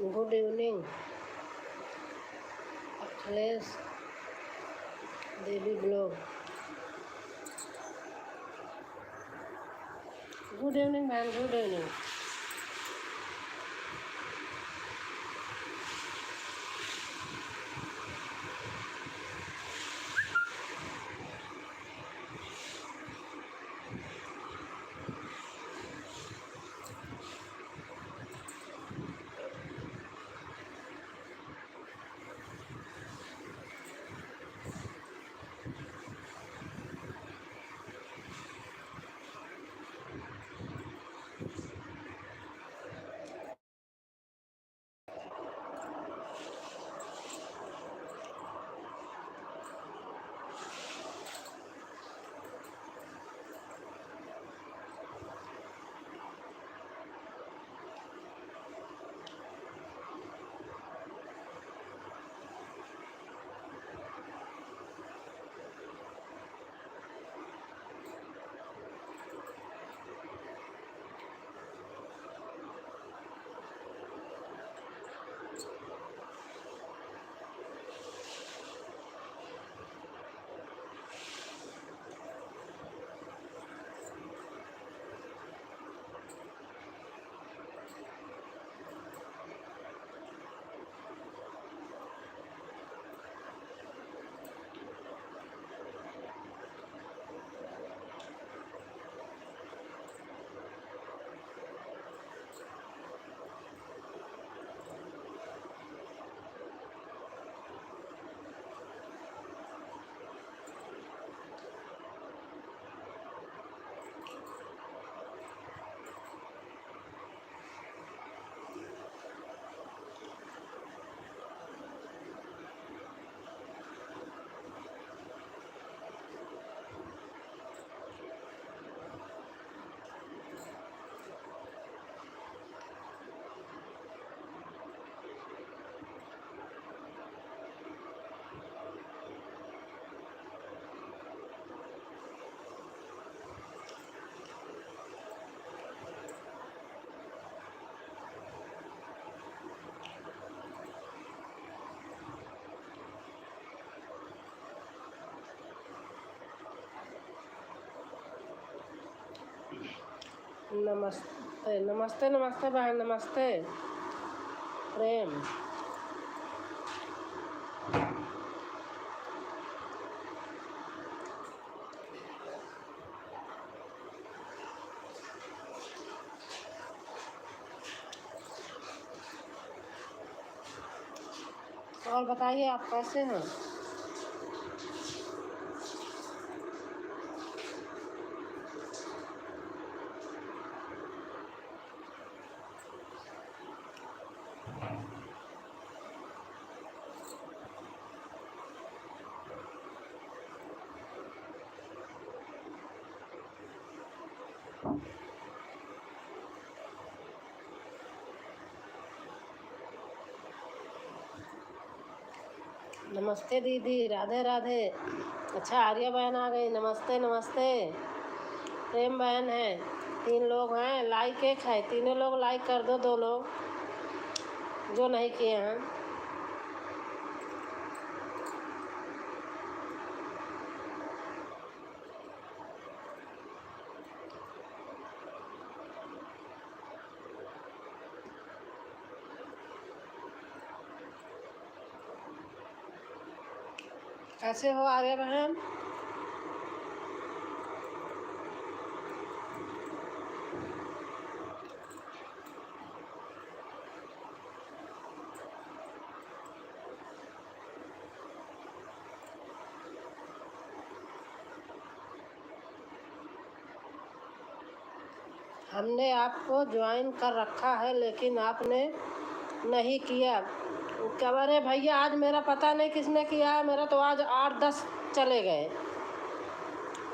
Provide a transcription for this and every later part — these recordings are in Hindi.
Good evening Akhilesh Devi blog. Good evening ma'am, good evening. नमस्ते नमस्ते नमस्ते बहन, नमस्ते प्रेम। और बताइए आप कैसे हैं? नमस्ते दीदी, राधे राधे। अच्छा, आर्या बहन आ गई। नमस्ते नमस्ते। प्रेम बहन है। 3 लोग हैं। लाइक 1 है। तीनों लोग लाइक कर दो, 2 लोग जो नहीं किए हैं। कैसे हो आर्या बहन? हमने आपको ज्वाइन कर रखा है लेकिन आपने नहीं किया। क्या अरे भैया, आज मेरा पता नहीं किसने किया है। मेरा तो आज 8-10 चले गए।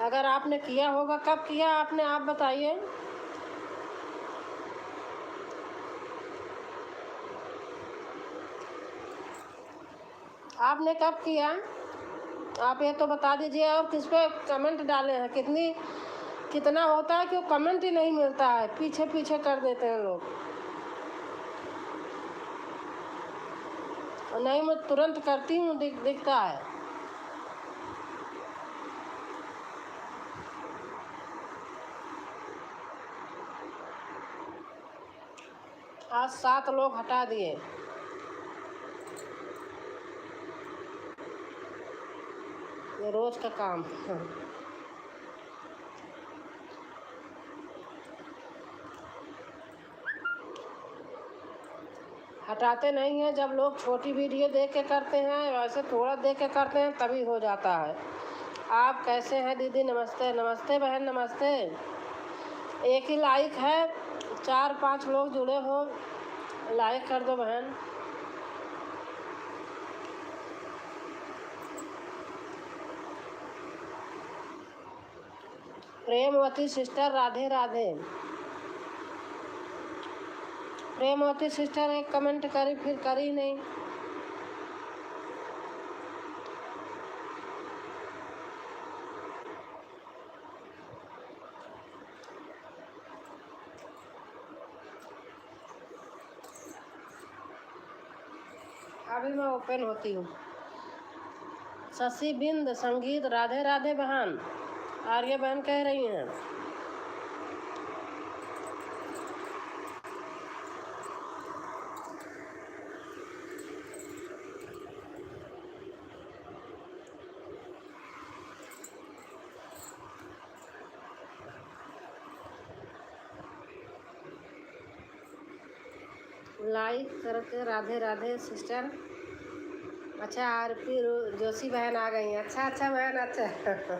अगर आपने किया होगा, कब किया आपने, आप बताइए। आपने कब किया? आप ये तो बता दीजिए। और किस पे कमेंट डाले हैं? कितना होता है कि वो कमेंट ही नहीं मिलता है, पीछे पीछे कर देते हैं लोग। नहीं, मैं तुरंत करती हूँ, दिखता है। आज 7 लोग हटा दिए। ये रोज का काम। हटाते नहीं हैं। जब लोग छोटी वीडियो देख के करते हैं, वैसे थोड़ा देख के करते हैं, तभी हो जाता है। आप कैसे हैं दीदी? नमस्ते। नमस्ते बहन, नमस्ते। एक ही लाइक है, 4-5 लोग जुड़े हो, लाइक कर दो बहन। प्रेमवती सिस्टर, राधे राधे। प्रेमवती सिस्टर एक कमेंट करी, फिर करी नहीं। अभी मैं ओपन होती हूँ। शशि बिंद संगीत, राधे राधे बहन। आर्य बहन कह रही हैं। लाइक करके राधे राधे सिस्टर। अच्छा, आरपी जोशी बहन आ गई हैं। अच्छा बहन, अच्छा।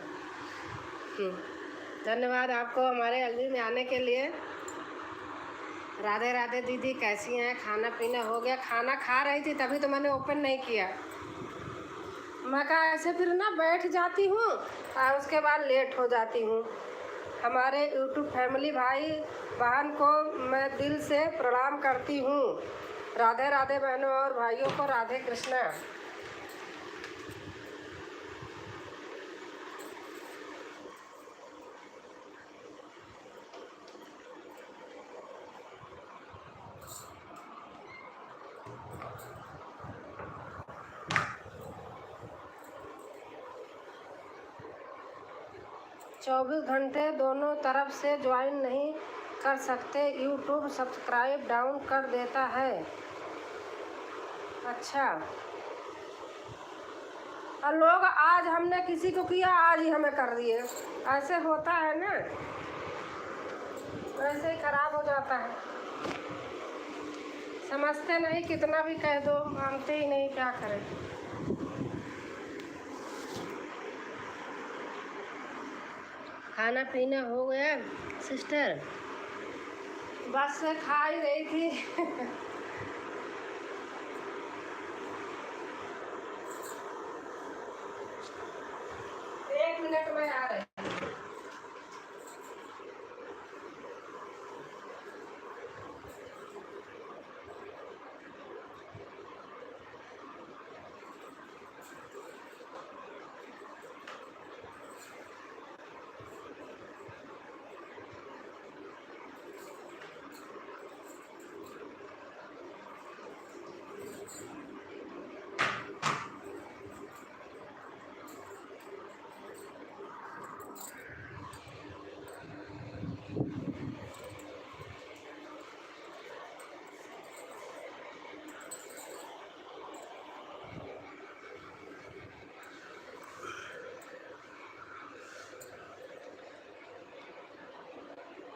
धन्यवाद आपको हमारे एलबी में आने के लिए। राधे राधे दीदी, कैसी हैं? खाना पीना हो गया? खाना खा रही थी, तभी तो मैंने ओपन नहीं किया। मैं कहा ऐसे फिर ना बैठ जाती हूँ और उसके बाद लेट हो जाती हूँ। हमारे यूट्यूब फैमिली भाई बहन को मैं दिल से प्रणाम करती हूँ। राधे राधे बहनों और भाइयों को राधे कृष्णा। चौबीस घंटे दोनों तरफ से ज्वाइन नहीं कर सकते, यूट्यूब सब्सक्राइब डाउन कर देता है। अच्छा, और लोग आज हमने किसी को किया, आज ही हमें कर दिए। ऐसे होता है ना, वैसे ही खराब हो जाता है। समझते नहीं, कितना भी कह दो मानते ही नहीं, क्या करें। खाना पीना हो गया सिस्टर? बस से खा ही रही थी। 1 मिनट में आ रही।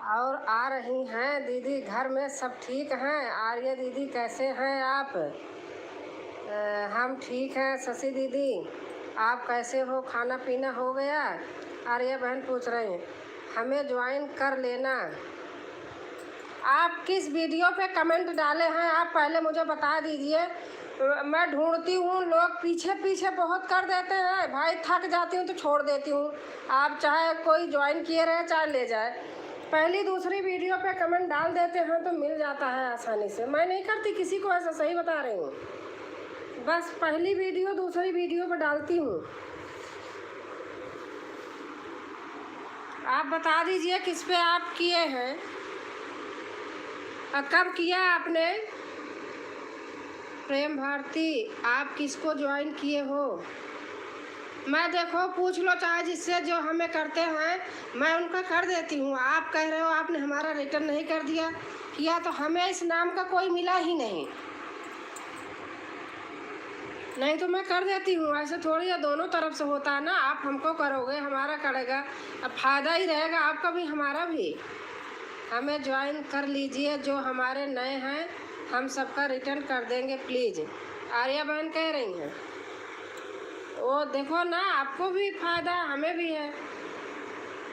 और आ रही हैं दीदी, घर में सब ठीक हैं? आर्य दीदी कैसे हैं आप? हम ठीक हैं। शशि दीदी आप कैसे हो? खाना पीना हो गया? आर्य बहन पूछ रहे हैं। हमें ज्वाइन कर लेना। आप किस वीडियो पे कमेंट डाले हैं, आप पहले मुझे बता दीजिए। मैं ढूंढती हूँ, लोग पीछे पीछे बहुत कर देते हैं भाई, थक जाती हूँ तो छोड़ देती हूँ। आप चाहे कोई ज्वाइन किए रहे, चाहे ले जाए, पहली दूसरी वीडियो पे कमेंट डाल देते हैं तो मिल जाता है आसानी से। मैं नहीं करती किसी को ऐसा, सही बता रही हूँ। बस पहली वीडियो दूसरी वीडियो पे डालती हूँ। आप बता दीजिए किस पे आप किए हैं और कब किया आपने। प्रेम भारती, आप किसको ज्वाइन किए हो? मैं देखो पूछ लो चाहे जिससे, जो हमें करते हैं मैं उनका कर देती हूँ। आप कह रहे हो आपने हमारा रिटर्न नहीं कर दिया, किया तो हमें इस नाम का कोई मिला ही नहीं, नहीं तो मैं कर देती हूँ। ऐसे थोड़ी है, दोनों तरफ से होता है ना। आप हमको करोगे, हमारा करेगा, अब फ़ायदा ही रहेगा आपका भी हमारा भी। हमें ज्वाइन कर लीजिए, जो हमारे नए हैं हम सबका रिटर्न कर देंगे प्लीज़। आर्या बहन कह रही हैं। वो देखो ना, आपको भी फ़ायदा हमें भी है,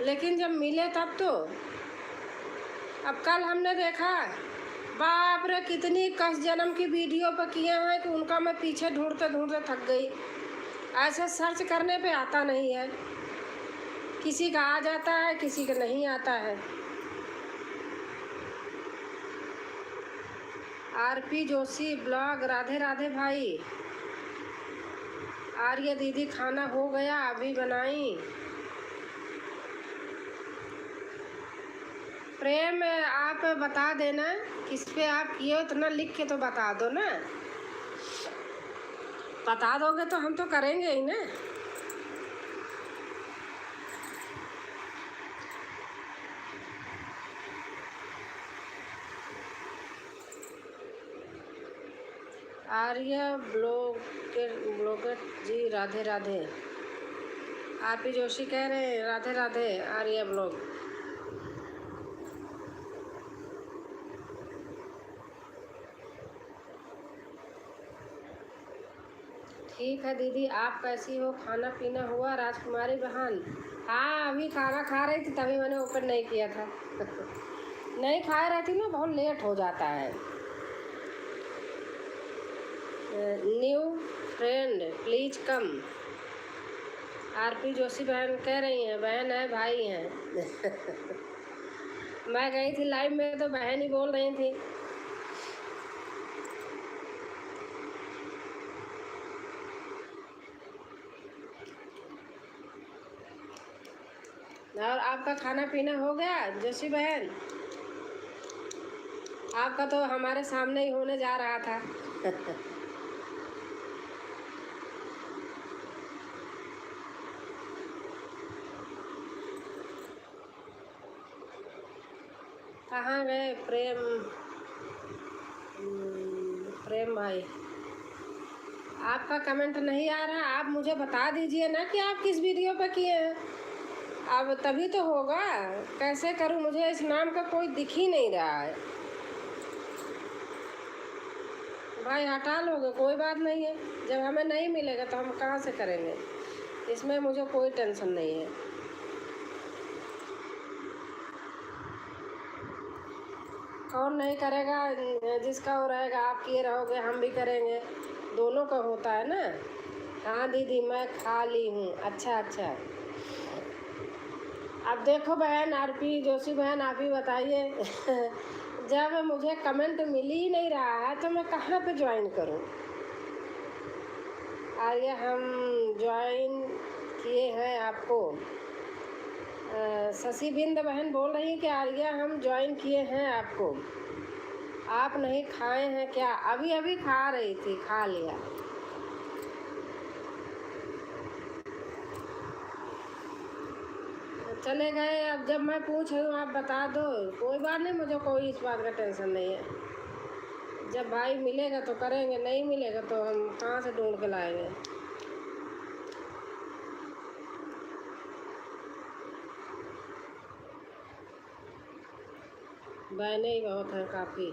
लेकिन जब मिले तब तो। अब कल हमने देखा, बाप रे कितनी कस जन्म की वीडियो पर किए हैं कि उनका मैं पीछे ढूंढते ढूंढते थक गई। ऐसे सर्च करने पे आता नहीं है, किसी का आ जाता है किसी का नहीं आता है। आरपी जोशी ब्लॉग, राधे राधे भाई। आर्य दीदी खाना हो गया, अभी बनाई। प्रेम आप बता देना किस पे आप किए हो, इतना लिख के तो बता दो ना। बता दोगे तो हम तो करेंगे ही ना। आर्य ब्लॉगर जी, राधे राधे। आरपी जोशी कह रहे हैं राधे राधे आर्य ब्लॉग। ठीक है दीदी, आप कैसी हो? खाना पीना हुआ? राजकुमारी बहन, हाँ अभी खाना खा रही थी तभी मैंने ओपन नहीं किया था। नहीं खा रही थी ना, बहुत लेट हो जाता है। New friend please come. RP Joshi बहन कह रही हैं बहन है भाई हैं। मैं गई थी लाइव में तो बहन ही बोल रही थी। और आपका खाना पीना हो गया जोशी बहन? आपका तो हमारे सामने ही होने जा रहा था। कहाँ गए प्रेम भाई? आपका कमेंट नहीं आ रहा, आप मुझे बता दीजिए ना कि आप किस वीडियो पे किए हैं। अब तभी तो होगा। कैसे करूं, मुझे इस नाम का कोई दिख ही नहीं रहा है। भाई हटा लोगे कोई बात नहीं है, जब हमें नहीं मिलेगा तो हम कहाँ से करेंगे, इसमें मुझे कोई टेंशन नहीं है। कौन नहीं करेगा, जिसका हो रहेगा। आप किए रहोगे हम भी करेंगे, दोनों का होता है ना। हाँ दीदी मैं खा ली हूँ। अच्छा अच्छा। अब देखो बहन आरपी जोशी बहन, आप ही बताइए। जब मुझे कमेंट मिल ही नहीं रहा है तो मैं कहाँ पे ज्वाइन करूँ? आइए हम ज्वाइन किए हैं आपको। शशि बिंद बहन बोल रही हैं कि आर्या हम ज्वाइन किए हैं आपको। आप नहीं खाए हैं क्या? अभी अभी खा रही थी, खा लिया। चले गए। अब जब मैं पूछ रही हूँ आप बता दो, कोई बात नहीं, मुझे कोई इस बात का टेंशन नहीं है। जब भाई मिलेगा तो करेंगे, नहीं मिलेगा तो हम कहाँ से ढूंढ के लाएंगे। बहने ही बहुत हैं काफ़ी।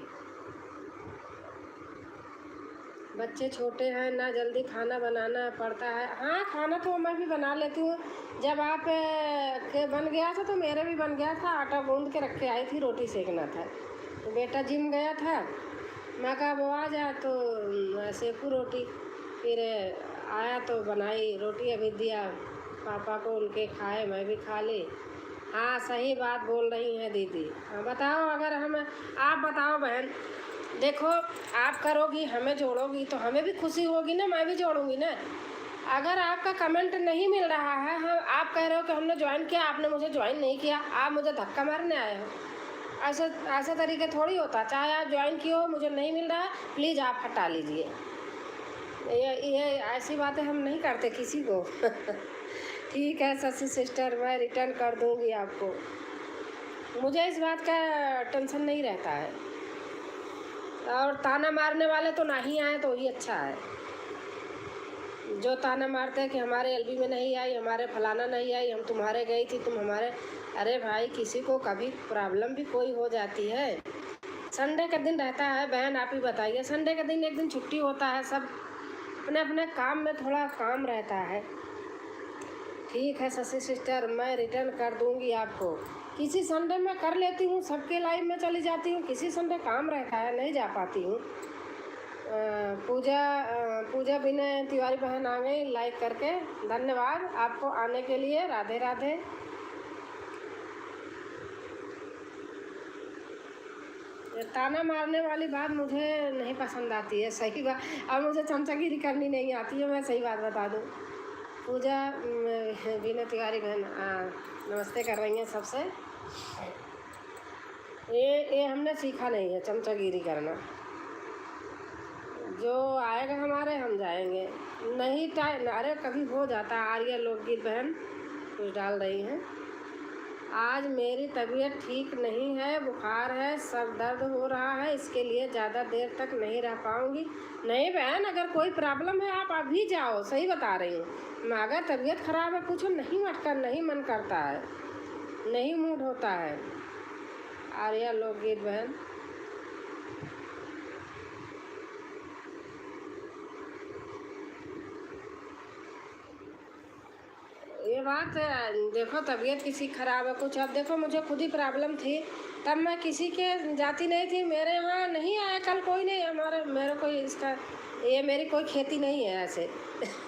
बच्चे छोटे हैं ना, जल्दी खाना बनाना पड़ता है। हाँ खाना तो मैं भी बना लेती हूँ। जब आप के बन गया था तो मेरे भी बन गया था। आटा गूंद के रख के आई थी, रोटी सेकना था। तो बेटा जिम गया था, मैं कहा वो आ जाए तो सेकू रोटी। फिर आया तो बनाई रोटी, अभी दिया पापा को, उनके खाए, मैं भी खा ली। हाँ सही बात बोल रही हैं दीदी। हाँ बताओ, अगर हम, आप बताओ बहन। देखो आप करोगी, हमें जोड़ोगी तो हमें भी खुशी होगी ना, मैं भी जोड़ूंगी ना। अगर आपका कमेंट नहीं मिल रहा है, हम आप कह रहे हो कि हमने ज्वाइन किया, आपने मुझे ज्वाइन नहीं किया, आप मुझे धक्का मारने आए हो। ऐसे ऐसे तरीके थोड़ी होता। चाहे आप ज्वाइन किए हो, मुझे नहीं मिल रहा है, प्लीज़ आप हटा लीजिए। ये ऐसी बातें हम नहीं करते किसी को। ठीक है शशि सिस्टर, मैं रिटर्न कर दूंगी आपको। मुझे इस बात का टेंशन नहीं रहता है, और ताना मारने वाले तो ना ही आए तो ही अच्छा है। जो ताना मारते हैं कि हमारे एलबी में नहीं आई, हमारे फलाना नहीं आई, हम तुम्हारे गई थी, तुम हमारे। अरे भाई, किसी को कभी प्रॉब्लम भी कोई हो जाती है। संडे का दिन रहता है बहन, आप ही बताइए, संडे का दिन एक दिन छुट्टी होता है, सब अपने अपने काम में थोड़ा काम रहता है। ठीक है शशि सिस्टर, मैं रिटर्न कर दूंगी आपको। किसी संडे में कर लेती हूँ, सबके लाइव में चली जाती हूँ, किसी संडे काम रहता है नहीं जा पाती हूँ। पूजा विनय तिवारी बहन आ गई लाइक करके, धन्यवाद आपको आने के लिए, राधे राधे। ताना मारने वाली बात मुझे नहीं पसंद आती है, सही बात। अब मुझे चमचागिरी करनी नहीं आती है, मैं सही बात बता दूँ। पूजा विनय तिवारी बहन नमस्ते कर रही हैं सबसे। ये हमने सीखा नहीं है चमचागिरी करना। जो आएगा हमारे हम जाएंगे, नहीं टाइम। अरे कभी हो जाता है। आर्या लोकगीत बहन कुछ डाल रही हैं। आज मेरी तबीयत ठीक नहीं है, बुखार है, सर दर्द हो रहा है, इसके लिए ज़्यादा देर तक नहीं रह पाऊँगी। नहीं बहन, अगर कोई प्रॉब्लम है आप अभी जाओ, सही बता रही हूँ। अगर तबीयत ख़राब है पूछो, नहीं मटकर नहीं मन करता है, नहीं मूड होता है। आर्या लोकगीत बहन, ये बात देखो, तबीयत किसी ख़राब है कुछ। अब देखो मुझे खुद ही प्रॉब्लम थी, तब मैं किसी के जाती नहीं थी। मेरे यहाँ नहीं आया कल कोई नहीं, मेरे कोई इसका, ये मेरी कोई खेती नहीं है ऐसे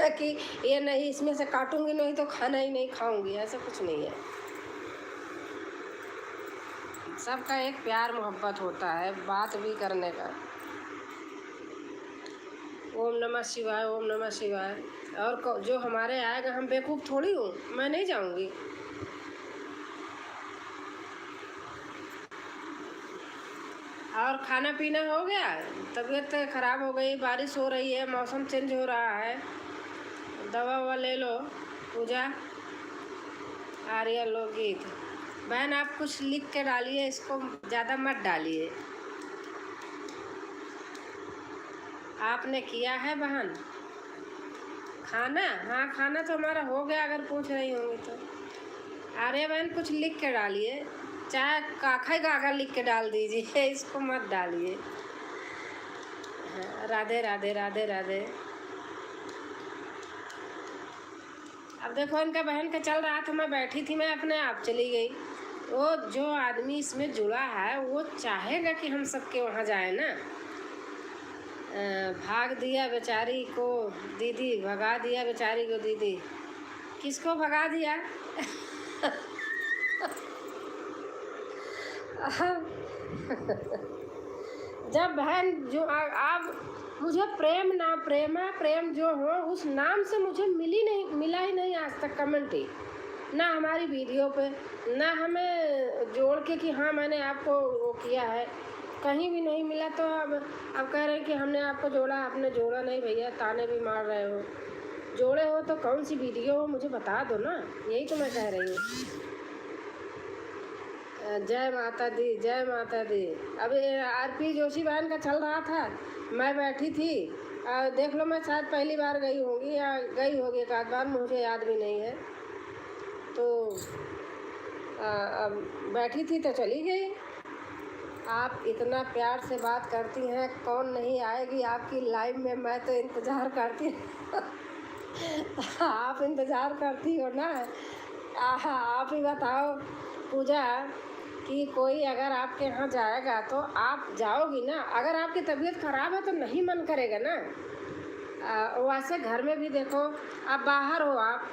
कि ये नहीं इसमें से काटूंगी नहीं तो खाना ही नहीं खाऊंगी, ऐसा कुछ नहीं है। सबका एक प्यार मोहब्बत होता है बात भी करने का। ओम नमः शिवाय, ओम नमः शिवाय। और जो हमारे आएगा, हम बेवकूफ़ थोड़ी हूँ, मैं नहीं जाऊँगी। और खाना पीना हो गया? तबीयत ख़राब हो गई, बारिश हो रही है, मौसम चेंज हो रहा है, दवा ववा ले लो। पूजा आर्या लोकगीत बहन, आप कुछ लिख के डालिए, इसको ज़्यादा मत डालिए। आपने किया है बहन खाना? हाँ खाना तो हमारा हो गया, अगर पूछ रही होंगी तो। अरे बहन कुछ लिख के डालिए, चाहे काखा गागा लिख के डाल दीजिए, इसको मत डालिए। हाँ, राधे राधे राधे राधे। अब देखो इनका बहन का चल रहा था, मैं बैठी थी, मैं अपने आप चली गई। वो जो आदमी इसमें जुड़ा है वो चाहेगा कि हम सबके वहाँ जाए ना। भाग दिया बेचारी को दीदी, भगा दिया बेचारी को दीदी। किसको भगा दिया? जब बहन जो आप मुझे प्रेम ना प्रेमा प्रेम जो हो उस नाम से मुझे मिला ही नहीं आज तक कमेंट ही, ना हमारी वीडियो पे, ना हमें जोड़ के कि हाँ मैंने आपको वो किया है, कहीं भी नहीं मिला। तो अब कह रहे हैं कि हमने आपको जोड़ा, आपने जोड़ा नहीं भैया, ताने भी मार रहे हो। जोड़े हो तो कौन सी वीडियो हो मुझे बता दो ना, यही तो मैं कह रही हूँ। जय माता दी, जय माता दी। अभी आरपी जोशी बहन का चल रहा था, मैं बैठी थी। देख लो मैं शायद पहली बार गई होंगी या गई होगी एक आध बार, मुझे याद भी नहीं है। तो अब बैठी थी तो चली गई। आप इतना प्यार से बात करती हैं, कौन नहीं आएगी आपकी लाइव में, मैं तो इंतज़ार करती आप इंतज़ार करती हो ना। आप ही बताओ पूजा कि कोई अगर आपके यहाँ जाएगा तो आप जाओगी ना? अगर आपकी तबीयत ख़राब है तो नहीं मन करेगा ना। वैसे घर में भी देखो, आप बाहर हो, आप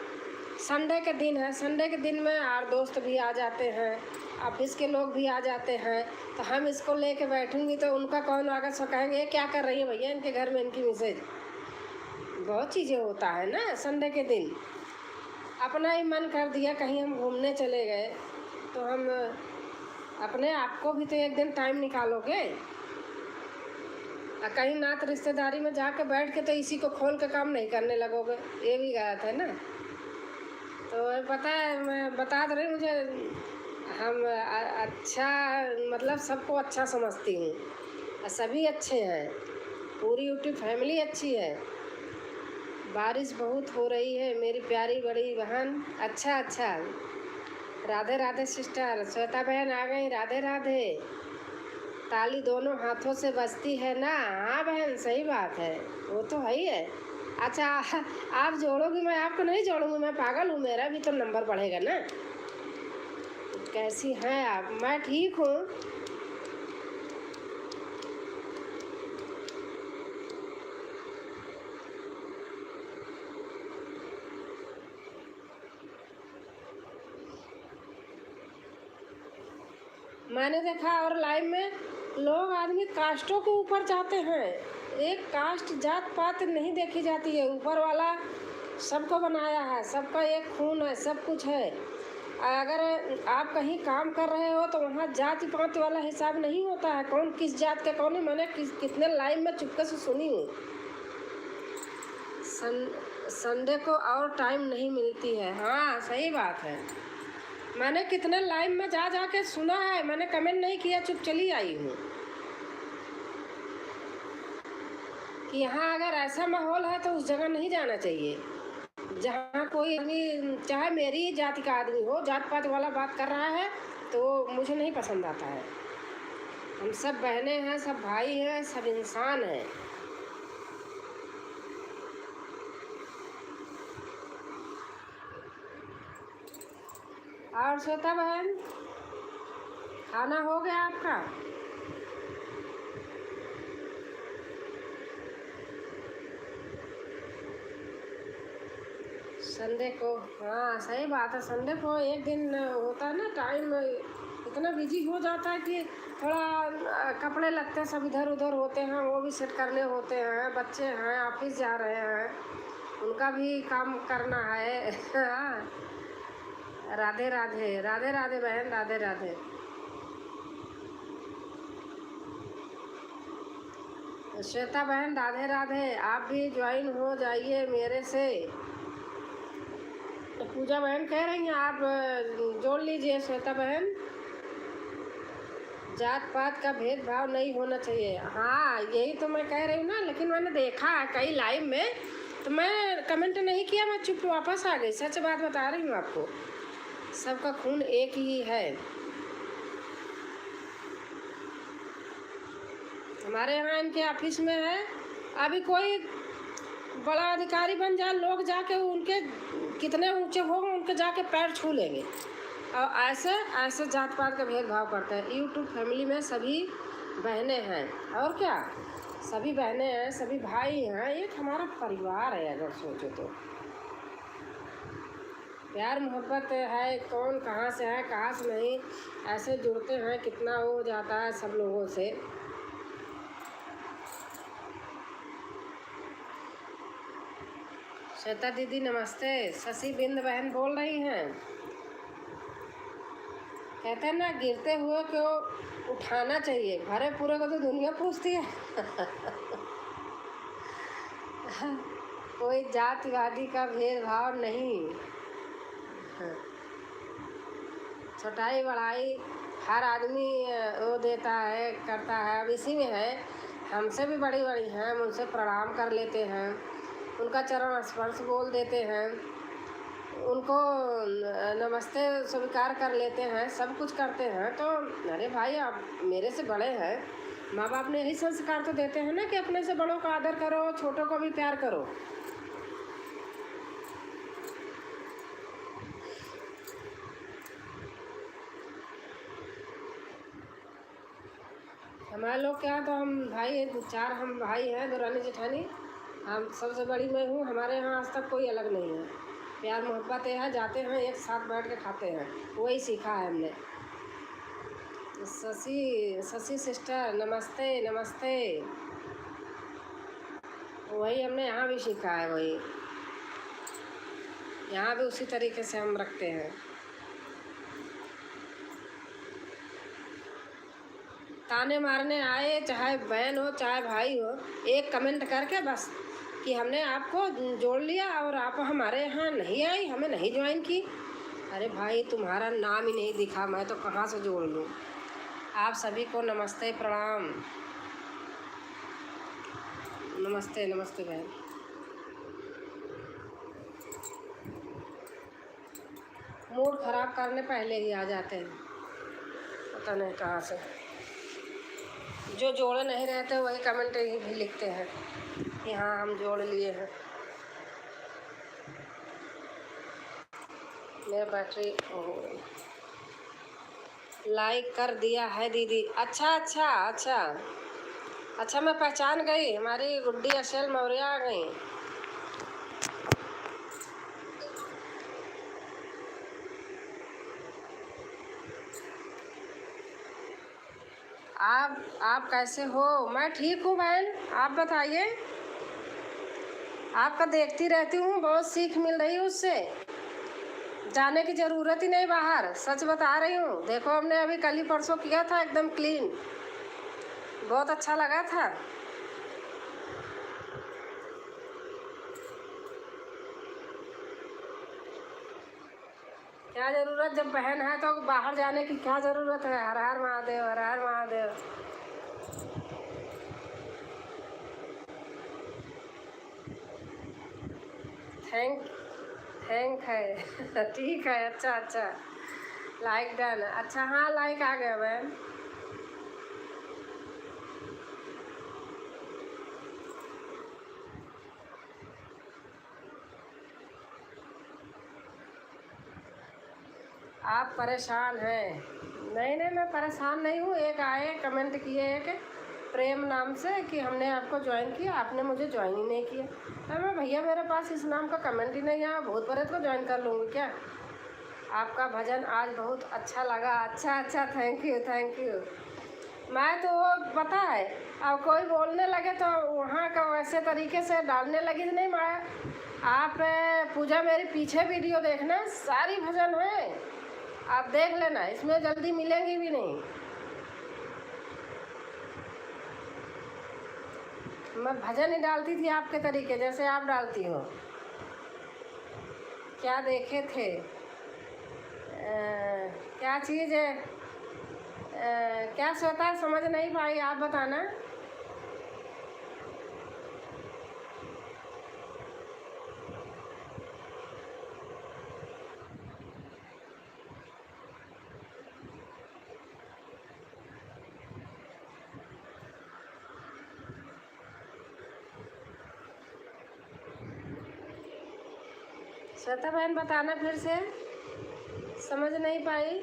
संडे के दिन है, संडे के दिन में और दोस्त भी आ जाते हैं, ऑफिस के लोग भी आ जाते हैं, तो हम इसको लेके बैठूंगी तो उनका कौन आगे सो कहेंगे ये क्या कर रही है भैया इनके घर में, इनकी मिसेज। बहुत चीज़ें होता है ना संडे के दिन। अपना ही मन कर दिया कहीं हम घूमने चले गए तो हम अपने आप को भी तो एक दिन टाइम निकालोगे। कहीं नात रिश्तेदारी में जाके बैठ के तो इसी को खोल के काम नहीं करने लगोगे, ये भी गलत है ना। तो पता है, मैं बता तो रही, मुझे हम अच्छा मतलब सबको अच्छा समझती हूँ, सभी अच्छे हैं, पूरी यूट्यूब फैमिली अच्छी है। बारिश बहुत हो रही है मेरी प्यारी बड़ी बहन। अच्छा अच्छा, राधे राधे सिस्टर। श्वेता बहन आ गई, राधे राधे। ताली दोनों हाथों से बजती है ना। हाँ बहन, सही बात है, वो तो है ही है। अच्छा, आप जोड़ोगी, मैं आपको नहीं जोड़ूंगी, मैं पागल हूँ, मेरा भी तो नंबर बढ़ेगा ना। कैसी हैं आप? मैं ठीक हूँ। मैंने देखा और लाइव में लोग आदमी कास्टों के ऊपर जाते हैं। एक कास्ट जात पात नहीं देखी जाती है, ऊपर वाला सबको बनाया है, सबका एक खून है, सब कुछ है। अगर आप कहीं काम कर रहे हो तो वहाँ जाति पात वाला हिसाब नहीं होता है, कौन किस जात का कौन है। मैंने कितने लाइव में चुपके से सुनी हूँ। संडे को और टाइम नहीं मिलती है। हाँ सही बात है, मैंने कितने लाइव में जा जा के सुना है, मैंने कमेंट नहीं किया, चुप चली आई हूँ कि यहाँ अगर ऐसा माहौल है तो उस जगह नहीं जाना चाहिए जहाँ कोई आदमी, चाहे मेरी जाति का आदमी हो, जात पात वाला बात कर रहा है तो मुझे नहीं पसंद आता है। हम सब बहनें हैं, सब भाई हैं, सब इंसान हैं। और श्वेता बहन, खाना हो गया आपका? संडे को, हाँ सही बात है, संडे को एक दिन होता है ना, टाइम इतना बिजी हो जाता है कि थोड़ा कपड़े लगते सब इधर उधर होते हैं, वो भी सेट करने होते हैं, बच्चे हैं ऑफिस जा रहे हैं, उनका भी काम करना है। हाँ, राधे राधे, राधे राधे बहन, राधे राधे। श्वेता बहन राधे राधे, आप भी ज्वाइन हो जाइए मेरे से। तो पूजा बहन कह रही हैं आप जोड़ लीजिए। श्वेता बहन, जात पात का भेदभाव नहीं होना चाहिए। हाँ यही तो मैं कह रही हूँ ना, लेकिन मैंने देखा है कई लाइव में, तो मैं कमेंट नहीं किया, मैं चुप वापस आ गई। सच बात बता रही हूँ आपको, सबका खून एक ही है। हमारे यहाँ इनके ऑफिस में है, अभी कोई बड़ा अधिकारी बन जाए, लोग जाके उनके कितने ऊंचे होंगे उनके जाके पैर छू लेंगे। और ऐसे ऐसे जात पात का भेदभाव करते हैं। यूट्यूब फैमिली में सभी बहनें हैं, और क्या, सभी बहनें हैं, सभी भाई हैं, एक हमारा परिवार है अगर सोचो तो। प्यार मोहब्बत है, कौन कहाँ से है कहाँ से नहीं, ऐसे जुड़ते हैं, कितना हो जाता है सब लोगों से। श्वेता दीदी नमस्ते। शशि बिंद बहन बोल रही हैं, कहते हैं ना गिरते हुए को उठाना चाहिए, भरे पूरे को तो दुनिया पूछती है। कोई जातिवादी का भेदभाव नहीं, छोटाई बड़ाई हर आदमी वो देता है, करता है। अब इसी में है, हमसे भी बड़ी बड़ी हैं, हम उनसे प्रणाम कर लेते हैं, उनका चरण स्पर्श बोल देते हैं, उनको नमस्ते स्वीकार कर लेते हैं, सब कुछ करते हैं। तो अरे भाई, आप मेरे से बड़े हैं, माँ बाप ने यही संस्कार तो देते हैं ना कि अपने से बड़ों का आदर करो, छोटों को भी प्यार करो। हमारे लोग क्या, तो हम भाई चार, हम भाई हैं, दुरानी जेठानी, हम सबसे बड़ी मैं हूँ। हमारे यहाँ आज तक कोई अलग नहीं है, प्यार मोहब्बत है, जाते हैं एक साथ बैठ के खाते हैं, वही सीखा है हमने। शशि सिस्टर नमस्ते नमस्ते, वही हमने यहाँ भी सीखा है, वही यहाँ भी उसी तरीके से हम रखते हैं। ताने मारने आए, चाहे बहन हो चाहे भाई हो, एक कमेंट करके बस कि हमने आपको जोड़ लिया और आप हमारे यहाँ नहीं आई, हमें नहीं ज्वाइन की। अरे भाई तुम्हारा नाम ही नहीं दिखा, मैं तो कहाँ से जोड़ लूँ। आप सभी को नमस्ते प्रणाम। नमस्ते नमस्ते बहन। मूड ख़राब करने पहले ही आ जाते हैं, पता नहीं कहाँ से। जो जोड़े नहीं रहते वही कमेंट ही भी लिखते हैं कि हाँ हम जोड़ लिए हैं। मेरा बैटरी लाइक कर दिया है दीदी। अच्छा अच्छा अच्छा अच्छा, मैं पहचान गई, हमारी गुड्डी अशेल मौर्य आ गई। आप कैसे हो? मैं ठीक हूँ बहन, आप बताइए। आपका देखती रहती हूँ, बहुत सीख मिल रही है उससे। जाने की ज़रूरत ही नहीं बाहर, सच बता रही हूँ। देखो हमने अभी कल ही परसों किया था, एकदम क्लीन, बहुत अच्छा लगा था। क्या ज़रूरत, जब बहन है तो बाहर जाने की क्या ज़रूरत है। हर हर महादेव, हर हर महादेव। थैंक थैंक है ठीक है, अच्छा अच्छा, लाइक डन। अच्छा हाँ, लाइक आ गया बहन। आप परेशान हैं? नहीं नहीं, मैं परेशान नहीं हूँ। एक आए कमेंट किए एक प्रेम नाम से कि हमने आपको ज्वाइन किया, आपने मुझे ज्वाइन ही नहीं किया। तो मैं भैया मेरे पास इस नाम का कमेंट ही नहीं आया, भूत प्रेत को ज्वाइन कर लूँगी क्या? आपका भजन आज बहुत अच्छा लगा। अच्छा अच्छा, थैंक यू थैंक यू। मैं तो वो पता है, अब कोई बोलने लगे तो वहाँ का वैसे तरीके से डालने लगी तो नहीं। मैं आप पूजा मेरी पीछे वीडियो देखना, सारी भजन है, आप देख लेना, इसमें जल्दी मिलेंगी भी नहीं। मैं भजन ही डालती थी आपके तरीके जैसे आप डालती हो। क्या देखे थे? क्या चीज़ है? क्या श्वेता, समझ नहीं पाई, आप बताना। श्वेता बहन बताना फिर से, समझ नहीं पाई।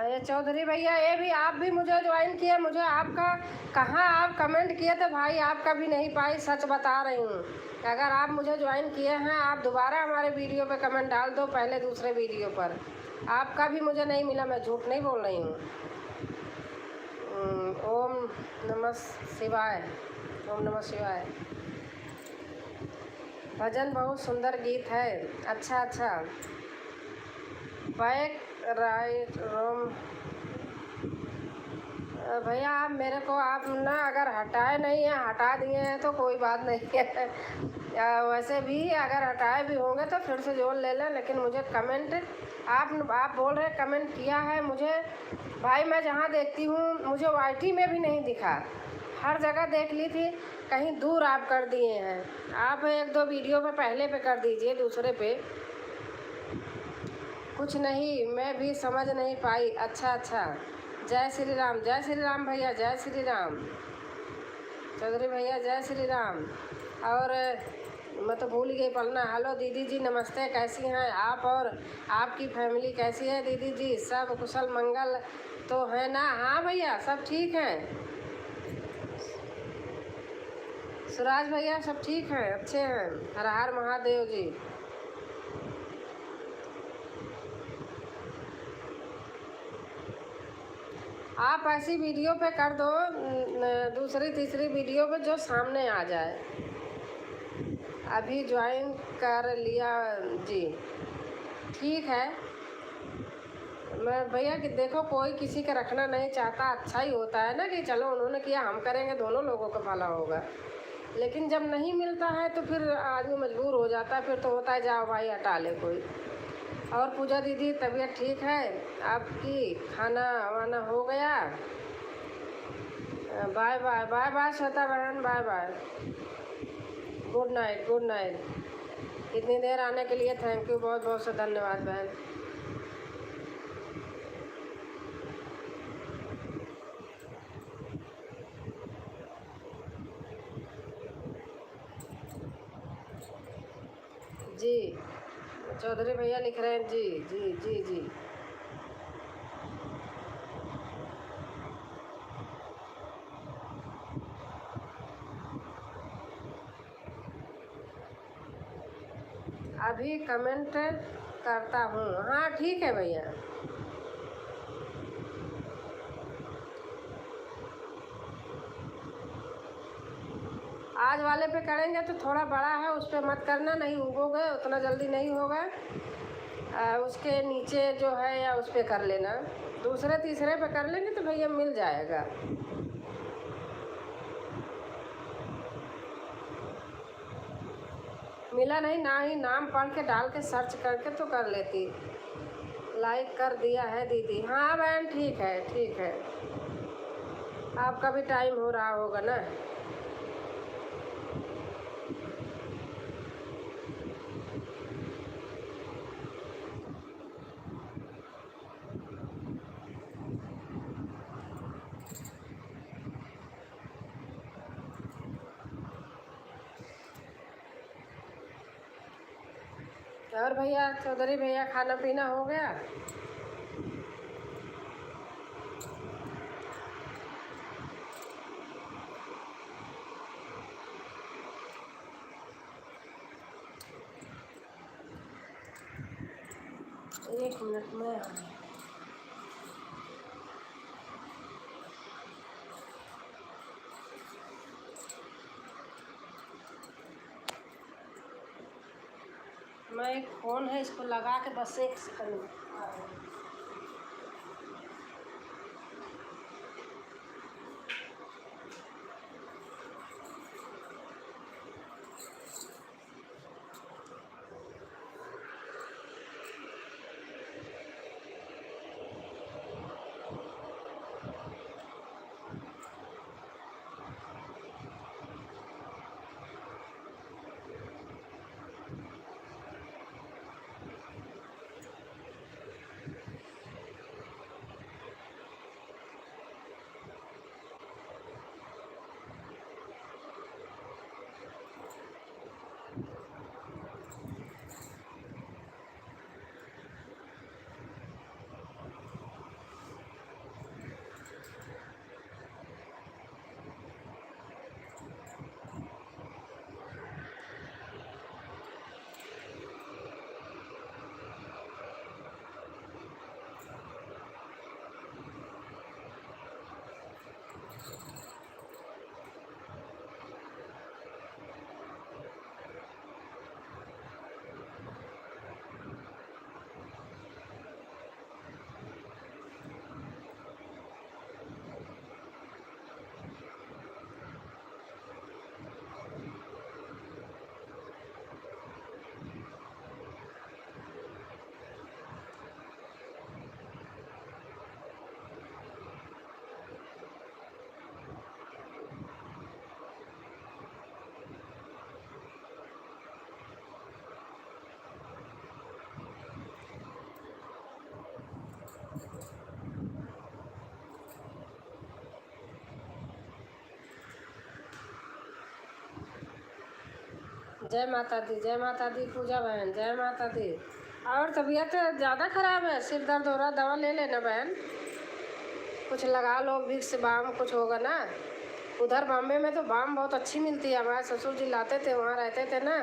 ये चौधरी भैया, ये भी आप भी मुझे ज्वाइन किए, मुझे आपका कहाँ आप कमेंट किए थे भाई, आपका भी नहीं पाई। सच बता रही हूँ कि अगर आप मुझे ज्वाइन किए हैं, आप दोबारा हमारे वीडियो पे कमेंट डाल दो, पहले दूसरे वीडियो पर। आपका भी मुझे नहीं मिला, मैं झूठ नहीं बोल रही हूँ। ओम नमः शिवाय, ओम नमः शिवाय। भजन बहुत सुंदर गीत है। अच्छा अच्छा, बैक राइट रोम। भैया आप मेरे को, आप ना अगर हटाए नहीं हैं, हटा दिए हैं तो कोई बात नहीं है। वैसे भी अगर हटाए भी होंगे तो फिर से जोड़ ले लें, लेकिन मुझे कमेंट आप बोल रहे कमेंट किया है मुझे। भाई मैं जहाँ देखती हूँ मुझे वाईटी में भी नहीं दिखा, हर जगह देख ली थी, कहीं दूर आप कर दिए हैं। आप एक दो वीडियो पे पहले पे कर दीजिए, दूसरे पे कुछ नहीं, मैं भी समझ नहीं पाई। अच्छा अच्छा, जय श्री राम, जय श्री राम भैया, जय श्री राम। चौधरी भैया जय श्री राम। और मैं तो भूल गई पढ़ना। हेलो दीदी जी, नमस्ते, कैसी हैं आप और आपकी फैमिली कैसी है दीदी जी? सब कुशल मंगल तो है ना? हाँ भैया सब ठीक हैं। सुराज भैया सब ठीक हैं, अच्छे हैं, हर हर महादेव जी। आप ऐसी वीडियो पे कर दो, दूसरी तीसरी वीडियो पे जो सामने आ जाए। अभी ज्वाइन कर लिया जी, ठीक है। मैं भैया कि देखो, कोई किसी का रखना नहीं चाहता, अच्छा ही होता है ना कि चलो उन्होंने किया हम करेंगे, दोनों लोगों का भला होगा। लेकिन जब नहीं मिलता है तो फिर आदमी मजबूर हो जाता है, फिर तो होता है जाओ भाई हटा ले कोई। और पूजा दीदी तबीयत ठीक है आपकी? खाना वाना हो गया? Bye bye bye bye Shweta बहन, bye bye, good night good night. इतनी देर आने के लिए थैंक यू, बहुत बहुत से धन्यवाद बहन। जी चौधरी भैया लिख रहे हैं, जी जी जी जी। अभी कमेंट करता हूँ, हाँ ठीक है भैया। आज वाले पे करेंगे तो थोड़ा बड़ा है, उस पर मत करना, नहीं उगोगे, उतना जल्दी नहीं होगा। उसके नीचे जो है या उस पर कर लेना, दूसरे तीसरे पे कर लेंगे तो भैया मिल जाएगा। मिला नहीं, ना ही नाम पढ़ के डाल के सर्च करके तो कर लेती। लाइक कर दिया है दीदी, हाँ बहन ठीक है ठीक है। आपका भी टाइम हो रहा होगा ना। और भैया चौधरी भैया खाना पीना हो गया? एक मिनट में मैं, एक फ़ोन है इसको लगा के बस एक सेकंड में आ रही हूँ। जय माता दी, जय माता दी पूजा बहन, जय माता दी। और तबीयत ज़्यादा ख़राब है, सिर दर्द हो रहा, दवा ले लेना बहन, कुछ लगा लो, विक्स बाम कुछ होगा ना। उधर बॉम्बे में तो बाम बहुत अच्छी मिलती है, हमारे ससुर जी लाते थे, वहाँ रहते थे ना,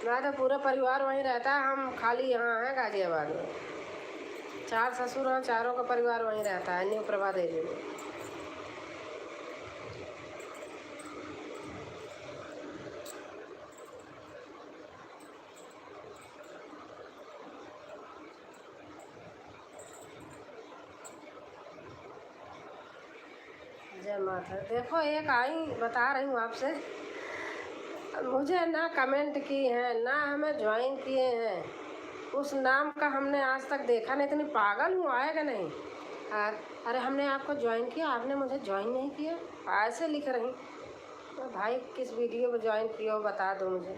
मेरा तो पूरा परिवार वहीं रहता है, हम खाली यहाँ हैं गाज़ियाबाद में। 4 ससुर हैं, चारों का परिवार वहीं रहता है न्यू प्रभा देवी में। जय माता। देखो एक आई बता रही हूँ आपसे, मुझे ना कमेंट की हैं ना हमें ज्वाइन किए हैं, उस नाम का हमने आज तक देखा नहीं। इतनी पागल हूँ, आएगा नहीं। अरे हमने आपको ज्वाइन किया, आपने मुझे ज्वाइन नहीं किया, ऐसे लिख रही। तो भाई किस वीडियो में ज्वाइन किया हो बता दो मुझे।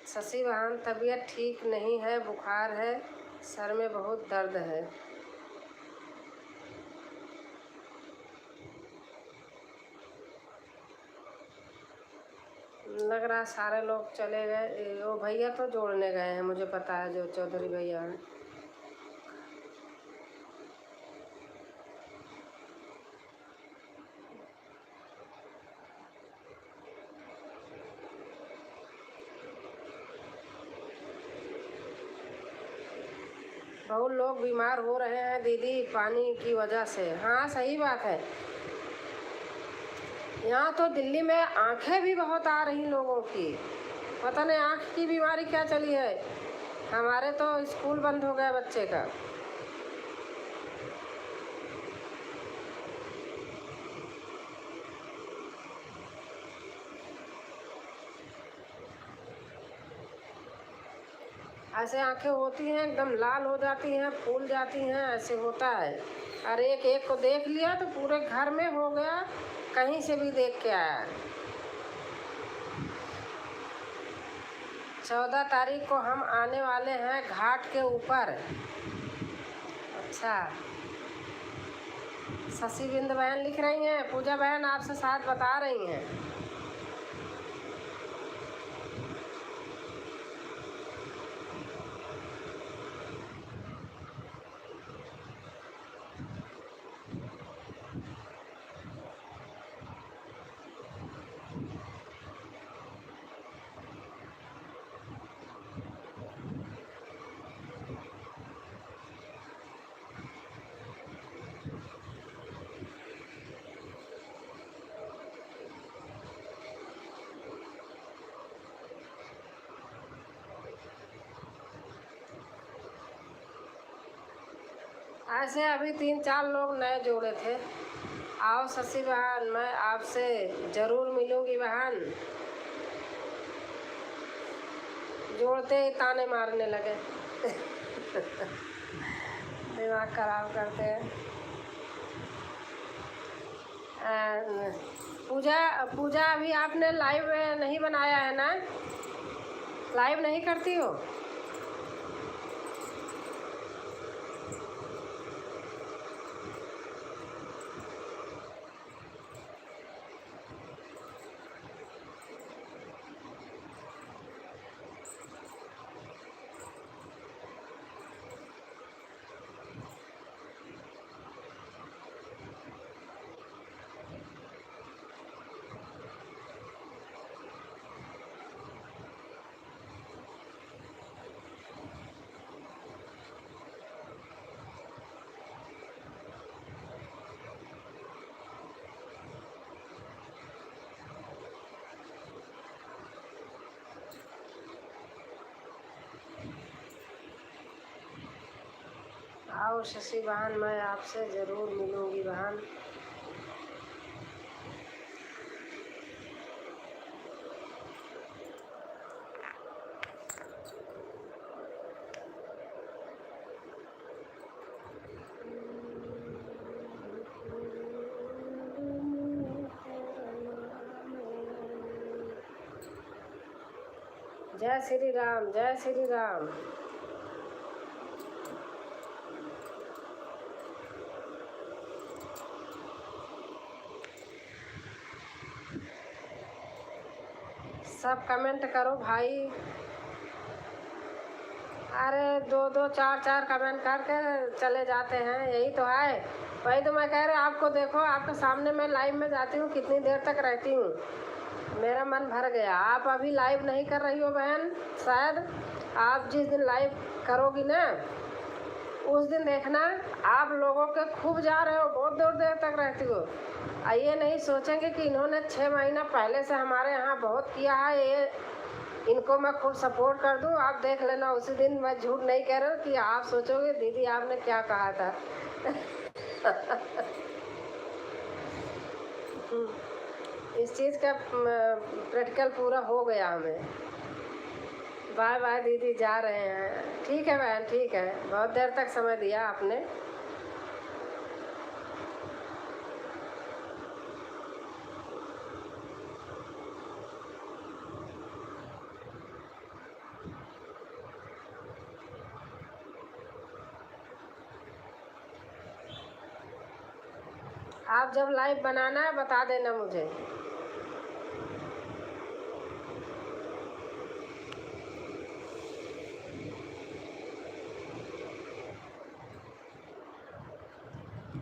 शशि वाहन तबीयत ठीक नहीं है, बुखार है, सर में बहुत दर्द है। लग रहा सारे लोग चले गए। वो भैया तो जोड़ने गए हैं, मुझे पता है, जो चौधरी भैया हैं। बहुत लोग बीमार हो रहे हैं दीदी पानी की वजह से। हाँ सही बात है। यहाँ तो दिल्ली में आंखें भी बहुत आ रही लोगों की, पता नहीं आँख की बीमारी क्या चली है। हमारे तो स्कूल बंद हो गया बच्चे का। ऐसे आंखें होती हैं, एकदम लाल हो जाती हैं, फूल जाती हैं, ऐसे होता है। और एक एक को देख लिया तो पूरे घर में हो गया, कहीं से भी देख के आया। 14 तारीख को हम आने वाले हैं घाट के ऊपर। अच्छा, शशि बिंद बहन लिख रही हैं, पूजा बहन आपसे साथ बता रही हैं। ऐसे अभी 3-4 लोग नए जोड़े थे। आओ शशि बहन, मैं आपसे ज़रूर मिलूँगी बहन। जोड़ते ही ताने मारने लगे। दिमाग खराब करते हैं। पूजा पूजा अभी आपने लाइव नहीं बनाया है ना? लाइव नहीं करती हो? आओ शशि बहन, मैं आपसे ज़रूर मिलूँगी बहन। जय श्री राम, जय श्री राम। सब कमेंट करो भाई। अरे 2-2 4-4 कमेंट करके चले जाते हैं, यही तो है। वही तो मैं कह रही आपको, देखो आपके सामने मैं लाइव में जाती हूँ, कितनी देर तक रहती हूँ, मेरा मन भर गया। आप अभी लाइव नहीं कर रही हो बहन, शायद आप जिस दिन लाइव करोगी ना उस दिन देखना आप लोगों के खूब जा रहे हो, बहुत दूर देर तक रहती हो। ये नहीं सोचेंगे कि इन्होंने 6 महीना पहले से हमारे यहाँ बहुत किया है, ये इनको मैं खूब सपोर्ट कर दूँ। आप देख लेना उसी दिन, मैं झूठ नहीं कह रहा हूँ कि आप सोचोगे दीदी आपने क्या कहा था। इस चीज़ का प्रैक्टिकल पूरा हो गया हमें। बाय बाय दीदी, जा रहे हैं। ठीक है बहन, ठीक है, बहुत देर तक समय दिया आपने। आप जब लाइव बनाना है बता देना मुझे।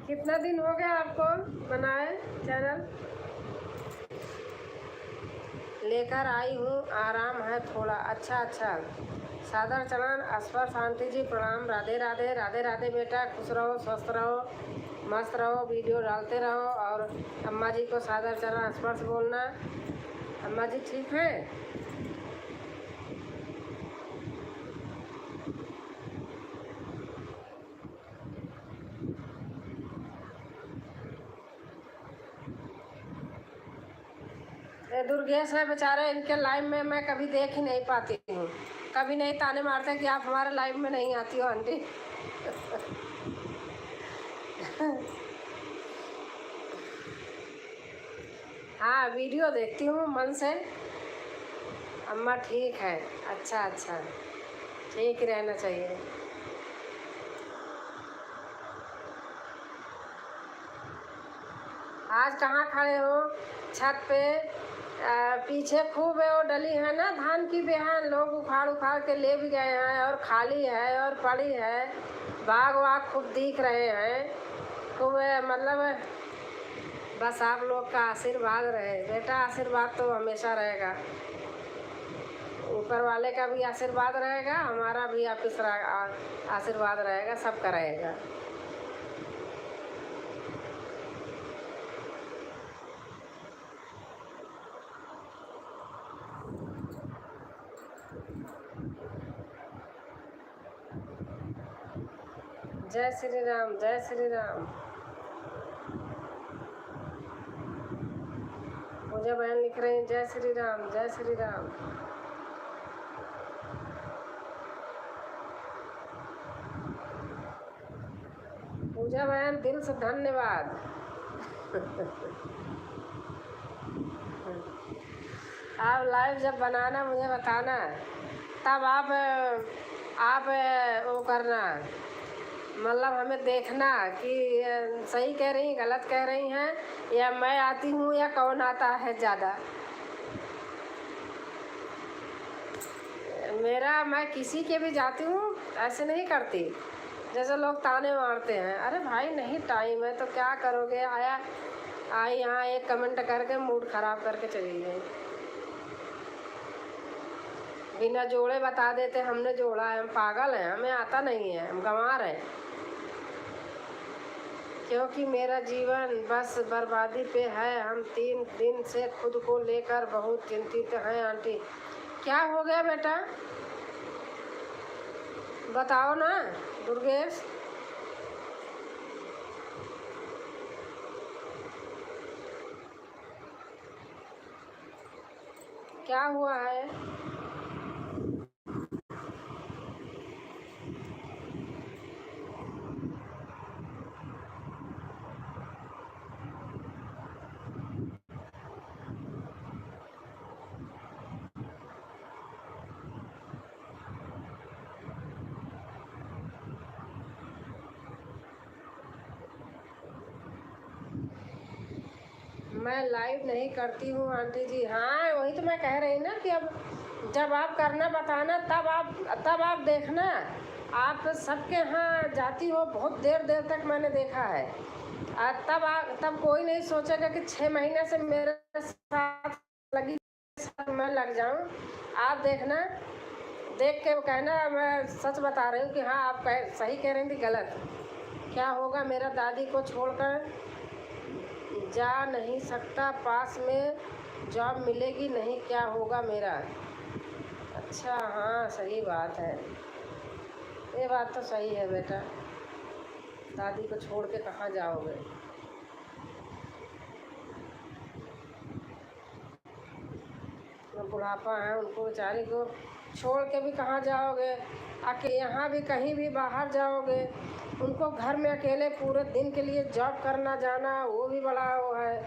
कितना दिन हो गया आपको बनाए चैनल? लेकर आई हूँ, आराम है थोड़ा। अच्छा अच्छा, सादर चरण। अस्पर शांति जी प्रणाम। राधे राधे। राधे राधे बेटा, खुश रहो, स्वस्थ रहो, मस्त रहो, वीडियो डालते रहो। और अम्मा जी को सादर चरण स्पर्श बोलना। अम्मा जी ठीक है? दुर्गेश है बेचारे, इनके लाइव में मैं कभी देख ही नहीं पाती हूँ। कभी नहीं ताने मारते कि आप हमारे लाइव में नहीं आती हो आंटी। हाँ, वीडियो देखती हूँ मन से। अम्मा ठीक है? अच्छा अच्छा, ठीक ही रहना चाहिए। आज कहाँ खड़े हो? छत पे। पीछे खूब है वो डली है ना धान की बेहन, लोग उखाड़ उखाड़ के ले भी गए हैं, और खाली है और पड़ी है। बाग वाग खूब दिख रहे हैं खूब, मतलब बस आप लोग का आशीर्वाद रहे बेटा। आशीर्वाद तो हमेशा रहेगा, ऊपर वाले का भी आशीर्वाद रहेगा, हमारा भी आशीर्वाद रहेगा, सबका रहेगा। जय श्री राम, जय श्री राम। पूजा बहन लिख रही हैं जय श्री राम, जय श्री राम। पूजा बहन दिल से धन्यवाद। आप लाइव जब बनाना मुझे बताना, तब आप वो करना, मतलब हमें देखना कि सही कह रही गलत कह रही हैं, या मैं आती हूँ या कौन आता है ज़्यादा। मैं किसी के भी जाती हूँ ऐसे नहीं करती जैसे लोग ताने मारते हैं। अरे भाई नहीं, टाइम है तो क्या करोगे, आई यहाँ एक कमेंट करके मूड ख़राब करके चली गई। बिना जोड़े बता देते हमने जोड़ा है। हम पागल हैं, हमें आता नहीं है, हम गंवार हैं। क्योंकि मेरा जीवन बस बर्बादी पे है। हम 3 दिन से खुद को लेकर बहुत चिंतित हैं। आंटी क्या हो गया बेटा, बताओ ना दुर्गेश। क्या हुआ है? मैं लाइव नहीं करती हूँ आंटी जी। हाँ वही तो मैं कह रही ना कि अब जब आप करना बताना तब आप देखना। आप सबके यहाँ जाती हो, बहुत देर देर तक मैंने देखा है। तब कोई नहीं सोचेगा कि 6 महीने से मेरे साथ लगी, मैं लग जाऊँ। आप देखना देख के कहना मैं सच बता रही हूँ कि हाँ आप सही कह रही थी गलत। क्या होगा, मेरा दादी को छोड़कर जा नहीं सकता, पास में जॉब मिलेगी नहीं, क्या होगा मेरा। अच्छा हाँ सही बात है, ये बात तो सही है बेटा, दादी को छोड़ के कहाँ जाओगे। बुढ़ापा है, उनको बेचारी को छोड़ के भी कहाँ जाओगे। आके यहाँ भी कहीं भी बाहर जाओगे, उनको घर में अकेले पूरे दिन के लिए जॉब करना जाना, वो भी बड़ा वो है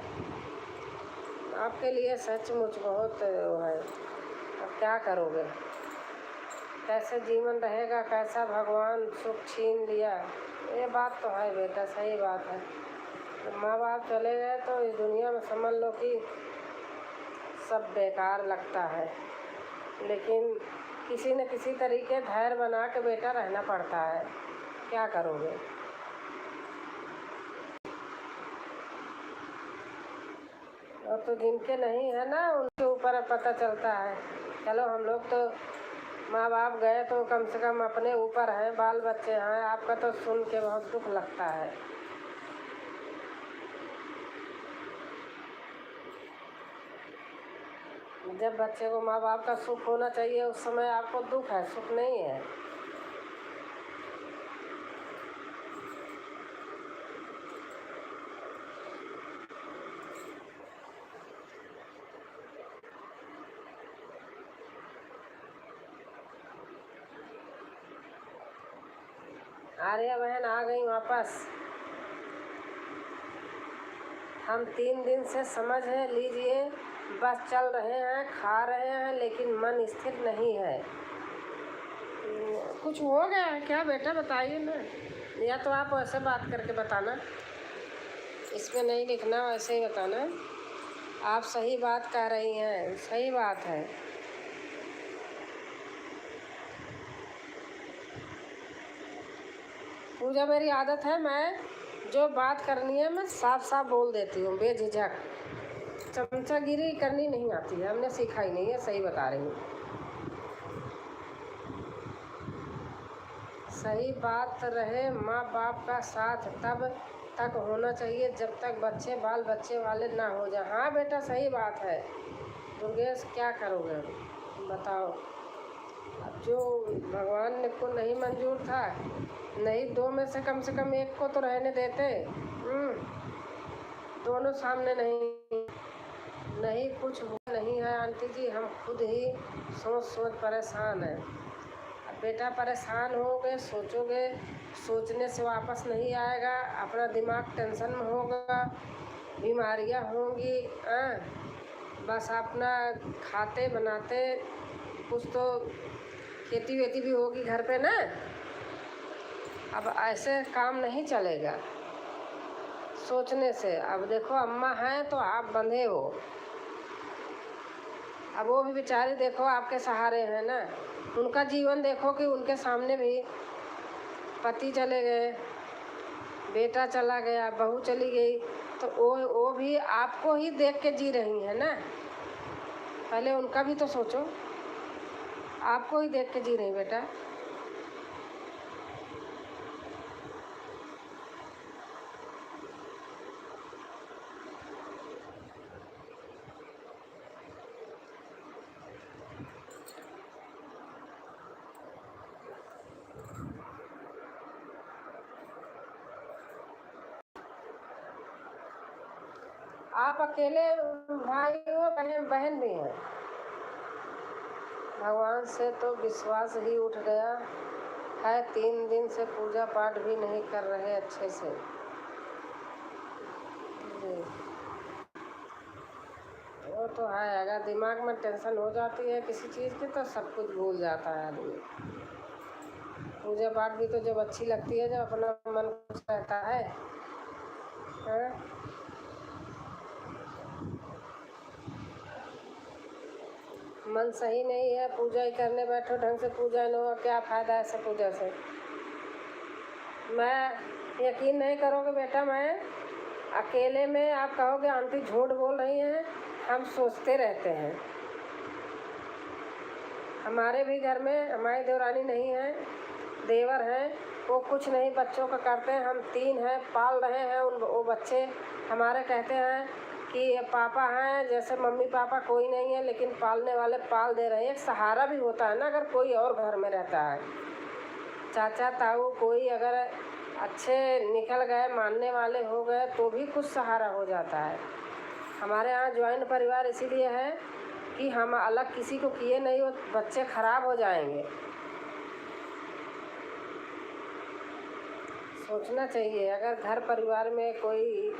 आपके लिए, सचमुच बहुत वो है। अब क्या करोगे, कैसे जीवन रहेगा, कैसा भगवान सुख छीन लिया। ये बात तो है बेटा, सही बात है। जब माँ बाप चले गए तो इस दुनिया में समझ लो कि सब बेकार लगता है, लेकिन किसी न किसी तरीके धैर्य बना के बेटा रहना पड़ता है, क्या करोगे। और तो जिनके नहीं है ना उनके ऊपर पता चलता है। चलो हम लोग तो माँ बाप गए तो कम से कम अपने ऊपर हैं, बाल बच्चे हैं, आपका तो सुन के बहुत दुख लगता है। जब बच्चे को माँ बाप का सुख होना चाहिए उस समय आपको दुख है, सुख नहीं है। आर्या बहन आ गई वापस। हम 3 दिन से समझ लीजिए बस चल रहे हैं, खा रहे हैं, लेकिन मन स्थिर नहीं है। कुछ हो गया है क्या बेटा, बताइए ना, या तो आप वैसे बात करके बताना, इसमें नहीं लिखना, वैसे ही बताना। आप सही बात कह रही हैं, सही बात है। पूजा मेरी आदत है, मैं जो बात करनी है मैं साफ साफ बोल देती हूँ बेझिझक, चमचागिरी करनी नहीं आती है, हमने सीखा ही नहीं है, सही बता रही हूँ। सही बात रहे, माँ बाप का साथ तब तक होना चाहिए जब तक बच्चे बाल बच्चे वाले ना हो जाए। हाँ बेटा सही बात है। दुर्गेश क्या करोगे बताओ, अब जो भगवान ने को नहीं मंजूर था, नहीं 2 में से कम एक को तो रहने देते। दोनों सामने नहीं कुछ हुआ नहीं है आंटी जी, हम खुद ही सोच परेशान हैं। अब बेटा परेशान होगे, सोचोगे, सोचने से वापस नहीं आएगा, अपना दिमाग टेंशन में होगा, बीमारियां होंगी। बस अपना खाते बनाते, कुछ तो खेती वेती भी होगी घर पे ना। अब ऐसे काम नहीं चलेगा सोचने से। अब देखो अम्मा हैं तो आप बंधे हो, अब वो भी बेचारी देखो आपके सहारे हैं ना, उनका जीवन देखो कि उनके सामने भी पति चले गए, बेटा चला गया, बहू चली गई, तो वो भी आपको ही देख के जी रही हैं ना। पहले उनका भी तो सोचो, आपको ही देख के जी रही बेटा। आप अकेले भाई हो, बहन भी हैं। भगवान से तो विश्वास ही उठ गया है, 3 दिन से पूजा पाठ भी नहीं कर रहे अच्छे से। वो तो है, अगर दिमाग में टेंशन हो जाती है किसी चीज़ की तो सब कुछ भूल जाता है आदमी। पूजा पाठ भी तो जब अच्छी लगती है, जब अपना मन खुश रहता है। मन सही नहीं है, पूजा ही करने बैठो, ढंग से पूजा न हो, क्या फ़ायदा ऐसे पूजा से। मैं यकीन नहीं करोगे बेटा, मैं अकेले में, आप कहोगे आंटी झूठ बोल रही हैं, हम सोचते रहते हैं। हमारे भी घर में हमारी देवरानी नहीं है, देवर हैं, वो कुछ नहीं बच्चों का करते हैं। हम 3 हैं, पाल रहे हैं वो बच्चे हमारे। कहते हैं कि पापा हैं, जैसे मम्मी पापा कोई नहीं है, लेकिन पालने वाले पाल दे रहे हैं। एक सहारा भी होता है ना, अगर कोई और घर में रहता है। चाचा ताऊ कोई अगर अच्छे निकल गए, मानने वाले हो गए, तो भी कुछ सहारा हो जाता है। हमारे यहाँ ज्वाइंट परिवार इसीलिए है कि हम अलग किसी को किए नहीं हो, बच्चे खराब हो जाएंगे। सोचना चाहिए, अगर घर परिवार में कोई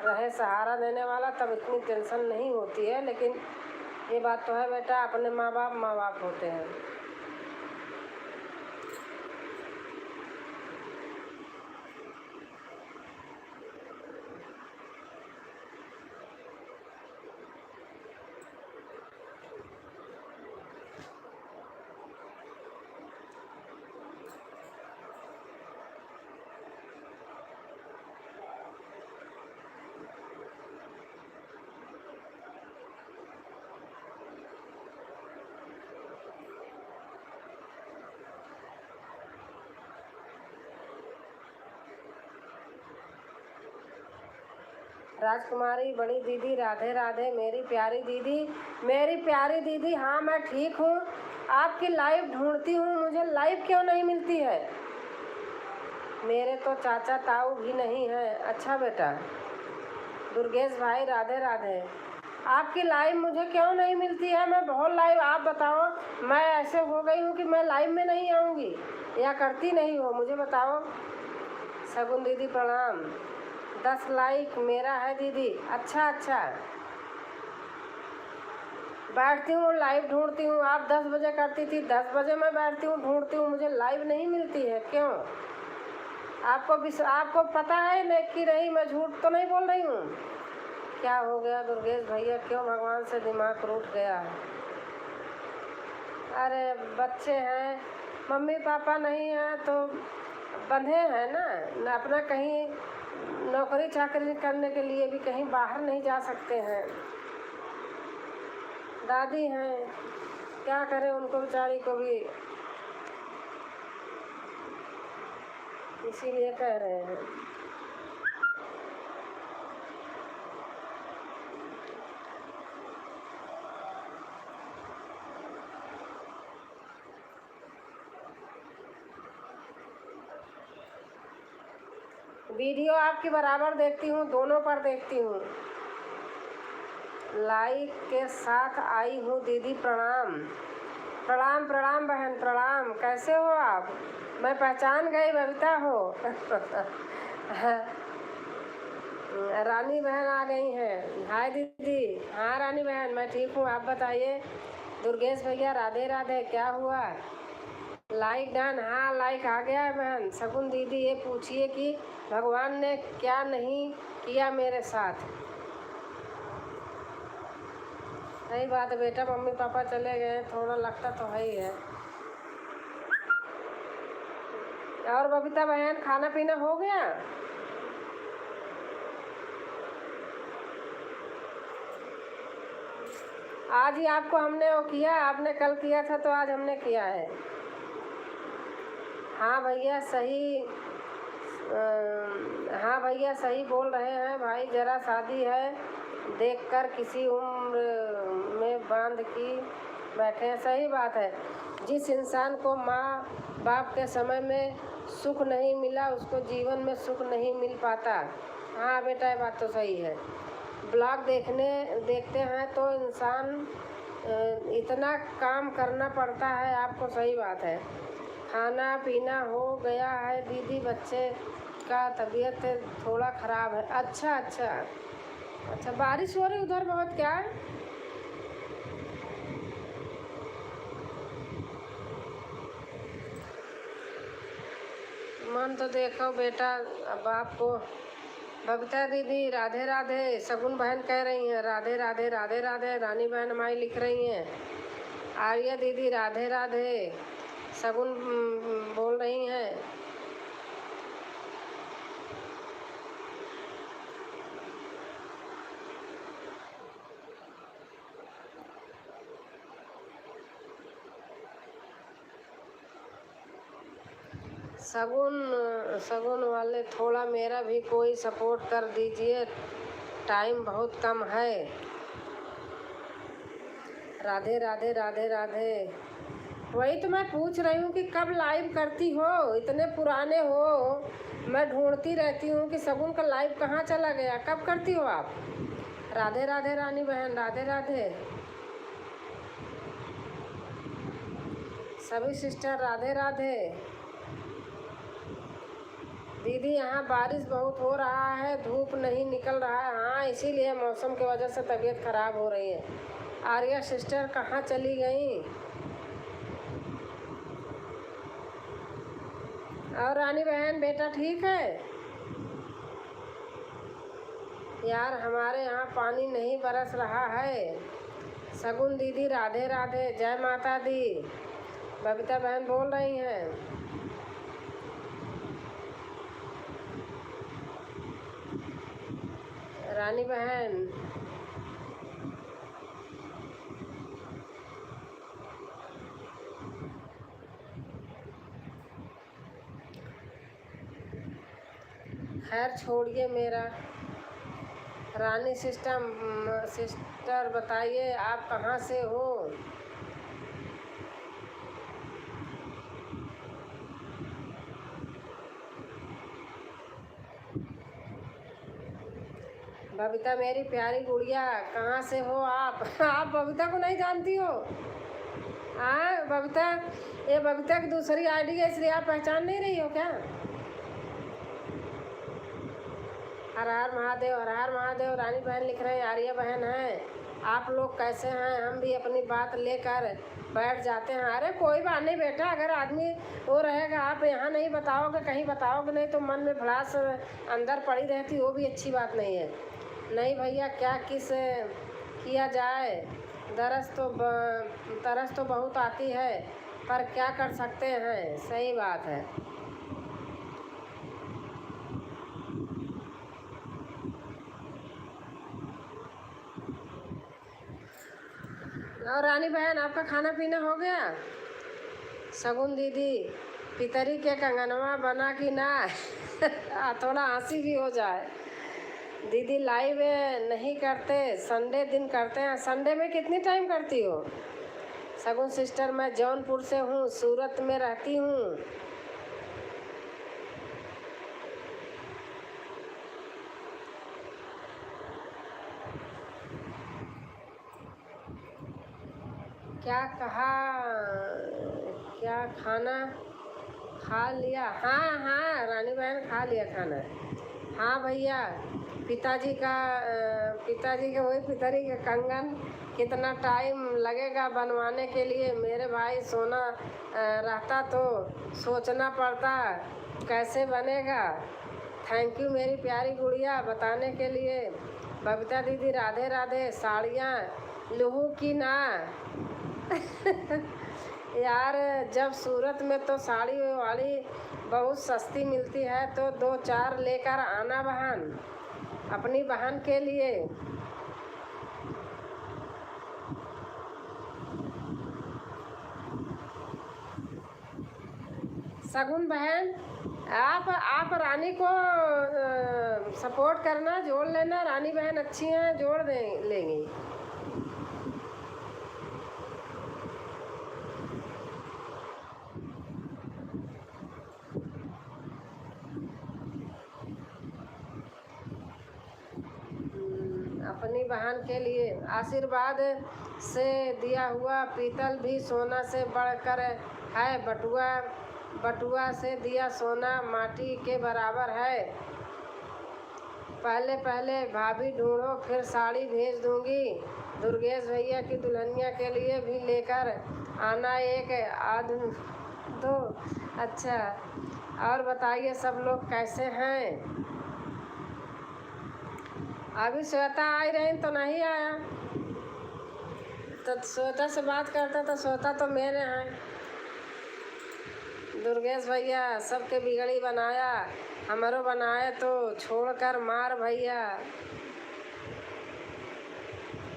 रहे सहारा देने वाला, तब इतनी टेंशन नहीं होती है। लेकिन ये बात तो है बेटा, अपने माँ बाप होते हैं। राजकुमारी बड़ी दीदी राधे राधे। मेरी प्यारी दीदी, हाँ मैं ठीक हूँ। आपकी लाइव ढूंढती हूँ, मुझे लाइव क्यों नहीं मिलती है? मेरे तो चाचा ताऊ भी नहीं है। अच्छा बेटा दुर्गेश भाई राधे राधे। आपकी लाइव मुझे क्यों नहीं मिलती है? मैं बहुत लाइव, आप बताओ, मैं ऐसे हो गई हूँ कि मैं लाइव में नहीं आऊँगी या करती नहीं हो? मुझे बताओ। शगुन दीदी प्रणाम। 10 लाइक मेरा है दीदी। अच्छा बैठती हूँ, लाइव ढूंढती हूँ। आप 10 बजे करती थी, 10 बजे मैं बैठती हूँ, ढूंढती हूँ, मुझे लाइव नहीं मिलती है। क्यों? आपको पता है कि नहीं, मैं झूठ तो नहीं बोल रही हूँ? क्या हो गया दुर्गेश भैया, क्यों भगवान से दिमाग रूठ गया है? अरे बच्चे हैं, मम्मी पापा नहीं हैं तो बंधे हैं ना, अपना कहीं नौकरी चाकरी करने के लिए भी कहीं बाहर नहीं जा सकते हैं। दादी हैं, क्या करें उनको बेचारी को भी, इसीलिए कह रहे हैं। वीडियो आपकी बराबर देखती हूँ, दोनों पर देखती हूँ। लाइक के साथ आई हूँ दीदी प्रणाम। प्रणाम बहन प्रणाम। कैसे हो आप? मैं पहचान गई, बबीता हो। रानी बहन आ गई हैं। हाय दीदी। हाँ रानी बहन मैं ठीक हूँ, आप बताइए। दुर्गेश भैया राधे राधे। क्या हुआ? Like done. हाँ लाइक आ गया है बहन। शगुन दीदी ये पूछिए कि भगवान ने क्या नहीं किया मेरे साथ। सही बात है बेटा, मम्मी पापा चले गए, थोड़ा लगता तो है ही है। और बबीता बहन खाना पीना हो गया? आज ही आपको हमने वो किया, आपने कल किया था तो आज हमने किया है। हाँ भैया सही। हाँ भैया सही बोल रहे हैं भाई, जरा शादी है देखकर किसी उम्र में बांध की बैठे हैं। सही बात है, जिस इंसान को माँ बाप के समय में सुख नहीं मिला, उसको जीवन में सुख नहीं मिल पाता। हाँ बेटा ये बात तो सही है। ब्लॉग देखते हैं तो इंसान इतना काम करना पड़ता है आपको। सही बात है। खाना पीना हो गया है दीदी, बच्चे का तबीयत थोड़ा ख़राब है। अच्छा बारिश हो रही उधर बहुत क्या? मन तो देखो बेटा, अब आपको बबीता दीदी राधे राधे। शगुन बहन कह रही हैं राधे राधे राधे राधे। रानी बहन हमारी लिख रही हैं आर्या दीदी राधे राधे। शगुन बोल रही हैं। शगुन शगुन वाले थोड़ा मेरा भी कोई सपोर्ट कर दीजिए, टाइम बहुत कम है। राधे राधे राधे राधे। वही तो मैं पूछ रही हूँ कि कब लाइव करती हो, इतने पुराने हो, मैं ढूंढती रहती हूँ कि शगुन का लाइव कहाँ चला गया, कब करती हो आप। राधे राधे रानी बहन, राधे राधे सभी सिस्टर, राधे राधे। दीदी यहाँ बारिश बहुत हो रहा है, धूप नहीं निकल रहा है। हाँ, इसीलिए मौसम की वजह से तबीयत खराब हो रही है। आर्या सिस्टर कहाँ चली गई। और रानी बहन बेटा ठीक है। यार हमारे यहाँ पानी नहीं बरस रहा है। शगुन दीदी राधे राधे, जय माता दी। बबीता बहन बोल रही हैं। रानी बहन खैर छोड़िए मेरा। रानी सिस्टर बताइए आप कहाँ से हो। बबीता मेरी प्यारी गुड़िया, कहाँ से हो आप। आप बबीता को नहीं जानती हो। हाँ बबीता, ये बबीता की दूसरी आईडी है, इसलिए आप पहचान नहीं रही हो क्या। हर हर महादेव, हर हर महादेव। रानी बहन लिख रहे हैं आर्या बहन हैं, आप लोग कैसे हैं। हम भी अपनी बात लेकर बैठ जाते हैं। अरे कोई बात नहीं बेटा, अगर आदमी वो रहेगा, आप यहाँ नहीं बताओगे, कहीं बताओगे नहीं तो मन में भड़ास अंदर पड़ी रहती, वो भी अच्छी बात नहीं है। नहीं भैया, क्या किस किया जाए। तरस तो बहुत आती है, पर क्या कर सकते हैं। सही बात है। और रानी बहन आपका खाना पीना हो गया। शगुन दीदी पितरी के कंगनवा बना कि ना। थोड़ा हंसी भी हो जाए। दीदी लाइव नहीं करते, संडे दिन करते हैं। संडे में कितनी टाइम करती हो। शगुन सिस्टर मैं जौनपुर से हूँ, सूरत में रहती हूँ। क्या कहा, क्या खाना खा लिया। हाँ हाँ रानी बहन खा लिया खाना। हाँ भैया, पिताजी के वही पितरी के कंगन कितना टाइम लगेगा बनवाने के लिए। मेरे भाई सोना रहता तो सोचना पड़ता कैसे बनेगा। थैंक यू मेरी प्यारी गुड़िया बताने के लिए। बबीता दीदी राधे राधे। साड़ियाँ लूँ कि ना। यार जब सूरत में तो साड़ी वाली बहुत सस्ती मिलती है, तो 2-4 लेकर आना बहन, अपनी बहन के लिए। शगुन बहन आप रानी को सपोर्ट करना, जोड़ लेना। रानी बहन अच्छी हैं, जोड़ लेंगी। अपनी बहन के लिए आशीर्वाद से दिया हुआ पीतल भी सोना से बढ़कर है। बटुआ से दिया सोना माटी के बराबर है। पहले भाभी ढूंढो, फिर साड़ी भेज दूंगी। दुर्गेश भैया की दुल्हनिया के लिए भी लेकर आना एक आध दो। अच्छा, और बताइए सब लोग कैसे हैं। अभी श्वेता आई रही तो नहीं आया, तो श्वेता से बात करते तो श्वेता तो मेरे हैं। दुर्गेश भैया सबके बिगड़ी बनाया, हमारो बनाए तो छोड़कर मार भैया।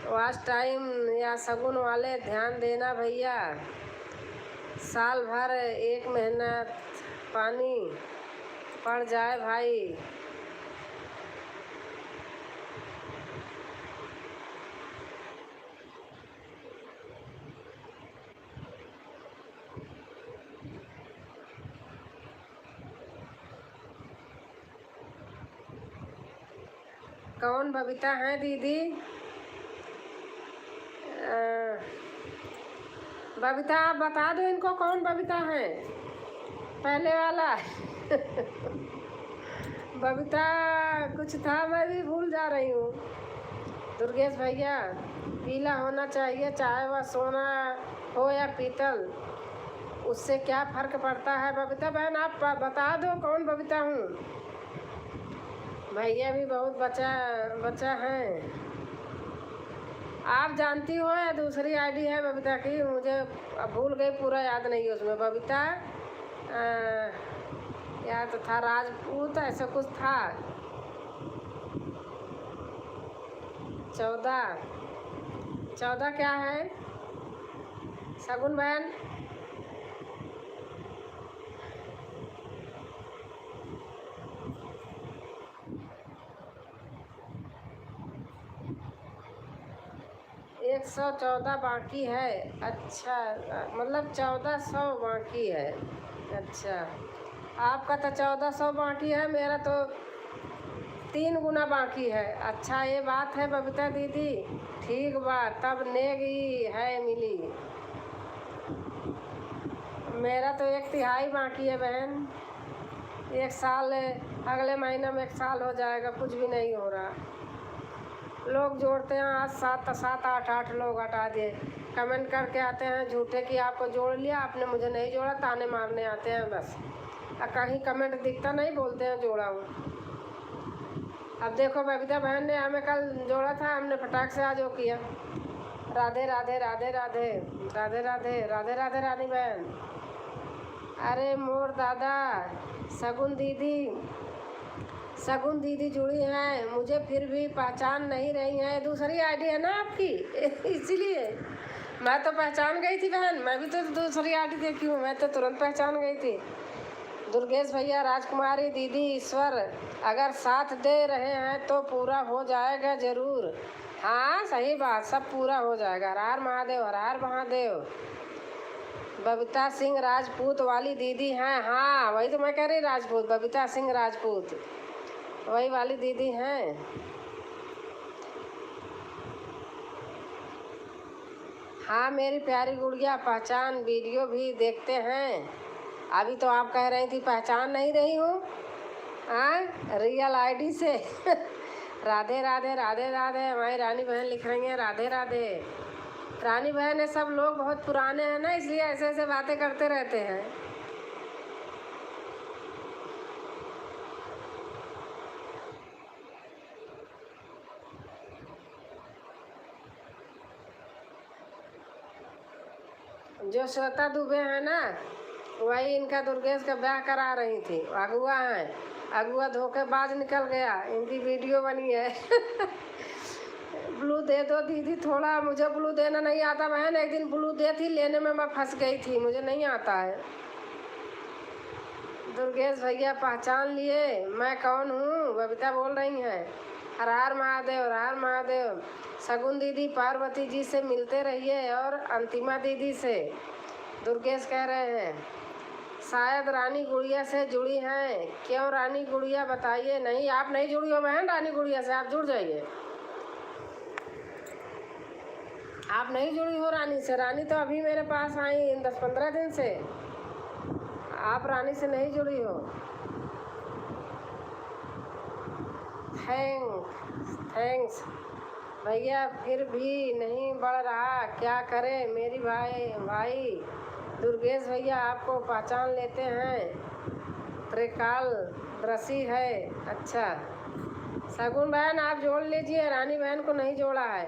वास्ट टाइम या शगुन वाले ध्यान देना भैया। साल भर एक मेहनत पानी पड़ जाए भाई। कौन बबीता है दीदी? बबीता आप बता दो इनको कौन बबीता है पहले वाला। बबीता कुछ था, मैं भी भूल जा रही हूँ। दुर्गेश भैया, पीला होना चाहिए चाहे वह सोना हो या पीतल, उससे क्या फ़र्क पड़ता है? बबीता बहन आप बता दो कौन बबीता हूँ। भैया भी बहुत बच्चा है। आप जानती हो या दूसरी आईडी है बबीता की? मुझे अब भूल गई, पूरा याद नहीं है उसमें। बबीता या तो था राजपूत, ऐसा कुछ था। 14 क्या है शगुन बहन? एक 114 बाकी है। अच्छा, मतलब 1400 बाकी है। अच्छा, आपका तो 1400 बाकी है, मेरा तो 3 गुना बाकी है। अच्छा, ये बात है बबीता दीदी, ठीक बात, तब नेगी है मिली। मेरा तो 1/3 बाकी है बहन। 1 साल, अगले महीने में 1 साल हो जाएगा, कुछ भी नहीं हो रहा। लोग जोड़ते हैं, आज 7-8 लोग हटा दिए। कमेंट करके आते हैं झूठे कि आपको जोड़ लिया, आपने मुझे नहीं जोड़ा, ताने मारने आते हैं बस। कहीं कमेंट दिखता नहीं, बोलते हैं जोड़ा हूँ। अब देखो बबीता बहन ने हमें कल जोड़ा था, हमने फटाक से आज वो किया। राधे राधे राधे राधे राधे राधे राधे राधे रानी बहन। अरे मोर दादा, शगुन दीदी जुड़ी हैं, मुझे फिर भी पहचान नहीं रही हैं। दूसरी आईडी है ना आपकी, इसीलिए मैं तो पहचान गई थी बहन। मैं भी तो दूसरी आईडी देखी हूँ, मैं तो तुरंत पहचान गई थी। दुर्गेश भैया, राजकुमारी दीदी, ईश्वर अगर साथ दे रहे हैं तो पूरा हो जाएगा ज़रूर। हाँ सही बात, सब पूरा हो जाएगा। हर हर महादेव, हर हर महादेव। बबीता सिंह राजपूत वाली दीदी हैं? हाँ वही तो मैं कह रही, राजपूत, बबीता सिंह राजपूत वही वाली दीदी हैं। हाँ मेरी प्यारी गुड़िया, पहचान वीडियो भी देखते हैं। अभी तो आप कह रही थी पहचान नहीं रही हूँ, हाँ रियल आईडी से। राधे राधे राधे राधे। हमारी रानी बहन लिख रही हैं राधे राधे। रानी बहन है, सब लोग बहुत पुराने हैं ना, इसलिए ऐसे ऐसे बातें करते रहते हैं। जो श्वेता दुबे है ना, वही इनका दुर्गेश का ब्याह करा रही थी। अगुआ है, अगुआ धोखेबाज निकल गया, इनकी वीडियो बनी है। ब्लू दे दो दीदी थोड़ा, मुझे ब्लू देना नहीं आता बहन। एक दिन ब्लू दे थी, लेने में मैं फंस गई थी, मुझे नहीं आता है। दुर्गेश भैया पहचान लिए मैं कौन हूँ? बबीता बोल रही हैं। हर हर महादेव, हर हर महादेव। शगुन दीदी, पार्वती जी से मिलते रहिए और अंतिमा दीदी से। दुर्गेश कह रहे हैं शायद रानी गुड़िया से जुड़ी हैं। क्यों रानी गुड़िया बताइए? नहीं, आप नहीं जुड़ी हो बहन रानी गुड़िया से, आप जुड़ जाइए। आप नहीं जुड़ी हो रानी से। रानी तो अभी मेरे पास आई 10-15 दिन से, आप रानी से नहीं जुड़ी हो। थैंक्स भैया, फिर भी नहीं बढ़ रहा, क्या करें मेरी भाई। दुर्गेश भैया आपको पहचान लेते हैं, त्रिकाल दृष्टि है। अच्छा, शगुन बहन आप जोड़ लीजिए, रानी बहन को नहीं जोड़ा है,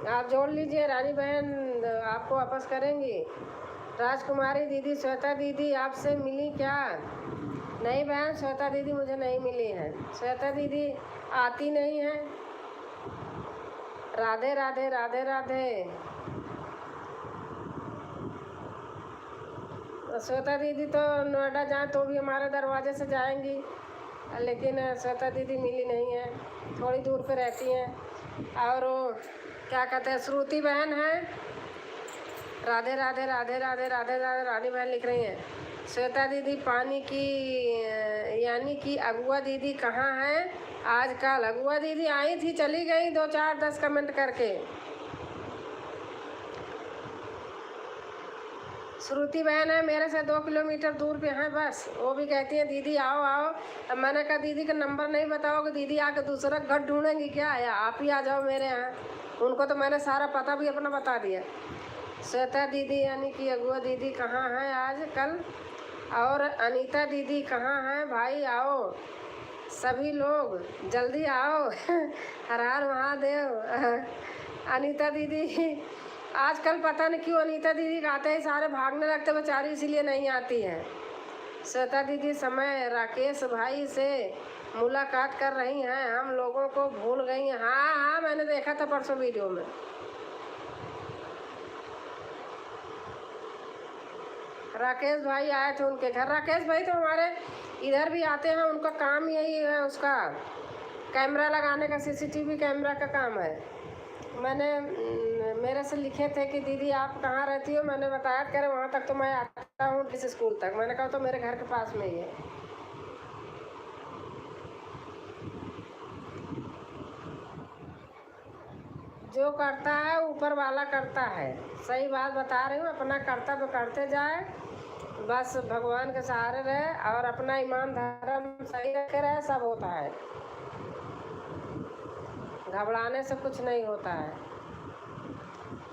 आप जोड़ लीजिए। रानी बहन आपको वापस करेंगी। राजकुमारी दीदी, श्वेता दीदी आपसे मिली क्या? नहीं बहन, श्वेता दीदी मुझे नहीं मिली है। श्वेता दीदी आती नहीं है। राधे राधे राधे राधे। श्वेता दीदी तो नोएडा जाए तो भी हमारे दरवाजे से जाएंगी, लेकिन श्वेता दीदी मिली नहीं है, थोड़ी दूर पे रहती हैं। और वो क्या कहते हैं, श्रुति बहन है, राधे राधे राधे राधे राधे राधे रानी बहन लिख रही हैं। श्वेता दीदी पानी की यानी कि अगुआ दीदी कहाँ है आजकल? अगुआ दीदी आई थी, चली गई, 2 4 10 कमेंट करके। श्रुति बहन है मेरे से 2 किलोमीटर दूर पे है बस, वो भी कहती है दीदी आओ आओ। अब मैंने कहा दीदी का नंबर नहीं बताओगे, दीदी आके दूसरा घर ढूंढेंगी क्या, या आप ही आ जाओ मेरे यहाँ। उनको तो मैंने सारा पता भी अपना बता दिया। श्वेता दीदी यानी कि अगुआ दीदी कहाँ है आजकल? और अनीता दीदी कहाँ हैं? भाई आओ, सभी लोग जल्दी आओ। हर हर महादेव। अनीता दीदी आजकल पता नहीं क्यों अनीता दीदी आते ही सारे भागने लगते, बेचारी इसीलिए नहीं आती हैं। श्वेता दीदी समय राकेश भाई से मुलाकात कर रही हैं, हम लोगों को भूल गई हैं। हाँ हाँ, मैंने देखा था परसों वीडियो में। राकेश भाई आए थे उनके घर। राकेश भाई तो हमारे इधर भी आते हैं, उनका काम यही है, उसका कैमरा लगाने का, सीसीटीवी कैमरा का काम है। मैंने मेरे से लिखे थे कि दीदी आप कहाँ रहती हो, मैंने बताया, कह रहे वहाँ तक तो मैं आता हूँ, इस स्कूल तक। मैंने कहा तो मेरे घर के पास में ही है। जो करता है ऊपर वाला करता है, सही बात बता रही हूँ। अपना कर्तव्य करते जाए, बस भगवान के सहारे रहे और अपना ईमान धर्म सही रखे रहे, सब होता है। घबराने से कुछ नहीं होता है।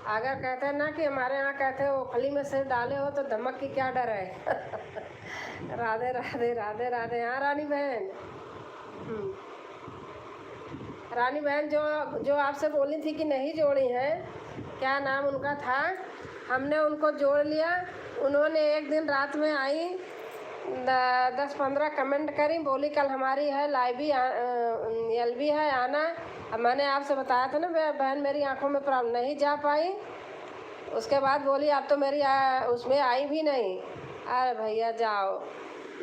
अगर कहते हैं ना कि हमारे यहाँ कहते हैं ओखली में सिर डाले हो तो धमक की क्या डर है। राधे राधे राधे राधे। हाँ रानी बहन, रानी बहन जो आपसे बोली थी कि नहीं जोड़ी है, क्या नाम उनका था, हमने उनको जोड़ लिया। उन्होंने एक दिन रात में आई, 10-15 कमेंट करी, बोली कल हमारी है लाइव भी एल भी है आना। अब मैंने आपसे बताया था ना बहन, मेरी आंखों में प्रॉब्लम, नहीं जा पाई। उसके बाद बोली आप तो मेरी उसमें आई भी नहीं। अरे भैया जाओ,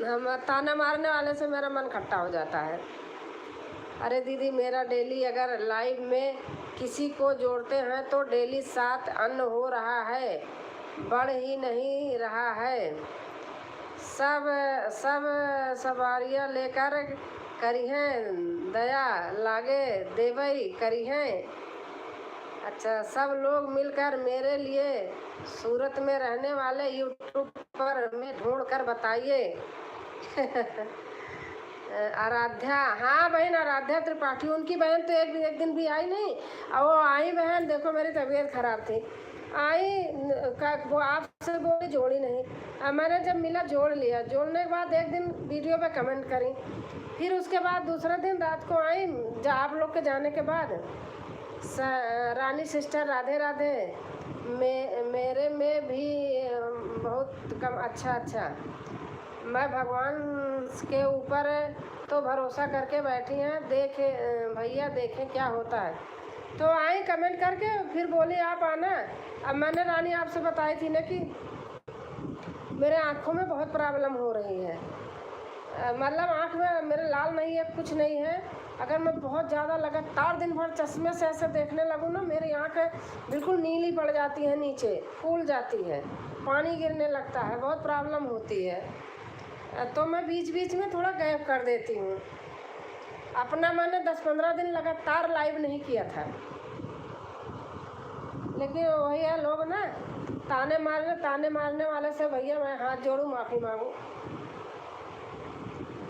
हम ताना मारने वाले से मेरा मन खट्टा हो जाता है। अरे दीदी मेरा डेली अगर लाइव में किसी को जोड़ते हैं तो डेली 7 अन्न हो रहा है, बढ़ ही नहीं रहा है। सब सवारियाँ लेकर करी हैं, दया लागे देवई करी हैं। अच्छा, सब लोग मिलकर मेरे लिए सूरत में रहने वाले यूट्यूब पर में ढूंढ कर बताइए। आराध्या, हाँ बहन आराध्या त्रिपाठी, उनकी बहन तो एक दिन भी आई नहीं। और वो आई बहन, देखो मेरी तबीयत खराब थी, आई वो आपसे बोली जोड़ी नहीं। अब मैंने जब मिला जोड़ लिया, जोड़ने के बाद एक दिन वीडियो पे कमेंट करी, फिर उसके बाद दूसरा दिन रात को आई, आप लोग के जाने के बाद। रानी सिस्टर राधे राधे। मेरे में भी बहुत कम। अच्छा, मैं भगवान के ऊपर तो भरोसा करके बैठी हैं, देखे भैया देखें क्या होता है। तो आई कमेंट करके, फिर बोली आप आना। अब मैंने रानी आपसे बताई थी ना कि मेरे आँखों में बहुत प्रॉब्लम हो रही है, मतलब आँख में मेरे लाल नहीं है, कुछ नहीं है। अगर मैं बहुत ज़्यादा लगातार दिन भर चश्मे से ऐसे देखने लगूँ ना, मेरी आँख बिल्कुल नीली पड़ जाती है, नीचे फूल जाती है, पानी गिरने लगता है, बहुत प्रॉब्लम होती है। तो मैं बीच बीच में थोड़ा गैप कर देती हूँ। अपना मैंने 10-15 दिन लगातार लाइव नहीं किया था, लेकिन वही है लोग ना ताने मारने वाले से भैया मैं हाथ जोड़ूं, माफ़ी मांगू।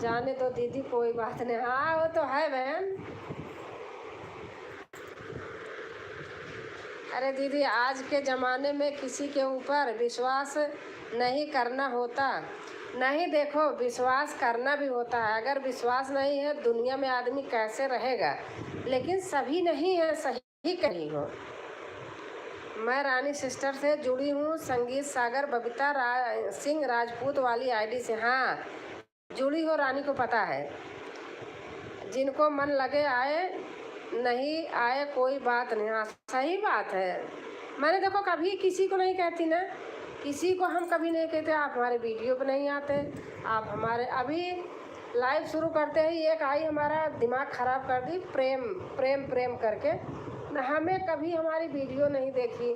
जाने दो दीदी, कोई बात नहीं। हाँ वो तो है बहन। अरे दीदी आज के ज़माने में किसी के ऊपर विश्वास नहीं करना होता। नहीं देखो, विश्वास करना भी होता है। अगर विश्वास नहीं है दुनिया में आदमी कैसे रहेगा, लेकिन सभी नहीं है सही कहीं हो। मैं रानी सिस्टर से जुड़ी हूँ, संगीत सागर बबीता सिंह राजपूत वाली आईडी से। हाँ जुड़ी हो, रानी को पता है। जिनको मन लगे आए, नहीं आए कोई बात नहीं। हाँ सही बात है, मैंने देखो कभी किसी को नहीं कहती ना किसी को हम कभी नहीं कहते आप हमारे वीडियो पे नहीं आते, आप हमारे अभी लाइव शुरू करते ही एक आई हमारा दिमाग ख़राब कर दी, प्रेम प्रेम प्रेम करके। हमें कभी हमारी वीडियो नहीं देखी,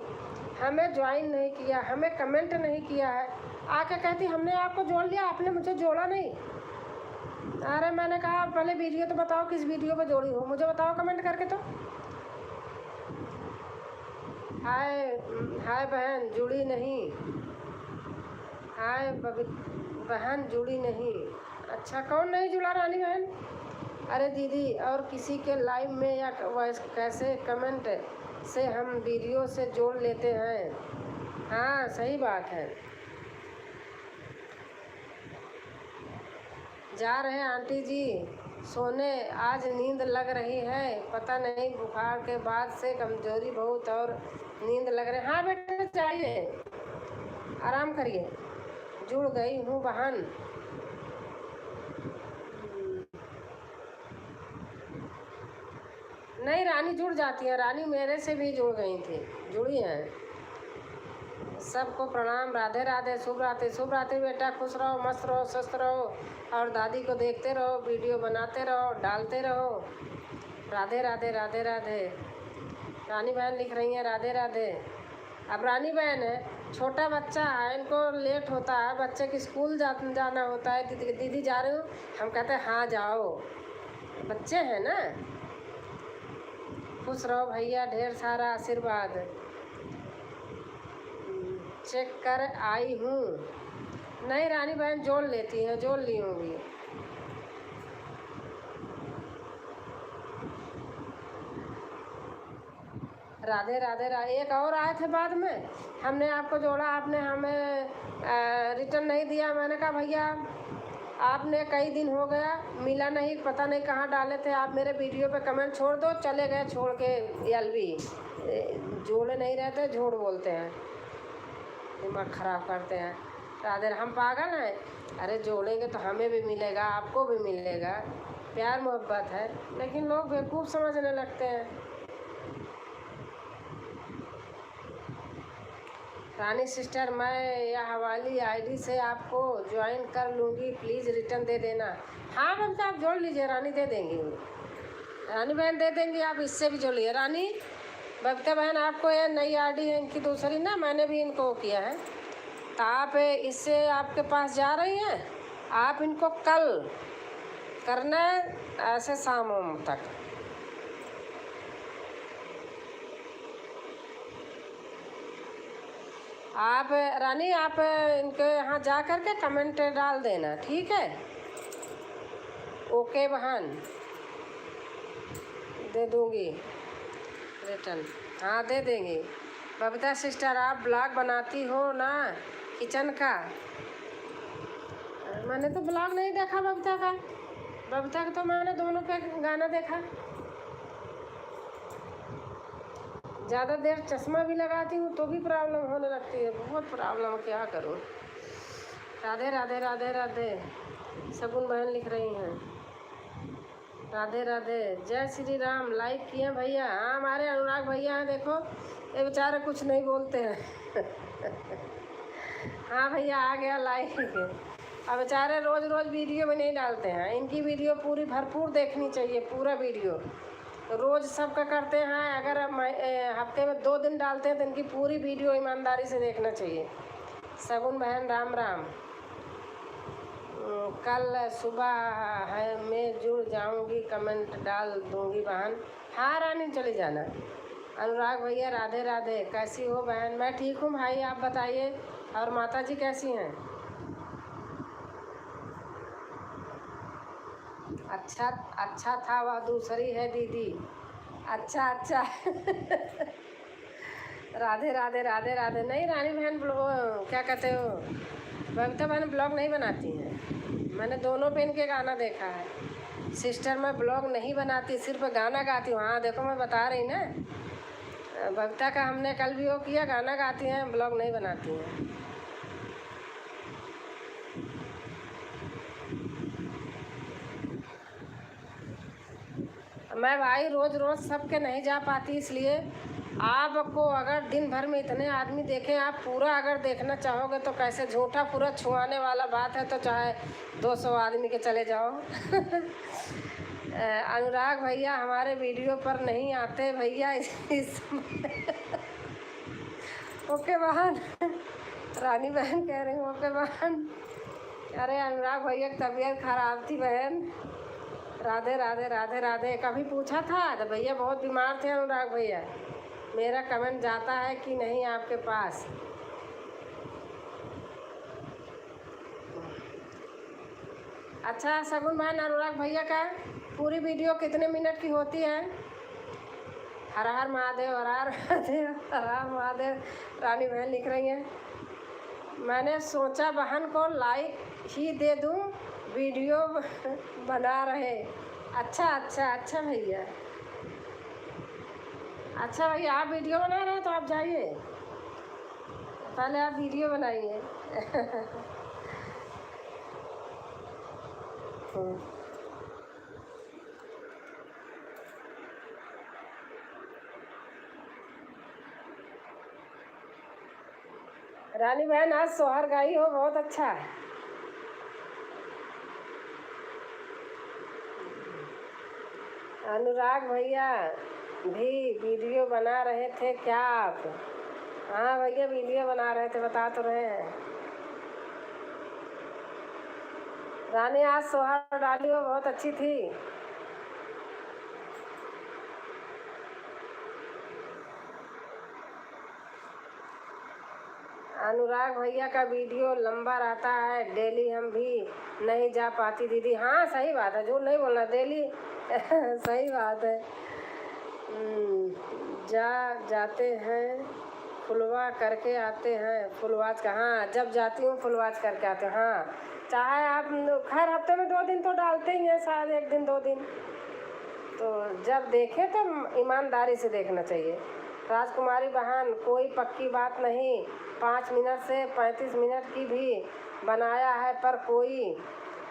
हमें ज्वाइन नहीं किया, हमें कमेंट नहीं किया है, आके कहती हमने आपको जोड़ लिया, आपने मुझे जोड़ा नहीं। अरे मैंने कहा पहले वीडियो तो बताओ, किस वीडियो पे जोड़ी हो, मुझे बताओ कमेंट करके। तो हाय हाय बहन जुड़ी नहीं, हाय बहन जुड़ी नहीं। अच्छा कौन नहीं जुड़ा रानी बहन? अरे दीदी, और किसी के लाइव में या वॉइस कैसे कमेंट से हम वीडियो से जोड़ लेते हैं। हाँ सही बात है। जा रहे हैं आंटी जी सोने, आज नींद लग रही है, पता नहीं बुखार के बाद से कमजोरी बहुत और नींद लग रही है। हाँ बेटा चाहिए, आराम करिए। जुड़ गई हूँ बहन। नहीं रानी जुड़ जाती है, रानी मेरे से भी जुड़ गई थी, जुड़ी हैं। सबको प्रणाम, राधे राधे, शुभ रात्रि। शुभ रात्रि बेटा, खुश रहो, मस्त रहो, स्वस्थ रहो, और दादी को देखते रहो, वीडियो बनाते रहो, डालते रहो। राधे राधे राधे राधे। रानी बहन लिख रही हैं राधे राधे। अब रानी बहन है, छोटा बच्चा है, इनको लेट होता है, बच्चे की स्कूल जाना होता है। दीदी जा रही हूँ, हम कहते हैं हाँ जाओ, बच्चे हैं ना। खुश रहो भैया, ढेर सारा आशीर्वाद। चेक कर आई हूँ। नहीं रानी बहन जोड़ लेती हैं, जोड़ ली होंगी। राधे राधे राधे। एक और आए थे बाद में, हमने आपको जोड़ा, आपने हमें रिटर्न नहीं दिया। मैंने कहा भैया आपने कई दिन हो गया मिला नहीं, पता नहीं कहाँ डाले थे आप, मेरे वीडियो पे कमेंट छोड़ दो, चले गए छोड़ के। एलवी जोड़े नहीं रहते, झूठ बोलते हैं, दिमाग ख़राब करते हैं। राधे, हम पागल हैं? अरे जोड़ेंगे तो हमें भी मिलेगा, आपको भी मिलेगा, प्यार मोहब्बत है। लेकिन लोग बेवकूफ़ समझने लगते हैं। रानी सिस्टर, मैं यह हवाली आईडी से आपको ज्वाइन कर लूँगी, प्लीज़ रिटर्न दे देना। हाँ बच्चा आप जोड़ लीजिए, रानी दे देंगी, रानी बहन दे देंगी, आप इससे भी जोड़ लीजिए। रानी बबीता बहन, आपको ये नई आईडी है इनकी दूसरी ना, मैंने भी इनको किया है, तो आप इससे आपके पास जा रही हैं, आप इनको कल करना है ऐसे शाम तक। आप रानी आप इनके यहाँ जा कर के कमेंट डाल देना, ठीक है? ओके बहन, दे दूँगी रिटर्न, हाँ दे देंगी। बबीता सिस्टर, आप ब्लॉग बनाती हो ना किचन का? मैंने तो ब्लॉग नहीं देखा बबीता का, बबीता का तो मैंने दोनों पे गाना देखा। ज़्यादा देर चश्मा भी लगाती हूँ तो भी प्रॉब्लम होने लगती है, बहुत प्रॉब्लम, क्या करूँ। राधे राधे राधे राधे। शगुन बहन लिख रही हैं राधे राधे। जय श्री राम। लाइक किए भैया? हाँ हमारे अनुराग भैया हैं, देखो ये बेचारे कुछ नहीं बोलते हैं। हाँ भैया आ गया लाइक। अब बेचारे रोज़ रोज़ वीडियो में नहीं डालते हैं, इनकी वीडियो पूरी भरपूर देखनी चाहिए, पूरा वीडियो रोज़ सबका करते हैं। अगर हफ्ते में 2 दिन डालते हैं तो इनकी पूरी वीडियो ईमानदारी से देखना चाहिए। शगुन बहन राम राम। कल सुबह है मैं जुड़ जाऊंगी, कमेंट डाल दूंगी बहन। हाँ रानी चली जाना। अनुराग भैया राधे राधे। कैसी हो बहन? मैं ठीक हूँ भाई, आप बताइए। और माता जी कैसी हैं? अच्छा अच्छा था, वह दूसरी है दीदी। अच्छा अच्छा। राधे राधे राधे राधे। नहीं रानी बहन क्या कहते हो, बबीता बहन ब्लॉग नहीं बनाती हैं। मैंने दोनों पे इनके गाना देखा है। सिस्टर मैं ब्लॉग नहीं बनाती, सिर्फ गाना गाती हूँ। हाँ देखो मैं बता रही ना, बबीता का हमने कल भी वो किया, गाना गाती हैं, ब्लॉग नहीं बनाती हैं। मैं भाई रोज़ रोज़ सबके नहीं जा पाती, इसलिए आपको अगर दिन भर में इतने आदमी देखें, आप पूरा अगर देखना चाहोगे तो कैसे, झूठा पूरा छुआने वाला बात है तो चाहे 200 आदमी के चले जाओ। अनुराग भैया हमारे वीडियो पर नहीं आते भैया इस ओके बहन। रानी बहन कह रही हूँ ओके बहन। अरे अनुराग भैया की तबीयत खराब थी बहन। राधे राधे राधे राधे। कभी पूछा था तो भैया बहुत बीमार थे अनुराग भैया। मेरा कमेंट जाता है कि नहीं आपके पास? अच्छा सगुन बहन, अनुराग भैया का पूरी वीडियो कितने मिनट की होती है? हर हर महादेव, हर हर महादेव, हर हर महादेव। रानी बहन लिख रही हैं, मैंने सोचा बहन को लाइक ही दे दूं, वीडियो बना रहे। अच्छा अच्छा अच्छा भैया, अच्छा भैया आप वीडियो बना रहे हैं तो आप जाइए, पहले आप वीडियो बनाइए। रानी बहन आज सोहर गाई हो, बहुत अच्छा है। अनुराग भैया भी वीडियो बना रहे थे क्या आप? हाँ भैया वीडियो बना रहे थे, बता तो रहे हैं। रानी आज सोहर डाली हो, बहुत अच्छी थी। अनुराग भैया का वीडियो लंबा रहता है, डेली हम भी नहीं जा पाती दीदी। हाँ सही बात है, झूठ नहीं बोलना, डेली सही बात है। जाते हैं फुलवा करके आते हैं, फुलवाच का, हाँ जब जाती हूँ फुलवाच करके आते हैं। हाँ चाहे आप खैर हफ्ते में 2 दिन तो डालते ही हैं, शायद 1 दिन 2 दिन, तो जब देखें तो ईमानदारी से देखना चाहिए। राजकुमारी बहन कोई पक्की बात नहीं, 5 मिनट से 35 मिनट की भी बनाया है, पर कोई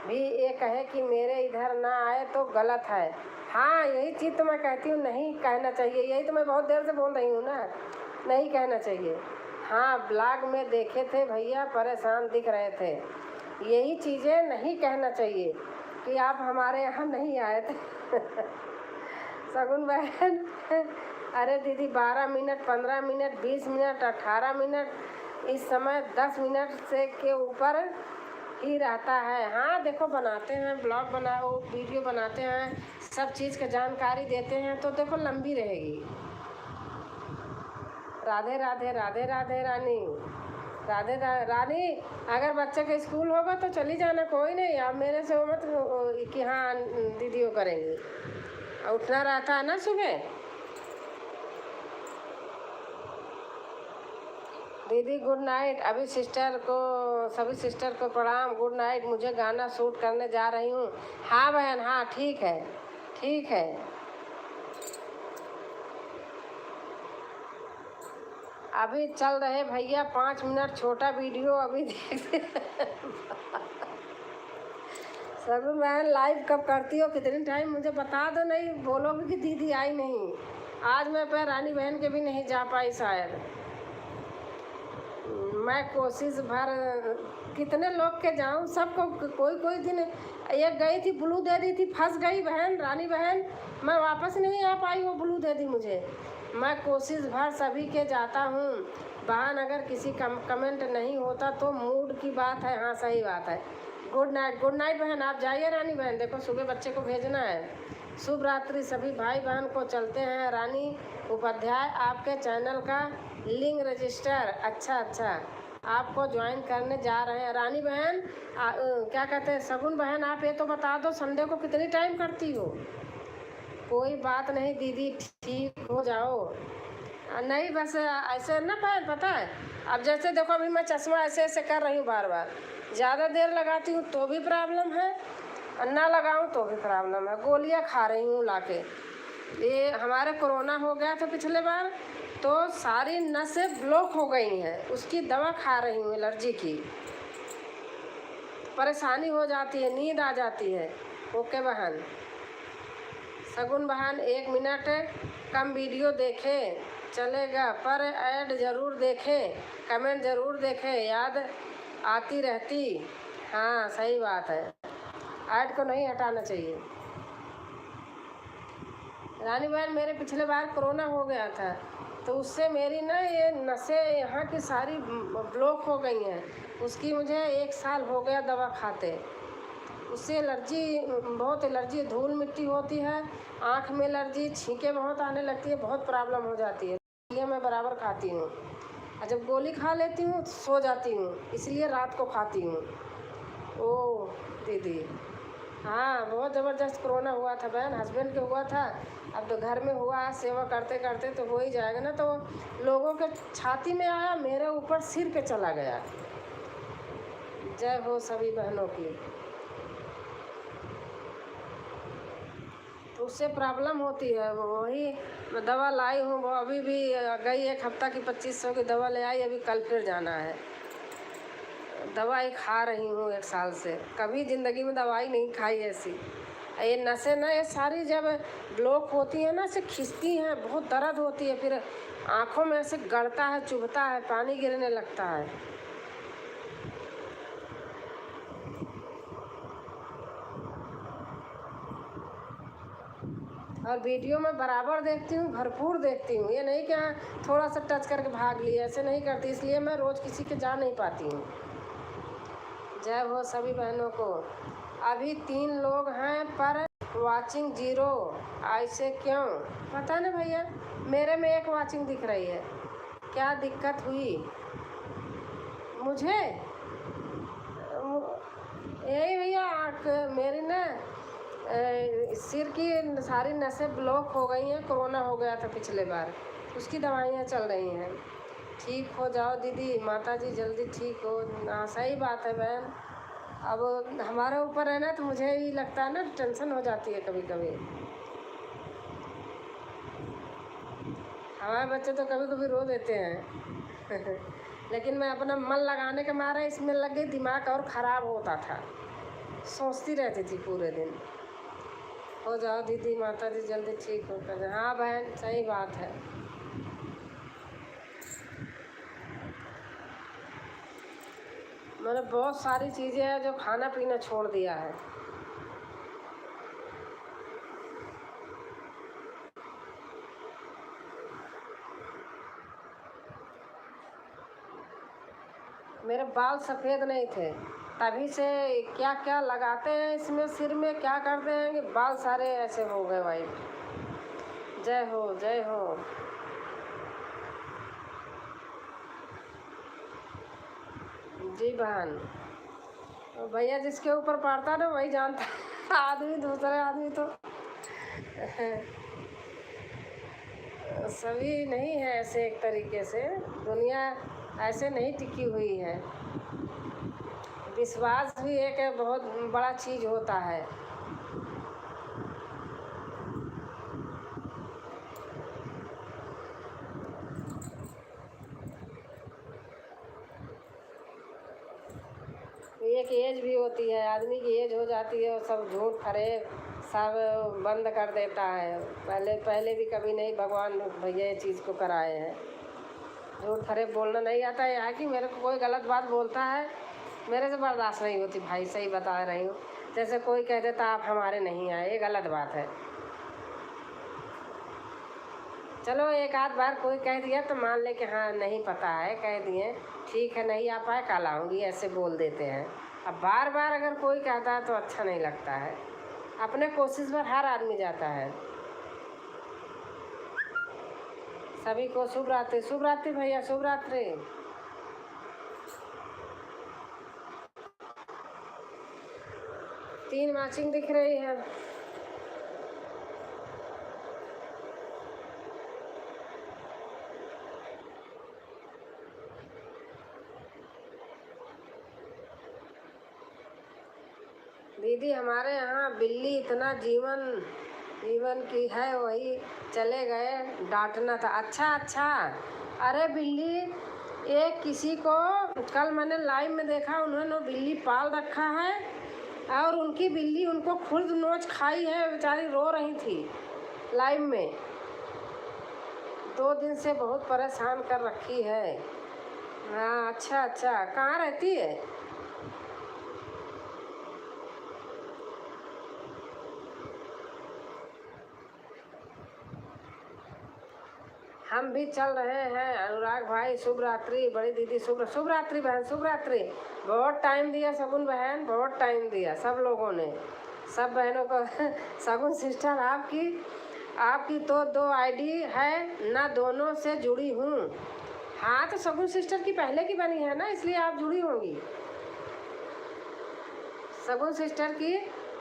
भी ये कहे कि मेरे इधर ना आए तो गलत है। हाँ यही चीज़ तो मैं कहती हूँ, नहीं कहना चाहिए, यही तो मैं बहुत देर से बोल रही हूँ ना, नहीं कहना चाहिए। हाँ ब्लॉग में देखे थे भैया परेशान दिख रहे थे, यही चीज़ें नहीं कहना चाहिए कि आप हमारे यहाँ नहीं आए थे। सगुन बहन अरे दीदी 12 मिनट, 15 मिनट, 20 मिनट, 18 मिनट, इस समय 10 मिनट से के ऊपर ही रहता है। हाँ देखो बनाते हैं ब्लॉग, बनाओ वीडियो बनाते हैं, सब चीज़ का जानकारी देते हैं तो देखो लंबी रहेगी। राधे राधे राधे राधे रानी, राधे रानी। अगर बच्चे का स्कूल होगा तो चली जाना, कोई नहीं, आप मेरे से मत कि हाँ दीदी वो करेंगी, उठना रहता है ना सुबह। दीदी गुड नाइट, अभी सिस्टर को, सभी सिस्टर को प्रणाम, गुड नाइट। मुझे गाना शूट करने जा रही हूँ। हाँ बहन हाँ ठीक है, ठीक है। अभी चल रहे भैया 5 मिनट छोटा वीडियो अभी देखते। सभी बहन लाइव कब करती हो, कितने टाइम मुझे बता दो, नहीं बोलोगे कि दीदी आई नहीं। आज मैं पे रानी बहन के भी नहीं जा पाई शायद। मैं कोशिश भर कितने लोग के जाऊं, सबको कोई कोई दिन एक गई थी ब्लू दे दी थी, फंस गई बहन रानी बहन, मैं वापस नहीं आ पाई, वो ब्लू दे दी मुझे। मैं कोशिश भर सभी के जाता हूँ बहन, अगर किसी कमेंट नहीं होता तो मूड की बात है। हाँ सही बात है। गुड नाइट, गुड नाइट बहन, आप जाइए रानी बहन, देखो सुबह बच्चे को भेजना है। शुभ रात्रि सभी भाई बहन को। चलते हैं रानी उपाध्याय, आपके चैनल का लिंक रजिस्टर, अच्छा अच्छा आपको ज्वाइन करने जा रहे हैं। रानी बहन क्या कहते हैं सगुन बहन, आप ये तो बता दो संडे को कितनी टाइम करती हो? कोई बात नहीं दीदी, ठीक हो जाओ। नहीं बस ऐसे ना पता है, अब जैसे देखो अभी मैं चश्मा ऐसे ऐसे कर रही हूँ बार बार, ज़्यादा देर लगाती हूँ तो भी प्रॉब्लम है, ना लगाऊँ तो भी प्रॉब्लम है। गोलियाँ खा रही हूँ लाके, ये हमारे कोरोना हो गया था पिछले बार, तो सारी नसें ब्लॉक हो गई हैं, उसकी दवा खा रही हूँ एलर्जी की। परेशानी हो जाती है, नींद आ जाती है। ओके बहन। सगुन बहन 1 मिनट कम वीडियो देखें चलेगा, पर ऐड ज़रूर देखें, कमेंट ज़रूर देखें, याद आती रहती। हाँ सही बात है, ऐड को नहीं हटाना चाहिए। रानी बहन, मेरे पिछले बार कोरोना हो गया था, तो उससे मेरी ना ये नसें यहाँ की सारी ब्लॉक हो गई हैं। उसकी मुझे 1 साल हो गया दवा खाते। उससे एलर्जी, बहुत एलर्जी, धूल मिट्टी होती है, आँख में एलर्जी, छींकें बहुत आने लगती है, बहुत प्रॉब्लम हो जाती है। इसलिए मैं बराबर खाती हूँ, और जब गोली खा लेती हूँ तो सो जाती हूँ, इसलिए रात को खाती हूँ। ओह दीदी, हाँ बहुत ज़बरदस्त कोरोना हुआ था बहन, हस्बैंड के हुआ था, अब तो घर में हुआ, सेवा करते करते तो हो ही जाएगा ना। तो लोगों के छाती में आया, मेरे ऊपर सिर पे चला गया। जय हो सभी बहनों की। तो उससे प्रॉब्लम होती है, वही मैं दवा लाई हूँ, वो अभी भी गई 1 हफ्ता की 2500 की दवा ले आई, अभी कल फिर जाना है। दवाई खा रही हूँ 1 साल से, कभी ज़िंदगी में दवाई नहीं खाई ऐसी। ये नसें ना, ये सारी जब ब्लॉक होती है ना, ऐसे खिंचती हैं, बहुत दर्द होती है, फिर आँखों में ऐसे गड़ता है, चुभता है, पानी गिरने लगता है। और वीडियो में बराबर देखती हूँ, भरपूर देखती हूँ, ये नहीं कि हाँ थोड़ा सा टच करके भाग लिया, ऐसे नहीं करती, इसलिए मैं रोज़ किसी के जा नहीं पाती हूँ। जय हो सभी बहनों को। अभी 3 लोग हैं पर वाचिंग 0, ऐसे क्यों? पता नहीं भैया, मेरे में 1 वाचिंग दिख रही है, क्या दिक्कत हुई मुझे? यही भैया, मेरी ना सिर की सारी नसें ब्लॉक हो गई हैं, कोरोना हो गया था पिछले बार, उसकी दवाइयाँ चल रही हैं। ठीक हो जाओ दीदी, माता जी जल्दी ठीक हो। हाँ सही बात है बहन, अब हमारे ऊपर है ना, तो मुझे ही लगता है ना, टेंशन हो जाती है कभी कभी। हमारे बच्चे तो कभी कभी रो देते हैं लेकिन मैं अपना मन लगाने के मारे इसमें लग गई, दिमाग और ख़राब होता था, सोचती रहती थी पूरे दिन। हो जाओ दीदी, माता जी जल्दी ठीक हो कर। हाँ बहन सही बात है। मैंने बहुत सारी चीज़ें हैं जो खाना पीना छोड़ दिया है। मेरे बाल सफ़ेद नहीं थे, तभी से क्या क्या लगाते हैं इसमें, सिर में क्या करते हैं कि बाल सारे ऐसे हो गए वाइट। जय हो जय हो। जी बहन, भैया जिसके ऊपर पड़ता ना वही जानता आदमी, दूसरे आदमी तो सभी नहीं है ऐसे। एक तरीके से दुनिया ऐसे नहीं टिकी हुई है। विश्वास भी एक बहुत बड़ा चीज़ होता है। एक एज भी होती है, आदमी की एज हो जाती है, वो सब झूठ फरेब सब बंद कर देता है। पहले भी कभी नहीं भगवान भैया ये चीज़ को कराए हैं। झूठ फरेब बोलना नहीं आता है, यहाँ की मेरे को कोई गलत बात बोलता है, मेरे से बर्दाश्त नहीं होती भाई, सही बता रही हूँ। जैसे कोई कह देता आप हमारे नहीं आए, ये गलत बात है। चलो एक आध बार कोई कह दिया तो मान ले कि हाँ नहीं पता है, कह दिए ठीक है, नहीं आ पाए कल आऊँगी, ऐसे बोल देते हैं। अब बार बार अगर कोई कहता है तो अच्छा नहीं लगता है। अपने कोशिश पर हर आदमी जाता है। सभी को शुभ रात्रि। शुभ रात्रि भैया, शुभ रात्रि। तीन मैचिंग दिख रही है। दीदी हमारे यहाँ बिल्ली इतना जीवन की है, वही चले गए, डांटना था। अच्छा, अरे बिल्ली, एक किसी को कल मैंने लाइव में देखा, उन्होंने बिल्ली पाल रखा है और उनकी बिल्ली उनको खुद नोच खाई है, बेचारी रो रही थी लाइव में। 2 दिन से बहुत परेशान कर रखी है। हाँ, अच्छा अच्छा, कहाँ रहती है? हम भी चल रहे हैं अनुराग भाई। शुभ रात्रि बड़ी दीदी, शुभ रात्रि बहन, शुभ रात्रि। बहुत टाइम दिया शगुन बहन, बहुत टाइम दिया सब लोगों ने, सब बहनों को। शगुन सिस्टर आपकी तो 2 आईडी है ना, दोनों से जुड़ी हूँ। हाँ तो शगुन सिस्टर की पहले की बनी है ना, इसलिए आप जुड़ी होंगी। शगुन सिस्टर की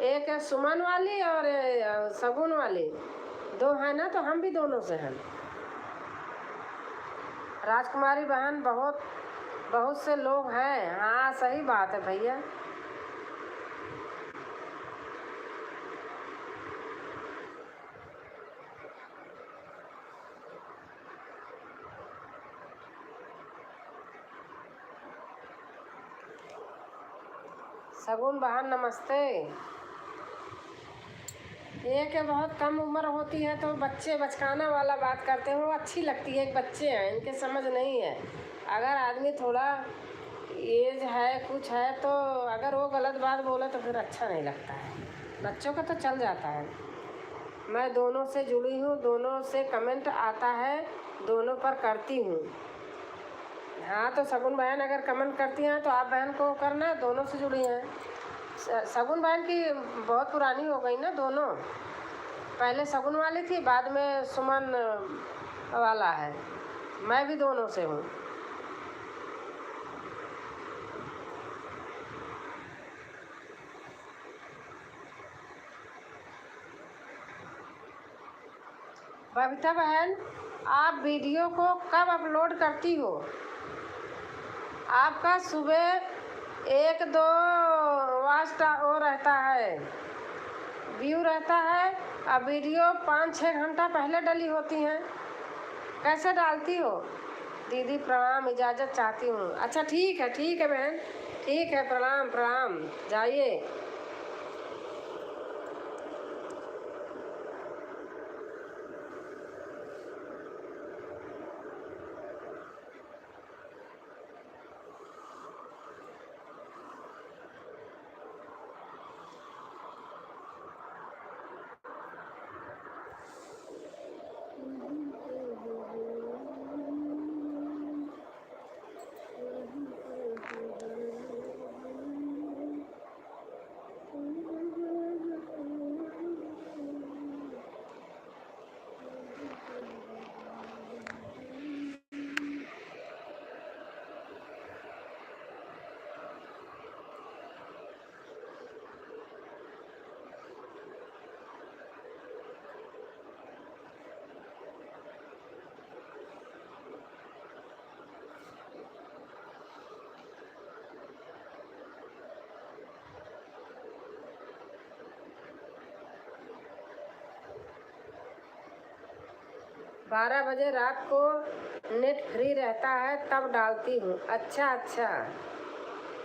एक है सुमन वाली और शगुन वाली, 2 है ना, तो हम भी दोनों से हैं। राजकुमारी बहन बहुत बहुत से लोग हैं। हाँ सही बात है भैया। शगुन बहन नमस्ते। एक है बहुत कम उम्र होती है तो बच्चे बचकाना वाला बात करते हैं, वो अच्छी लगती है। एक बच्चे हैं, इनके समझ नहीं है। अगर आदमी थोड़ा एज है कुछ है तो अगर वो गलत बात बोले तो फिर अच्छा नहीं लगता है। बच्चों का तो चल जाता है। मैं दोनों से जुड़ी हूँ, दोनों से कमेंट आता है, दोनों पर करती हूँ। हाँ तो शगुन बहन अगर कमेंट करती हैं तो आप बहन को करना, दोनों से जुड़ी हैं। शगुन बहन की बहुत पुरानी हो गई ना दोनों, पहले शगुन वाली थी, बाद में सुमन वाला है। मैं भी दोनों से हूँ। बबीता बहन आप वीडियो को कब अपलोड करती हो? आपका सुबह 1-2 वास्ट वो रहता है, व्यू रहता है। अब वीडियो 5-6 घंटा पहले डली होती हैं, कैसे डालती हो? दीदी प्रणाम, इजाज़त चाहती हूँ। अच्छा ठीक है बहन, ठीक है, प्रणाम प्रणाम, जाइए। बारह बजे रात को नेट फ्री रहता है तब डालती हूँ। अच्छा अच्छा,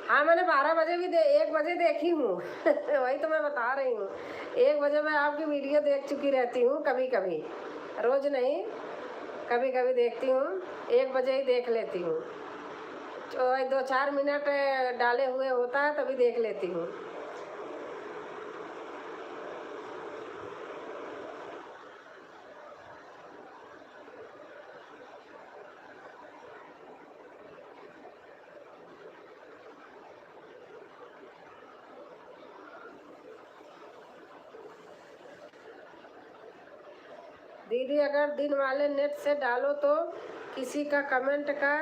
हाँ मैंने 12 बजे भी 1 बजे देखी हूँ। वही तो मैं बता रही हूँ, 1 बजे मैं आपकी वीडियो देख चुकी रहती हूँ, कभी कभी, रोज़ नहीं, कभी कभी देखती हूँ। 1 बजे ही देख लेती हूँ, तो 2-4 मिनट डाले हुए होता है तभी देख लेती हूँ। दीदी अगर दिन वाले नेट से डालो तो किसी का कमेंट का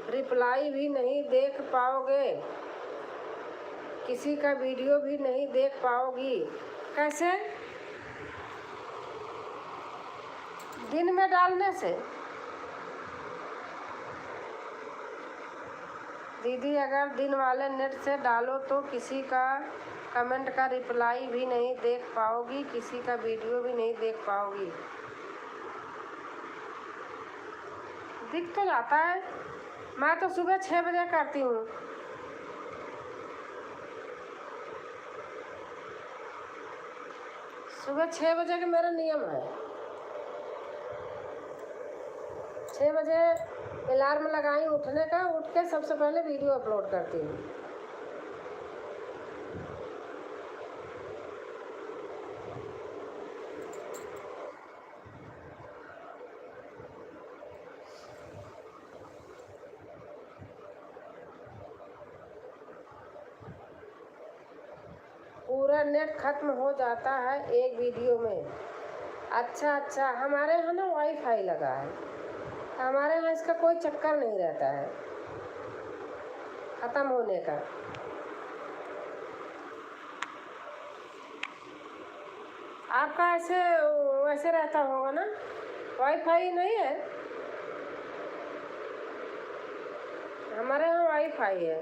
रिप्लाई भी नहीं देख पाओगे, किसी का वीडियो भी नहीं देख पाओगी। कैसे? दिन में डालने से? दीदी अगर दिन वाले नेट से डालो तो किसी का कमेंट का रिप्लाई भी नहीं देख पाओगी, किसी का वीडियो भी नहीं देख पाओगी। दिख तो जाता है, मैं तो सुबह 6 बजे करती हूँ। सुबह 6 बजे का मेरा नियम है। 6 बजे अलार्म लगाई उठने का, उठ के सबसे पहले वीडियो अपलोड करती हूँ। पूरा नेट खत्म हो जाता है एक वीडियो में। अच्छा, हमारे यहाँ ना वाईफाई लगा है, हमारे यहाँ इसका कोई चक्कर नहीं रहता है ख़त्म होने का। आपका ऐसे वैसे रहता होगा ना, वाईफाई नहीं है? हमारे यहाँ वाईफाई है,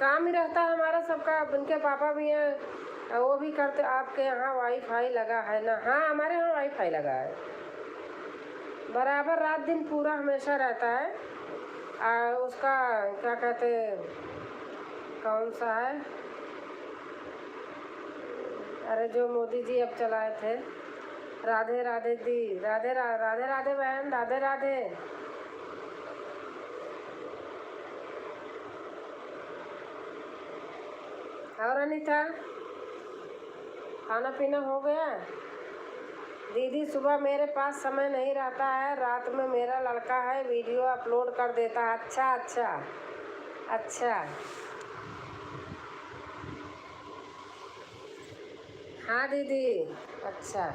काम ही रहता है हमारा सबका। उनके पापा भी हैं, वो भी करते। आपके यहाँ वाईफाई लगा है ना? हाँ, हमारे यहाँ वाईफाई लगा है, बराबर रात दिन पूरा हमेशा रहता है। उसका क्या कहते, कौन सा है, अरे जो मोदी जी अब चलाए थे, राधे राधे दी, राधे राधे बहन, राधे राधे। और अनीता, खाना पीना हो गया? दीदी सुबह मेरे पास समय नहीं रहता है, रात में मेरा लड़का है वीडियो अपलोड कर देता है। अच्छा। हाँ दीदी, अच्छा।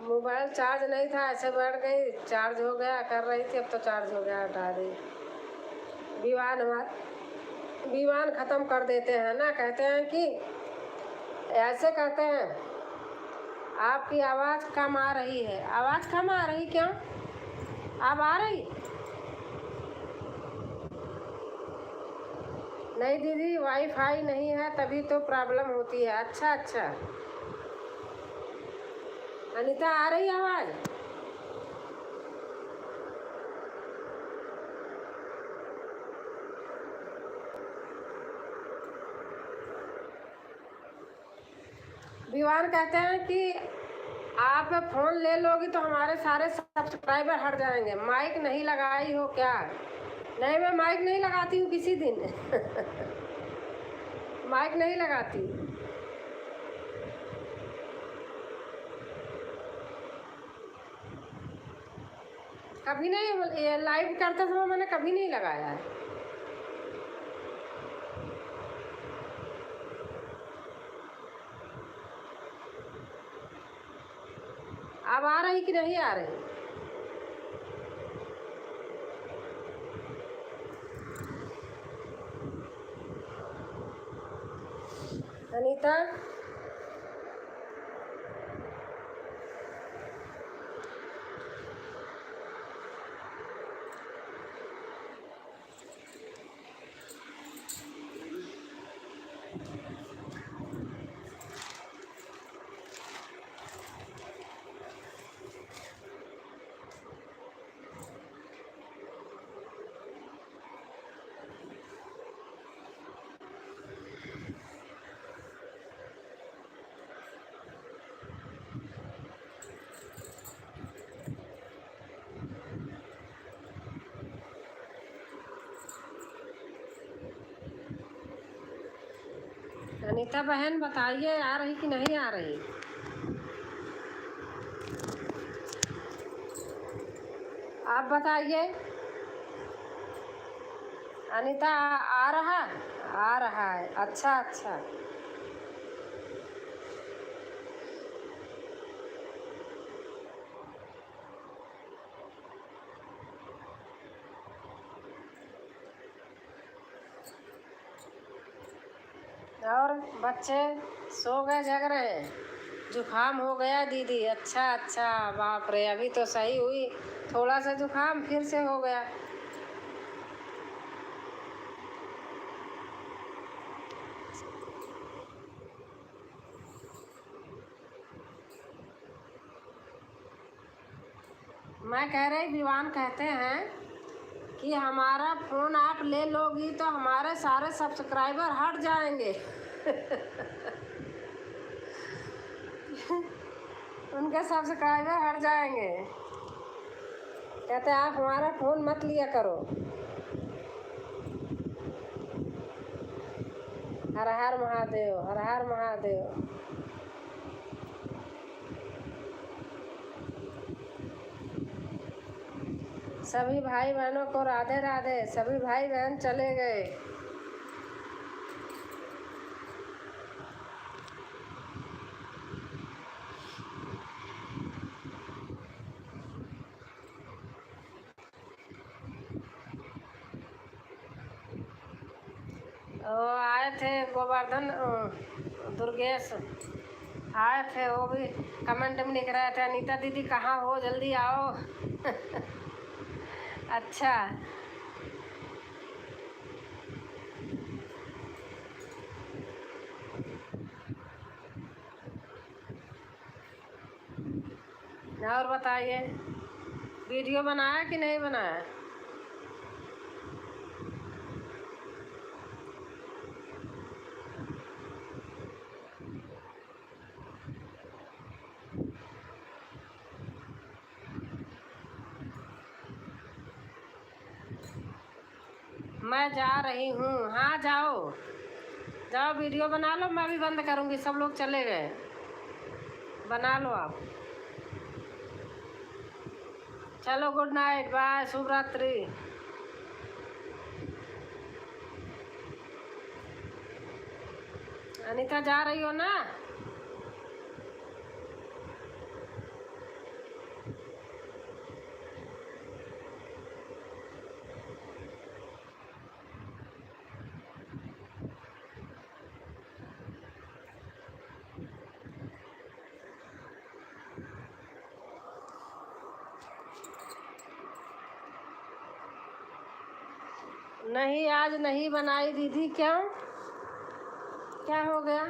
मोबाइल चार्ज नहीं था, ऐसे बैठ गई, चार्ज हो गया, कर रही थी, अब तो चार्ज हो गया, हटा दी। विमान ख़त्म कर देते हैं ना, कहते हैं कि ऐसे कहते हैं। आपकी आवाज़ कम आ रही है। आवाज़ कम आ रही क्यों? अब आ रही? नहीं दीदी, वाईफाई नहीं है तभी तो प्रॉब्लम होती है। अच्छा। अनीता, आ रही आवाज़? विवान कहते हैं कि आप फ़ोन ले लोगी तो हमारे सारे सब्सक्राइबर हट जाएंगे। माइक नहीं लगाई हो क्या? नहीं, मैं माइक नहीं लगाती हूँ किसी दिन माइक नहीं लगाती। कभी नहीं, लाइव करते समय मैंने कभी नहीं लगाया है। अब आ रही कि नहीं आ रही? अनीता, अनीता बहन बताइए, आ रही कि नहीं आ रही? आप बताइए। अनीता, आ रहा है। अच्छा। और बच्चे सो गए, जग रहे हैं? जुकाम हो गया दीदी? अच्छा, बाप रे, अभी तो सही हुई, थोड़ा सा जुकाम फिर से हो गया। मैं कह रही, विवान कहते हैं कि हमारा फ़ोन आप ले लोगी तो हमारे सारे सब्सक्राइबर हट जाएंगे। उनके सब्सक्राइबर हट जाएंगे। कहते हैं आप हमारा फ़ोन मत लिया करो। हर हर महादेव, हर हर महादेव। सभी भाई बहनों को राधे राधे। सभी भाई बहन चले गए। वो आए थे गोवर्धन, दुर्गेश आए थे, वो भी कमेंट में लिख रहे थे, अनीता दीदी कहाँ हो, जल्दी आओ। अच्छा, और बताइए, वीडियो बनाया कि नहीं बनाया? मैं जा रही हूँ। हाँ जाओ जाओ, वीडियो बना लो, मैं भी बंद करूँगी। सब लोग चले गए, बना लो आप। चलो, गुड नाइट, बाय, शुभ रात्रि। अनीता जा रही हो ना? नहीं, आज नहीं बनाई दीदी। क्यों, क्या हो गया?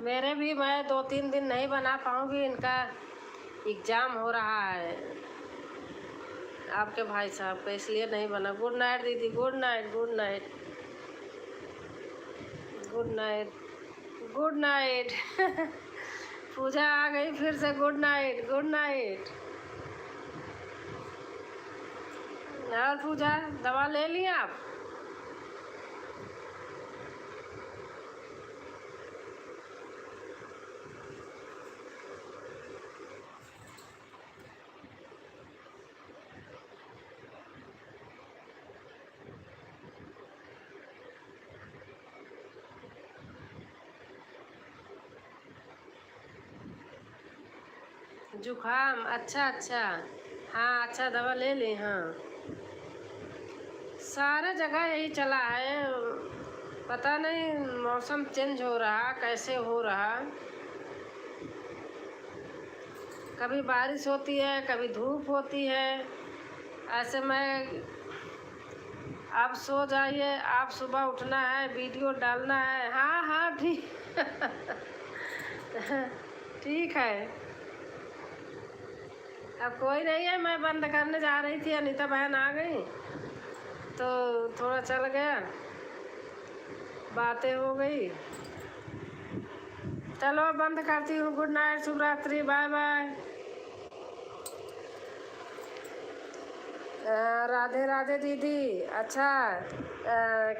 मेरे भी, मैं 2-3 दिन नहीं बना पाऊँगी। इनका एग्ज़ाम हो रहा है, आपके भाई साहब का, इसलिए नहीं बना। गुड नाइट दीदी, good night, good night, good night, good night. Pooja आ गई फिर से। Good night, good night. और पूजा, दवा ले ली आप? जुखाम, अच्छा अच्छा। हाँ, अच्छा, दवा ले ली। हाँ, सारे जगह यही चला है। पता नहीं, मौसम चेंज हो रहा, कैसे हो रहा। कभी बारिश होती है, कभी धूप होती है। ऐसे में आप सो जाइए, आप सुबह उठना है, वीडियो डालना है। हाँ हाँ, ठीक। ठीक है, अब कोई नहीं है। मैं बंद करने जा रही थी, अनीता बहन आ गई तो थोड़ा चल गया, बातें हो गई। चलो, बंद करती हूँ। गुड नाइट, शुभ रात्रि, बाय बाय। राधे राधे दीदी। अच्छा,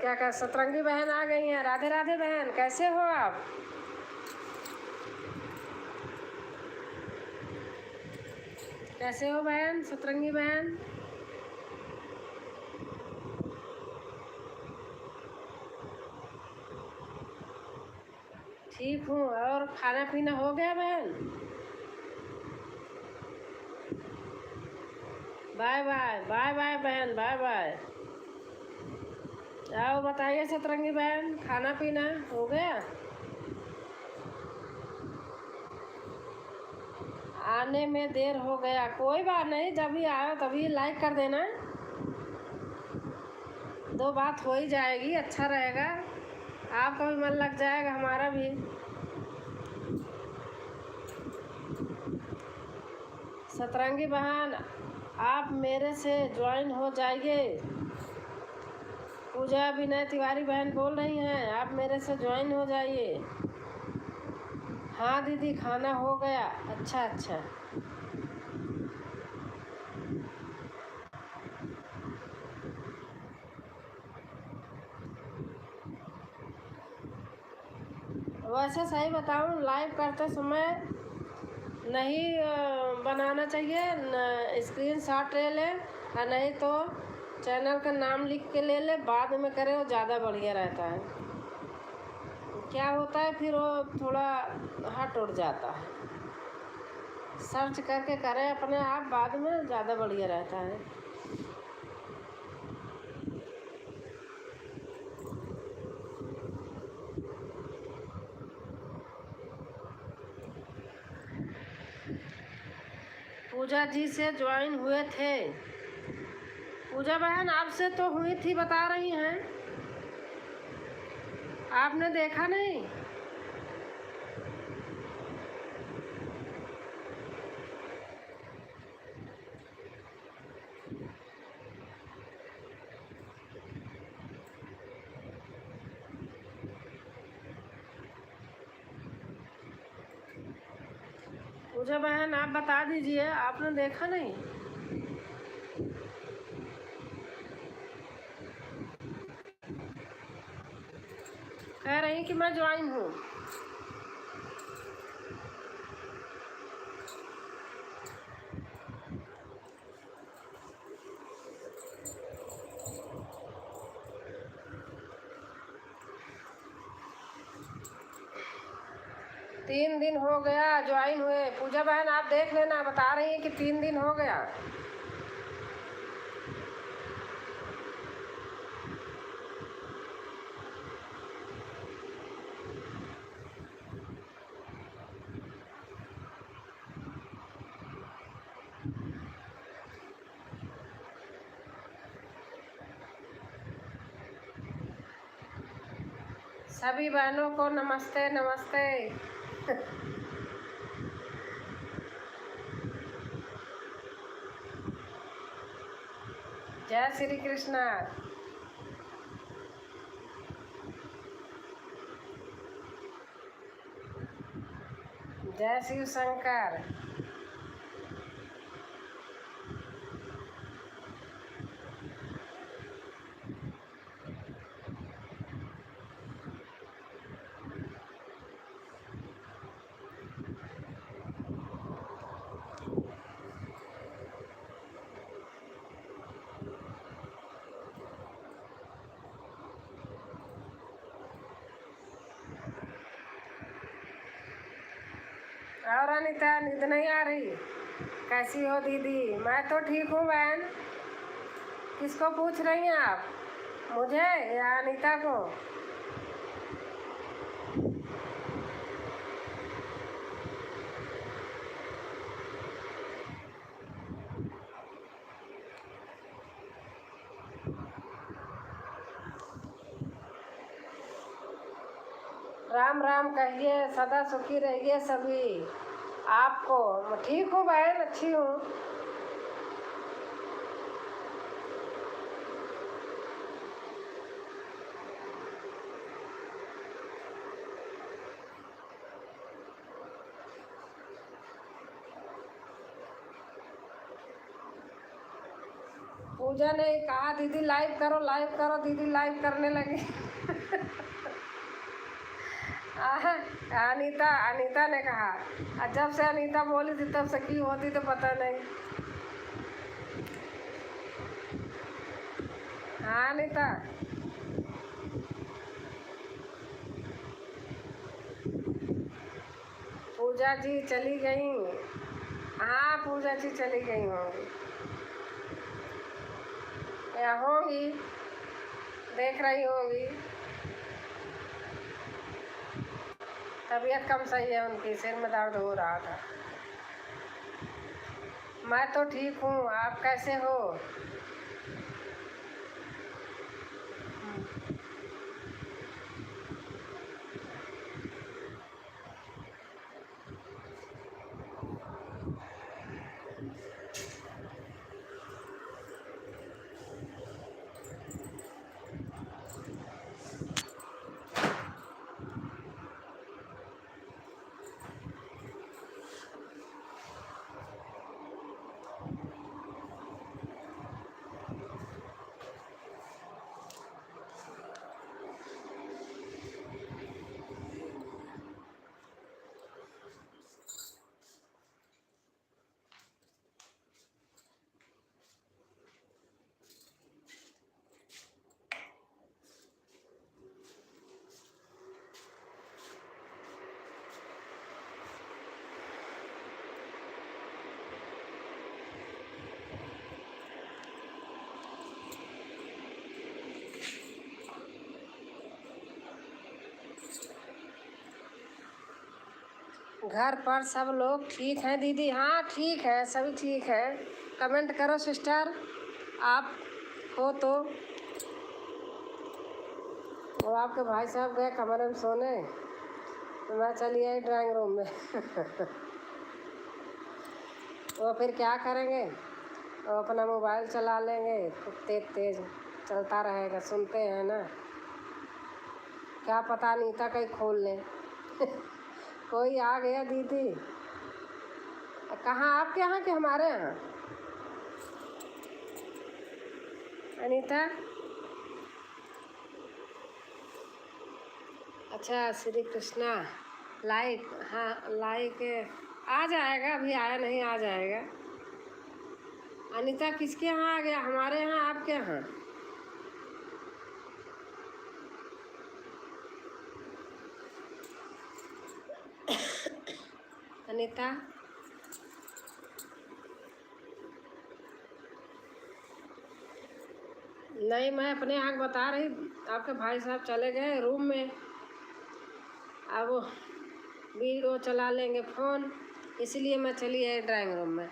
क्या क्या सतरंगी बहन आ गई हैं। राधे राधे बहन, कैसे हो आप? कैसे हो बहन, सतरंगी बहन? ठीक हूँ। और खाना पीना हो गया बहन? बाय बाय, बाय बाय बहन, बाय बाय। आओ, बताइए सतरंगी बहन, खाना पीना हो गया? आने में देर हो गया, कोई बात नहीं। जब भी आए तभी लाइक कर देना। दो बात हो ही जाएगी, अच्छा रहेगा, आपका भी मन लग जाएगा, हमारा भी। सतरंगी बहन, आप मेरे से ज्वाइन हो जाइए। पूजा विनय तिवारी बहन बोल रही हैं, आप मेरे से ज्वाइन हो जाइए। हाँ दीदी, खाना हो गया। अच्छा अच्छा। वैसे सही बताऊं, लाइव करते समय नहीं बनाना चाहिए, स्क्रीन शॉट ले ले, और नहीं तो चैनल का नाम लिख के ले ले, बाद में करे, वो ज़्यादा बढ़िया रहता है। क्या होता है फिर वो थोड़ा हट उठ जाता है, सर्च करके करें अपने आप, बाद में ज़्यादा बढ़िया रहता है। पूजा जी से ज्वाइन हुए थे। पूजा बहन आपसे तो हुई थी, बता रही हैं, आपने देखा नहीं? पूजा बहन आप बता दीजिए, आपने देखा नहीं? कह रही कि मैं ज्वाइन हूँ। तीन दिन हो गया ज्वाइन हुए। पूजा बहन आप देख लेना, बता रही हैं कि 3 दिन हो गया। सभी बहनों को नमस्ते नमस्ते। जय श्री कृष्णा। जय शिव शंकर। और अनीता, नींद नहीं आ रही? कैसी हो दीदी? मैं तो ठीक हूँ बहन। किसको पूछ रही हैं आप, मुझे या अनीता को? राम राम कहिए, सदा सुखी रहिए सभी। आपको ठीक हूँ बहन, अच्छी हूँ। पूजा ने कहा दीदी लाइव करो, लाइव करो, दीदी लाइव करने लगी। अनीता अनीता ने कहा, और जब से अनीता बोली थी तब से की होती तो पता नहीं। हाँ अनीता। पूजा जी चली गई। हाँ पूजा जी चली गई होंगी, या होंगी, देख रही होंगी। तबीयत कम सही है उनकी, सिर में दर्द हो रहा था। मैं तो ठीक हूँ, आप कैसे हो? घर पर सब लोग ठीक हैं दीदी? हाँ ठीक है, सभी ठीक है। कमेंट करो सिस्टर, आप हो तो। वो आपके भाई साहब गए कमरे में सोने, तो मैं चली आई ड्राइंग रूम में। वो फिर क्या करेंगे, वो अपना मोबाइल चला लेंगे, खूब तेज तेज चलता रहेगा, सुनते हैं ना। क्या पता नीता कहीं खोल लें। कोई आ गया दीदी। कहाँ, आपके यहाँ कि हमारे यहाँ? अनीता, अच्छा श्री कृष्णा लाइक, हाँ लाइक आ जाएगा, अभी आया नहीं, आ जाएगा। अनीता किसके यहाँ आ गया? हमारे यहाँ, आपके यहाँ? अनीता नहीं, मैं अपने यहाँ बता रही, आपके भाई साहब चले गए रूम में, अब वीडियो चला लेंगे फ़ोन, इसलिए मैं चली आई ड्राइंग रूम में।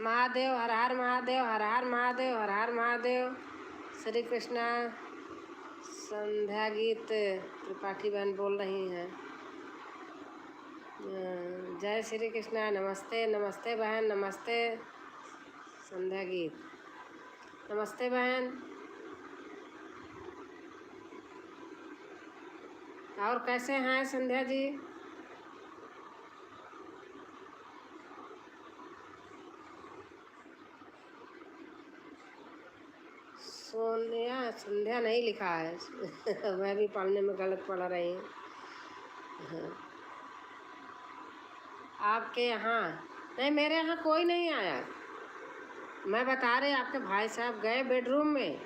महादेव, हर हर महादेव, हर हर महादेव, हर हर महादेव। श्री कृष्णा संध्या गीत त्रिपाठी बहन बोल रही हैं। जय श्री कृष्णा, नमस्ते नमस्ते बहन, नमस्ते संध्या गीत, नमस्ते बहन। और कैसे हैं संध्या जी? सोनिया, संध्या नहीं लिखा है। मैं भी पढ़ने में गलत पढ़ रही हूँ। हाँ। आपके यहाँ नहीं, मेरे यहाँ कोई नहीं आया। मैं बता रही, आपके भाई साहब गए बेडरूम में,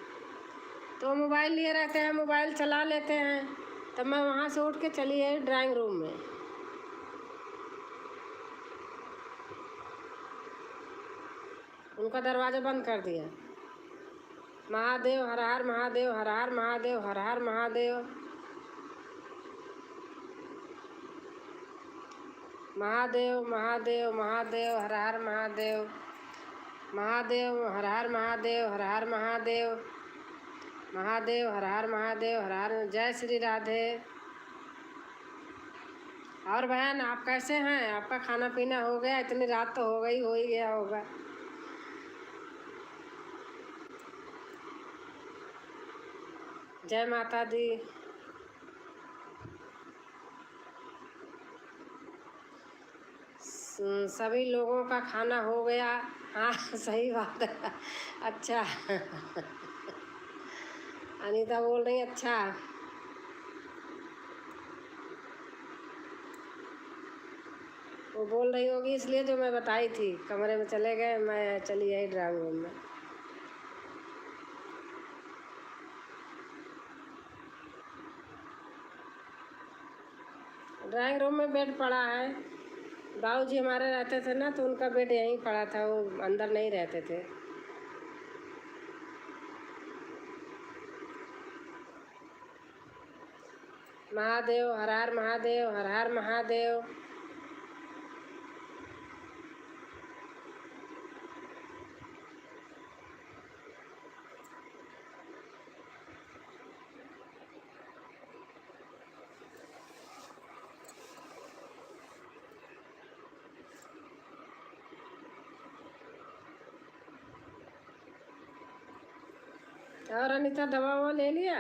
तो मोबाइल लिए रहते हैं, मोबाइल चला लेते हैं, तब मैं वहाँ से उठ के चली आई ड्राइंग रूम में। उनका दरवाज़ा बंद कर दिया। महादेव, हर हर महादेव, हर हर महादेव, हर हर महादेव। महादेव महादेव महादेव, हर हर महादेव। महादेव, हर हर महादेव, हर हर महादेव। महादेव, हर हर महादेव, हर हर। जय श्री राधे। और बहन आप कैसे हैं? आपका खाना पीना हो गया? इतनी रात तो हो गई, हो ही गया होगा। जय माता दी। सभी लोगों का खाना हो गया? हाँ सही बात है। अच्छा। अनीता बोल रही अच्छा। वो बोल रही होगी इसलिए जो मैं बताई थी, कमरे में चले गए, मैं चली आई ड्राइंग रूम में। ड्राइंग रूम में बेड पड़ा है, बाबू जी हमारे रहते थे ना, तो उनका बेड यहीं पड़ा था, वो अंदर नहीं रहते थे। महादेव, हर हर महादेव, हर हर महादेव। और अनीता दवा ववा ले लिया?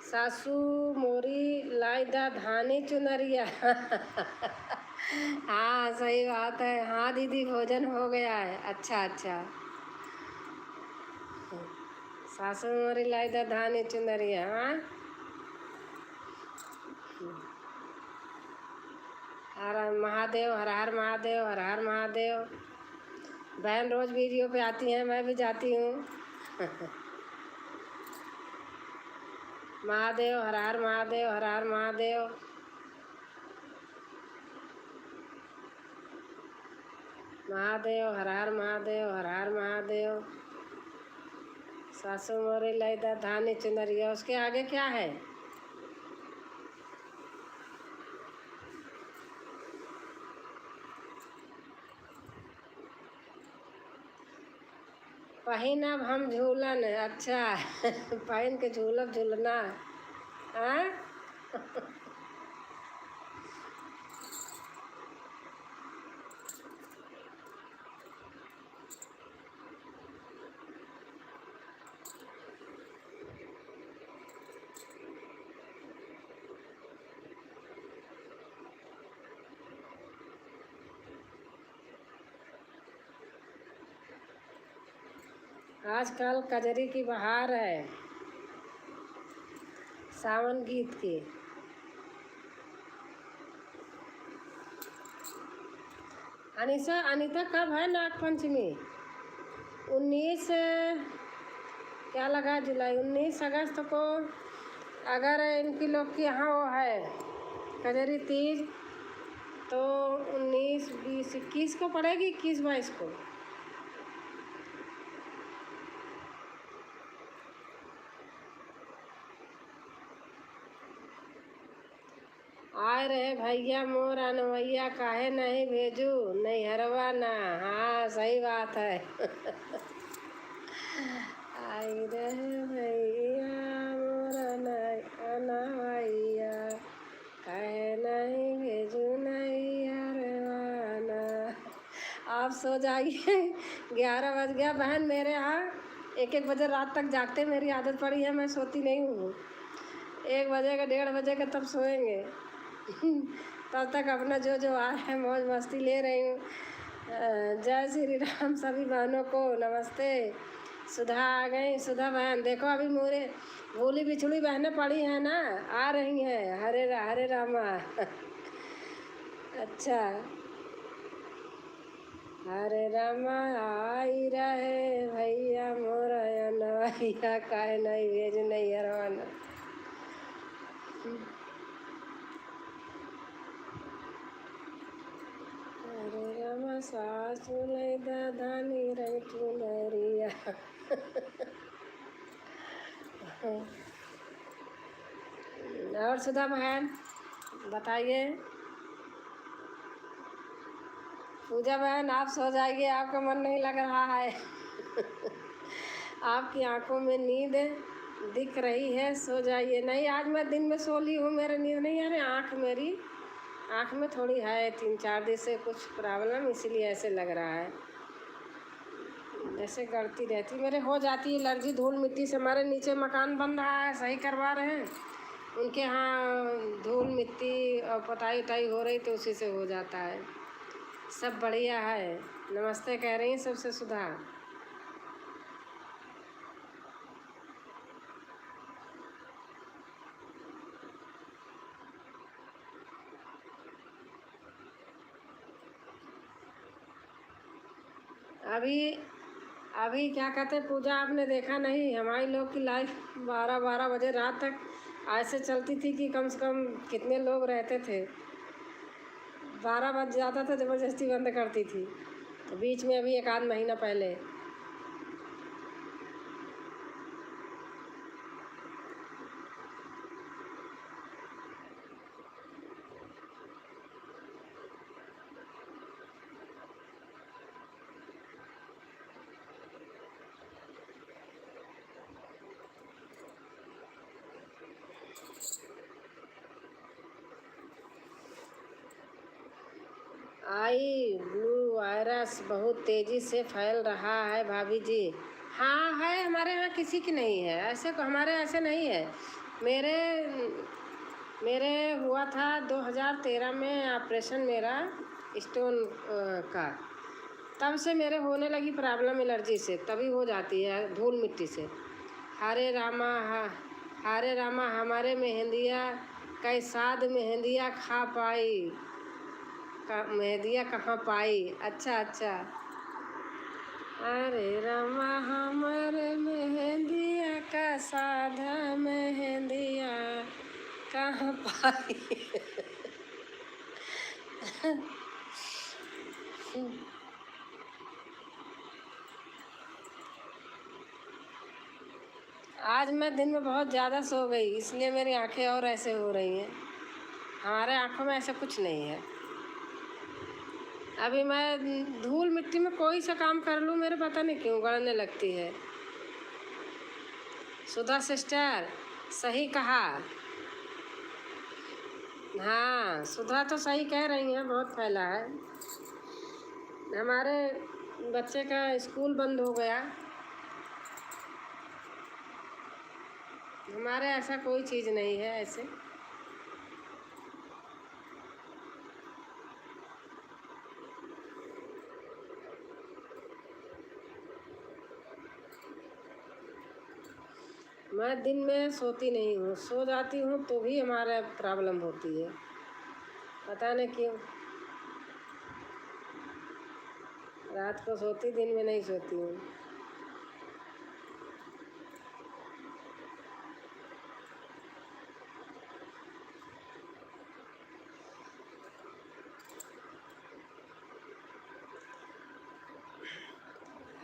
सासू मोरी लाई दा धानी चुनरिया। हाँ सही बात है। हाँ दीदी भोजन हो गया है। अच्छा अच्छा। सासू मोरी लाई दा धानी चुनरिया। हाँ हर हर महादेव, हर हर महादेव, हर हर महादेव। बहन रोज वीडियो पे आती हैं, मैं भी जाती हूँ। महादेव, हर हर महादेव, हर हर महादेव। महादेव, हर हर महादेव, हर हर महादेव। सासू मोरी लाई दा धानी चुनरिया। उसके आगे क्या है? पहिनब हम झूलन। अच्छा। पहन के झूलब झूलना। हाँ। आजकल कजरी की बहार है, सावन गीत की। अनीता कब है नाग पंचमी? 19 क्या लगा जुलाई, 19 अगस्त को। अगर इनकी लोग के यहाँ वो है कजरी तीज, तो 19, 20, 21 को पड़ेगी, 21, 22 को। आए रहे भैया मोर अनवैया, काहे नहीं भेजू नहीं हरवा ना। हाँ सही बात है। आई रहे भैया मोर अनवैया, काहे नहीं भेजू नहीं हरवा ना। आप सो जाइए। 11 बज गया। बहन मेरे यहाँ 1-1 बजे रात तक जागते मेरी आदत पड़ी है, मैं सोती नहीं हूँ। 1 बजे का 1:30 बजे का तब सोएंगे। तब तक अपना जो जो आ है मौज मस्ती ले रही हूँ। जय श्री राम सभी बहनों को नमस्ते। सुधा आ गई। सुधा बहन देखो, अभी मोरे भोली बिछड़ी बहनें पड़ी हैं ना, आ रही हैं। हरे रामा। अच्छा। हरे रामा आई रहे भैया मोरा नवैया, काहे नहीं भेज नहीं हरवाना। हरे रामा सासू लाई दा धानी रंग चुनरिया। और सुधा बहन बताइए। पूजा बहन आप सो जाइए, आपका मन नहीं लग रहा है। आपकी आंखों में नींद दिख रही है, सो जाइए। नहीं आज मैं दिन में सो ली हूँ, मेरे नींद नहीं आ रही। मेरी आँख में थोड़ी है 3-4 दिन से कुछ प्रॉब्लम, इसीलिए ऐसे लग रहा है, जैसे गड़ती रहती। मेरे हो जाती है एलर्जी धूल मिट्टी से। हमारे नीचे मकान बन रहा है, सही करवा रहे हैं, उनके यहाँ धूल मिट्टी और पुताई उताई हो रही, तो उसी से हो जाता है। सब बढ़िया है। नमस्ते कह रही हैं सबसे सुधा। अभी क्या कहते हैं, पूजा आपने देखा नहीं? हमारी लोग की लाइफ 12-12 बजे रात तक ऐसे चलती थी कि कम से कम कितने लोग रहते थे। 12 बज जाता था, ज़बरदस्ती बंद करती थी। तो बीच में अभी 1 आध महीना पहले आई ब्लू वायरस बहुत तेज़ी से फैल रहा है भाभी जी। हाँ है, हमारे यहाँ किसी की नहीं है, ऐसे हमारे ऐसे नहीं है। मेरे मेरे हुआ था 2013 में ऑपरेशन मेरा स्टोन का। तब से मेरे होने लगी प्रॉब्लम एलर्जी से, तभी हो जाती है धूल मिट्टी से। हरे रामा हरे रामा हमारे मेहंदिया कैसाद मेहंदिया खा पाई मेहंदिया कहाँ पाई। अच्छा अच्छा। अरे रामा हमारे मेहंदिया का साधा मेहंदिया कहाँ पाई। आज मैं दिन में बहुत ज़्यादा सो गई, इसलिए मेरी आंखें और ऐसे हो रही हैं। हमारे आँखों में ऐसा कुछ नहीं है। अभी मैं धूल मिट्टी में कोई सा काम कर लूँ, मेरे पता नहीं क्यों गड़ने लगती है। सुधा सिस्टर सही कहा। हाँ सुधा तो सही कह रही हैं, बहुत फैला है। हमारे बच्चे का स्कूल बंद हो गया। हमारे ऐसा कोई चीज़ नहीं है ऐसे। मैं दिन में सोती नहीं हूँ, सो जाती हूँ तो भी हमारा प्रॉब्लम होती है, पता नहीं क्यों। रात को सोती, दिन में नहीं सोती हूँ।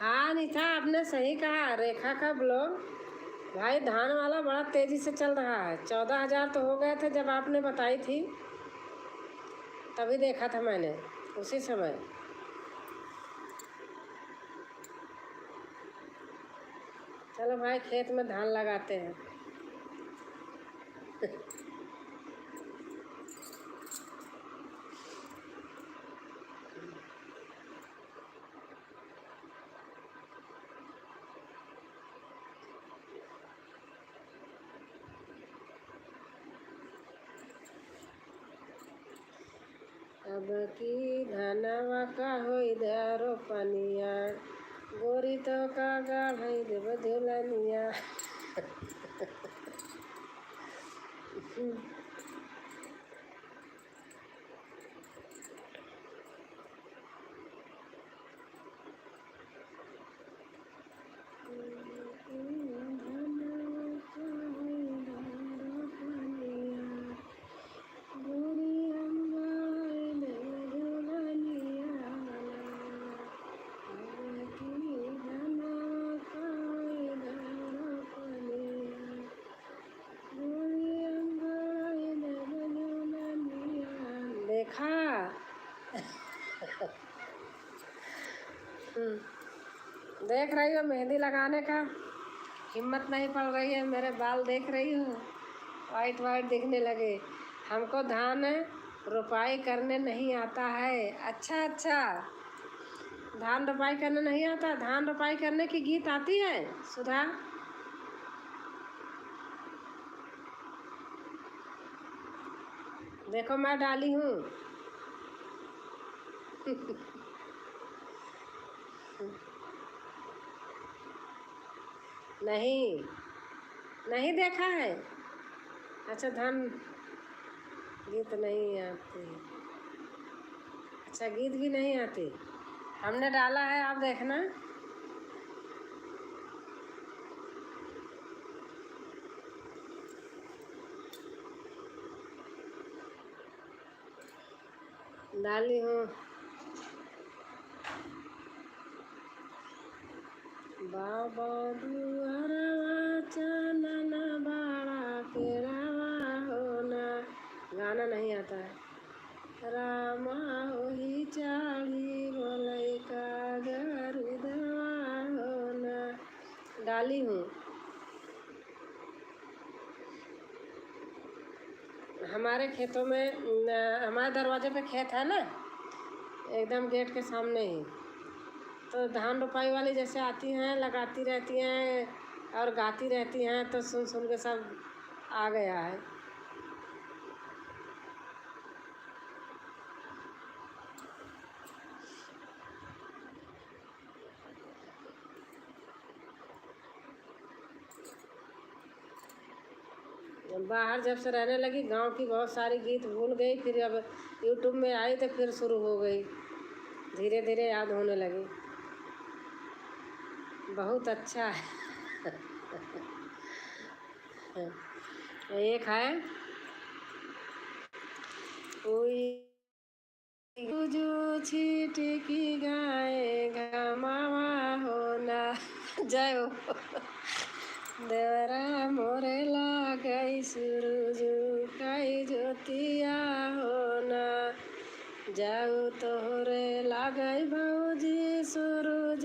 हाँ नीता, आपने सही कहा। रेखा का ब्लॉग भाई धान वाला बड़ा तेज़ी से चल रहा है। 14,000 तो हो गए थे जब आपने बताई थी, तभी देखा था मैंने उसी समय। चलो भाई खेत में धान लगाते हैं। अब की धनवा का होई दारो पनिया, गोरी तो का गाढ़ई देव दुलनिया। देखा। देख रही हो मेहंदी लगाने का हिम्मत नहीं पड़ रही है। मेरे बाल देख रही हो, वाइट वाइट दिखने लगे। हमको धान रोपाई करने नहीं आता है। अच्छा अच्छा, धान रोपाई करने नहीं आता। धान रोपाई करने की गीत आती है सुधा? देखो मैं डाली हूँ। नहीं नहीं देखा है। अच्छा धान गीत नहीं आती। अच्छा गीत भी नहीं आती। हमने डाला है, आप देखना। डाली हूँ। बाबा दुआरवा चनन बाड़ा केरावा होना। गाना नहीं आता है। रामा होई चाली बोलई का गरुदवा होना। डाली हूँ। हमारे खेतों में हमारे दरवाजे पे खेत है ना, एकदम गेट के सामने ही। तो धान रोपाई वाली जैसे आती हैं, लगाती रहती हैं और गाती रहती हैं, तो सुन सुन के सब आ गया है। बाहर जब से रहने लगी, गांव की बहुत सारी गीत भूल गई, फिर अब यूट्यूब में आई तो फिर शुरू हो गई, धीरे धीरे याद होने लगी। बहुत अच्छा है। एक है कोई जो छिटकी गाए घमावा होना। जय हो। देवरा मोरे लागई सूरज कई ज्योतिया होना। जाऊ तोहरे लागई भौजी सूरज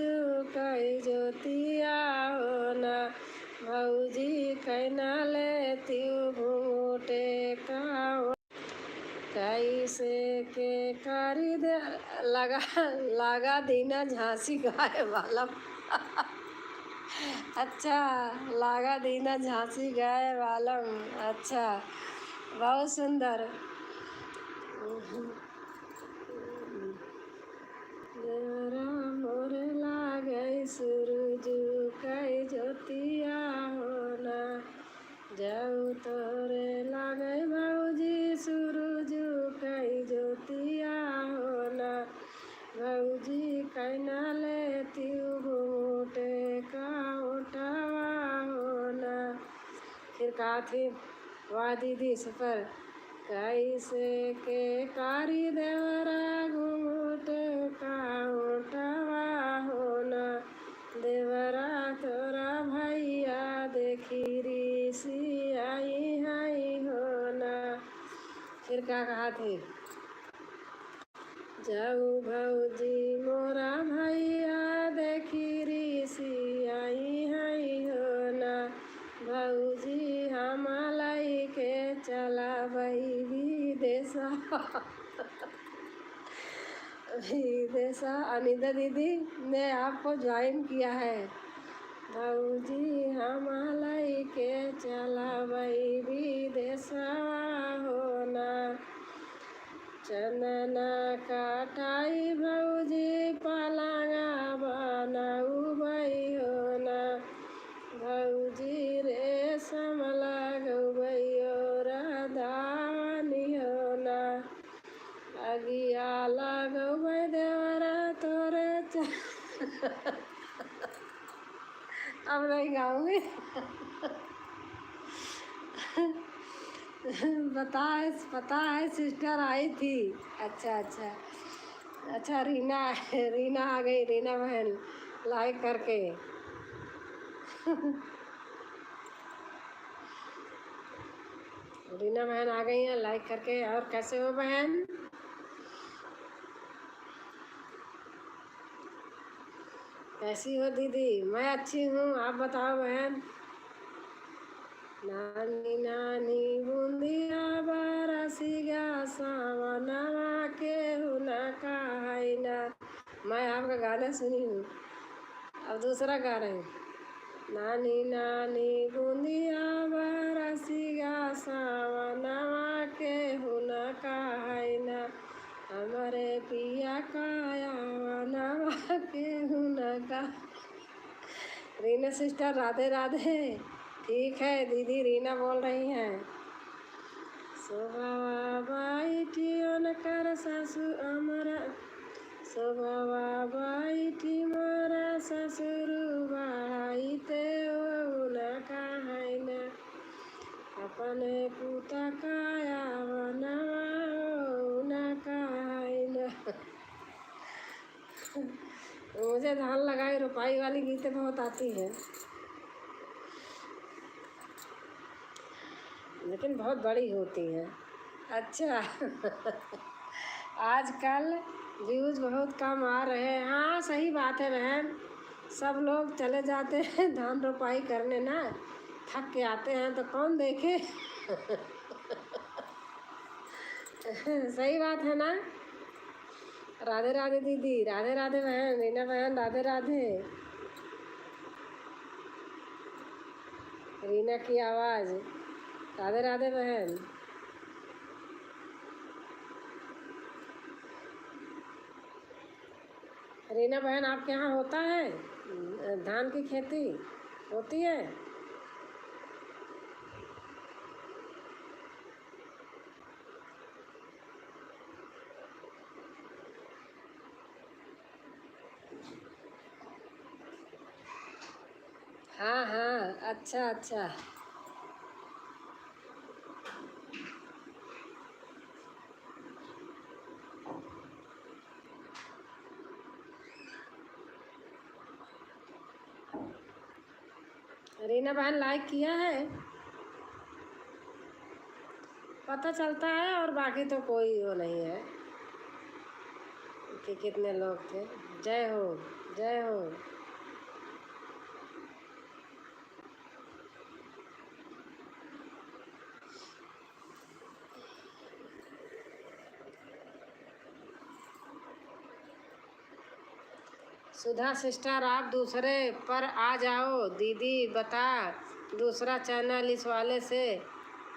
कई ज्योतिया होना। भौजी कैना लेती घूटे का कैसे के करी दे लगा दीना झांसी गाय वाला। अच्छा, लागा दीना झांसी गाय वालम। अच्छा, बहुत सुंदर। मोर लागई सूरज कई ज्योतिया होना। जाऊ तोरे लागई भौजी सूरज कई ज्योतिया होना। भौजी कैना लेती घूटे का उठावा होना। फिर कहा थी, वाह दीदी सुपर, कैसे के कारी देवरा घूटे का उठावा होना। देवरा तोरा भैया देखी ऋषि आई हाई होना। फिर क्या कहा थी, जाऊ भौजी मोरा भैया देखी ऋषि आई हाई होना। भौजी हमालाई के चला बही विदेशा। विदेशा अनिता दीदी ने आपको ज्वाइन किया है। भौजी हमालाई के चला बही विदेशा होना। चंदना काटाई भौजी पलंगा बनाऊ बई होना। भौजी रेशम लगबई और दानी होना। अगिया लगबई देवरा तोरे अब नहीं गाऊंगी। पता है सिस्टर आई थी। अच्छा अच्छा अच्छा, रीना रीना आ गई, रीना बहन लाइक करके। रीना बहन आ गई हैं लाइक करके। और कैसे हो बहन? कैसी हो दीदी? मैं अच्छी हूँ, आप बताओ बहन। नानी नानी बूंदिया बरसिया सावनवा के हुना कहना। मैं आपका गाना सुनी हूँ, अब दूसरा गा रही हूँ। नानी नानी बूंदिया बरसिया सावनवा के हुना कहना। हमारे पिया काया वनवा के हुना का। रीना सिस्टर राधे राधे। ठीक है दीदी, रीना बोल रही हैं। शोभावा बैठी उनकर सासु अमरा। शोभावा बैठी मोरा ससुर बढ़ाई ते उनका है न। अपने पुता काया बनवा उनका है न। मुझे धान लगाई रोपाई वाली गीतें बहुत आती हैं, लेकिन बहुत बड़ी होती हैं। अच्छा। आजकल व्यूज़ बहुत कम आ रहे हैं। हाँ सही बात है बहन, सब लोग चले जाते हैं धान रोपाई करने ना, थक के आते हैं तो कौन देखे। सही बात है ना। राधे राधे दीदी, राधे राधे बहन, रीना बहन, राधे राधे। रीना की आवाज़, राधे राधे बहन। रीना बहन, आपके यहाँ होता है धान की खेती होती है? हाँ हाँ, अच्छा अच्छा। रीना बहन लाइक किया है? पता चलता है, और बाकी तो कोई वो नहीं है कि कितने लोग थे। जय हो, जय हो। सुधा सिस्टर, आप दूसरे पर आ जाओ। दीदी बता, दूसरा चैनल इस वाले से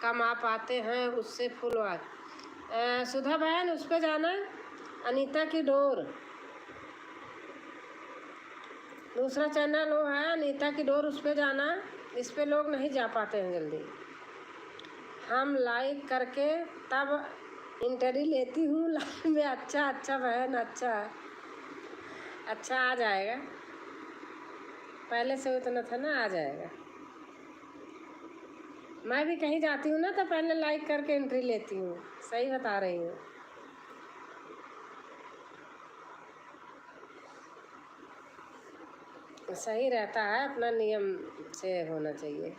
कम आप आते हैं, उससे फुल वाच। सुधा बहन, उस पर जाना, अनीता की डोर, दूसरा चैनल वो है अनीता की डोर, उस पर जाना। इस पे लोग नहीं जा पाते हैं जल्दी। हम लाइक करके तब इंटरव्यू लेती हूँ लाइव में। अच्छा अच्छा बहन, अच्छा अच्छा, आ जाएगा। पहले से उतना था ना, आ जाएगा। मैं भी कहीं जाती हूँ ना तो पहले लाइक करके एंट्री लेती हूँ। सही बता रही हूँ। सही रहता है, अपना नियम से होना चाहिए।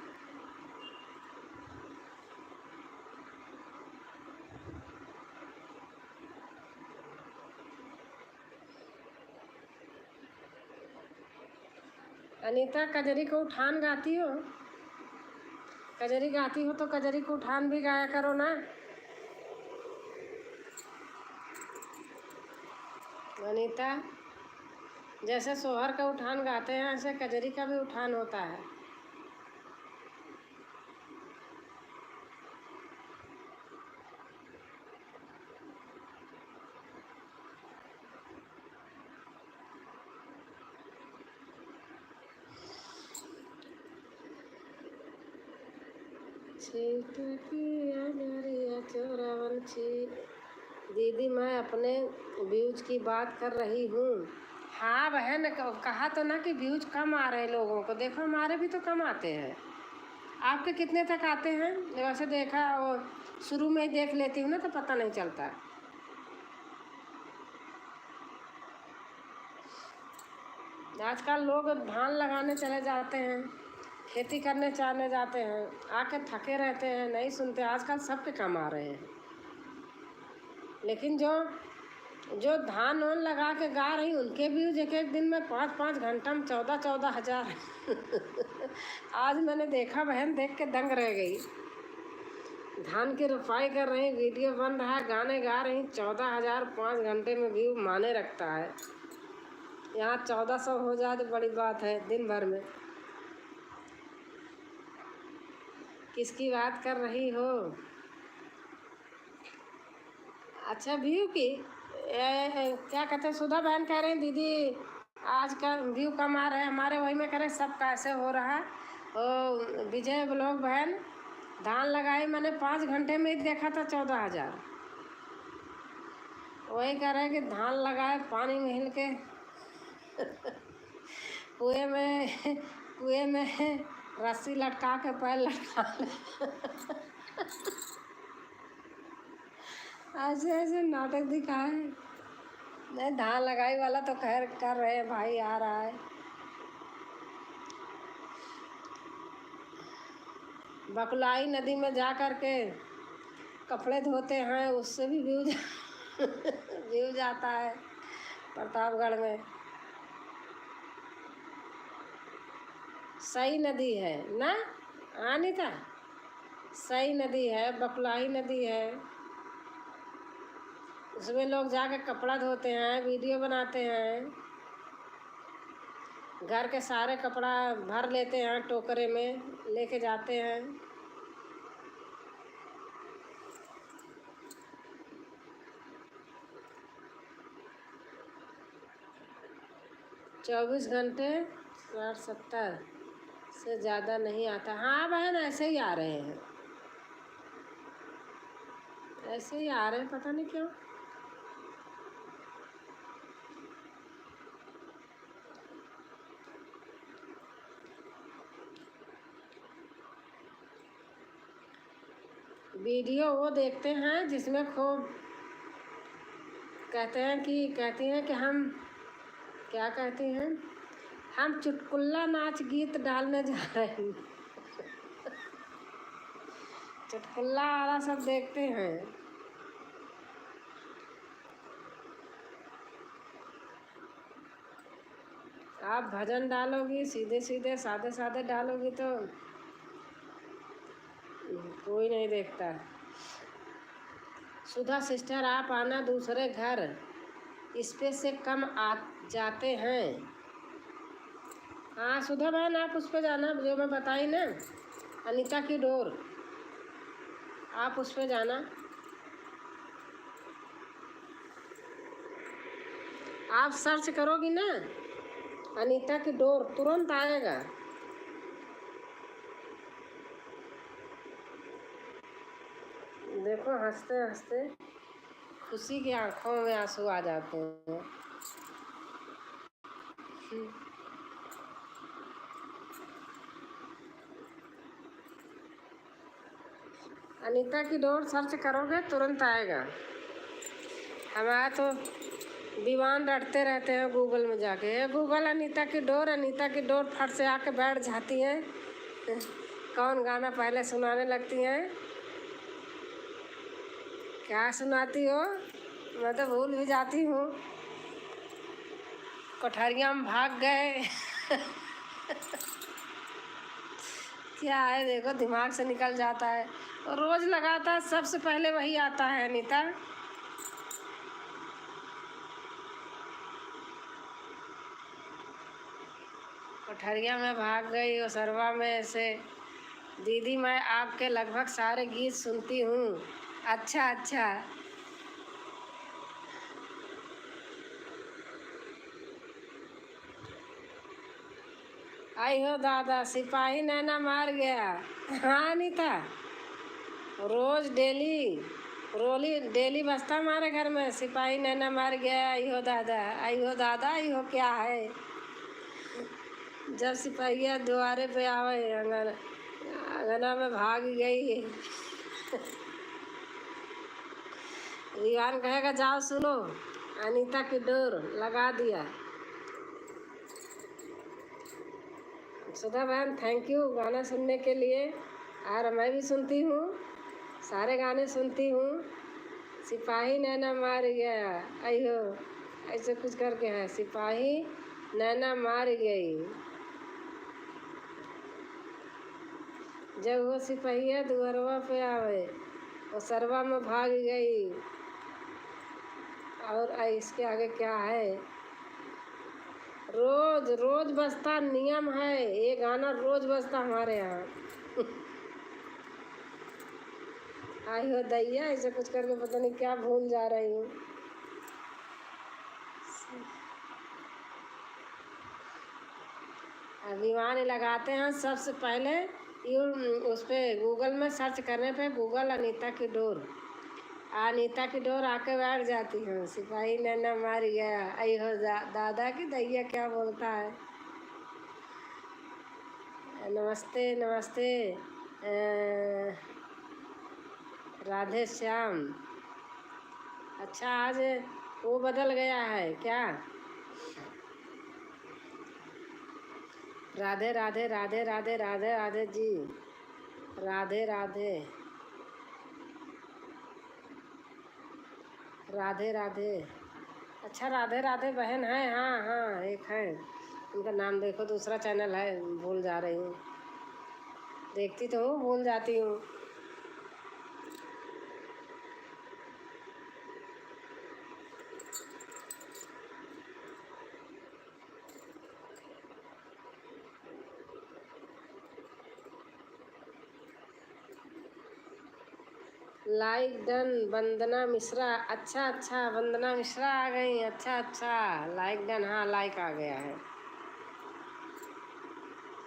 अनीता, कजरी को उठान गाती हो? कजरी गाती हो तो कजरी को उठान भी गाया करो ना। अनीता, जैसे सोहर का उठान गाते हैं ऐसे कजरी का भी उठान होता है। दीदी, मैं अपने व्यूज की बात कर रही हूँ। हाँ बहन, कहा तो ना कि व्यूज कम आ रहे लोगों को। देखो हमारे भी तो कम आते हैं। आपके कितने तक आते हैं? वैसे देखा, वो शुरू में ही देख लेती हूँ ना तो पता नहीं चलता। आजकल लोग धान लगाने चले जाते हैं, खेती करने चले जाते हैं, आके थके रहते हैं, नहीं सुनते। आजकल सबके कम आ रहे हैं, लेकिन जो जो धान वान लगा के गा रही उनके व्यूज एक एक दिन में 5-5 घंटा में 14-14 हज़ार। आज मैंने देखा बहन, देख के दंग रह गई। धान की रोपाई कर रही, वीडियो बन रहा है, गाने गा रही, 14,000 5 घंटे में व्यू माने रखता है। यहाँ 1400 हो जाए तो बड़ी बात है दिन भर में। किसकी बात कर रही हो? अच्छा, व्यू की क्या कहते हैं? सुधा बहन कह रही दीदी आज का व्यू कम आ रहा है हमारे। वही में कह रहे सब कैसे हो रहा है। विजय ब्लॉग बहन, धान लगाई मैंने 5 घंटे में ही देखा था 14,000। वही कह रहे कि धान लगाए पानी में हिल के कुएं में रस्सी लटका के पैर लटका ऐसे ऐसे नाटक दिखाए। नहीं, धान लगाई वाला तो खैर कर रहे हैं भाई, आ रहा है। बकुलाई नदी में जा कर के कपड़े धोते हैं, उससे भी व्यूज व्यूज आता है प्रतापगढ़ में। सही नदी है ना अनीता? सही नदी है, बकुलाई नदी है। उसमें लोग जाके कपड़ा धोते हैं, वीडियो बनाते हैं, घर के सारे कपड़ा भर लेते हैं, टोकरे में लेके जाते हैं। 24 घंटे 60-70 से ज़्यादा नहीं आता। हाँ बहन, ऐसे ही आ रहे हैं, ऐसे ही आ रहे हैं, पता नहीं क्यों। वीडियो वो देखते हैं जिसमें खूब कहती हैं कि हम क्या कहती हैं, हम चुटकुल्ला नाच गीत डालने जा रहे हैं। चुटकुल्ला वाला सब देखते हैं। आप भजन डालोगी, सीधे सीधे सादे सादे डालोगी तो कोई नहीं देखता। सुधा सिस्टर, आप आना दूसरे घर, इस पे से कम आ जाते हैं। हाँ सुधा बहन, आप उस पर जाना जो मैं बताई ना, अनीता की डोर, आप उस पर जाना। आप सर्च करोगी ना अनीता की डोर, तुरंत आएगा। देखो, हंसते हंसते खुशी की आंखों में आंसू आ जाते हैं। अनीता की डोर सर्च करोगे तुरंत आएगा। हमारा तो दीवान रटते रहते हैं गूगल में जाके, गूगल अनीता की डोर, फट से आके बैठ जाती हैं। कौन गाना पहले सुनाने लगती हैं। क्या सुनाती हो, मैं तो भूल भी जाती हूँ। कोठरिया में भाग गए। क्या है, देखो दिमाग से निकल जाता है, और रोज लगाता है, सबसे पहले वही आता है अनीता। कोठरिया में भाग गई, ओसरवा में से दीदी मैं आपके लगभग सारे गीत सुनती हूँ। अच्छा अच्छा। आई हो दादा, सिपाही नैना मार गया। हाँ अनीता, रोज डेली बजता हमारे घर में, सिपाही नैना मार गया, आई हो दादा, आई हो दादा, आई हो क्या है। जब सिपाहिया द्वारे पे आवे, अंगना में भाग गई। रिवान कहेगा जाओ सुनो, अनीता की डोर लगा दिया। सुधा बहन, थैंक यू गाना सुनने के लिए। और मैं भी सुनती हूँ, सारे गाने सुनती हूँ। सिपाही नैना मार गया, अयो ऐसे कुछ करके है, सिपाही नैना मार गई। जब वो सिपहिया दुअरवा पे आवे, वो सरवा में भाग गई। और इसके आगे क्या है, रोज रोज बजता, नियम है, ये गाना रोज बजता हमारे यहाँ। आई हो दैया, ऐसे कुछ करके पता नहीं क्या भूल जा रही हूँ। अभिमान लगाते हैं सबसे पहले, उस पर गूगल में सर्च करने पे, गूगल अनीता की डोर, अनीता की डोर आके बैठ जाती हूँ। सिपाही नैना मार गया, आई हो दादा की दैया क्या बोलता है। नमस्ते नमस्ते राधे श्याम। अच्छा, आज वो बदल गया है क्या। राधे राधे राधे राधे राधे राधे जी, राधे राधे राधे राधे। अच्छा, राधे राधे बहन है, हाँ हाँ एक है, उनका नाम देखो, दूसरा चैनल है, भूल जा रही हूँ। देखती तो हूँ, भूल जाती हूँ। लाइक डन वंदना मिश्रा। अच्छा अच्छा, वंदना मिश्रा आ गई। अच्छा अच्छा, लाइक डन। हाँ, लाइक आ गया है।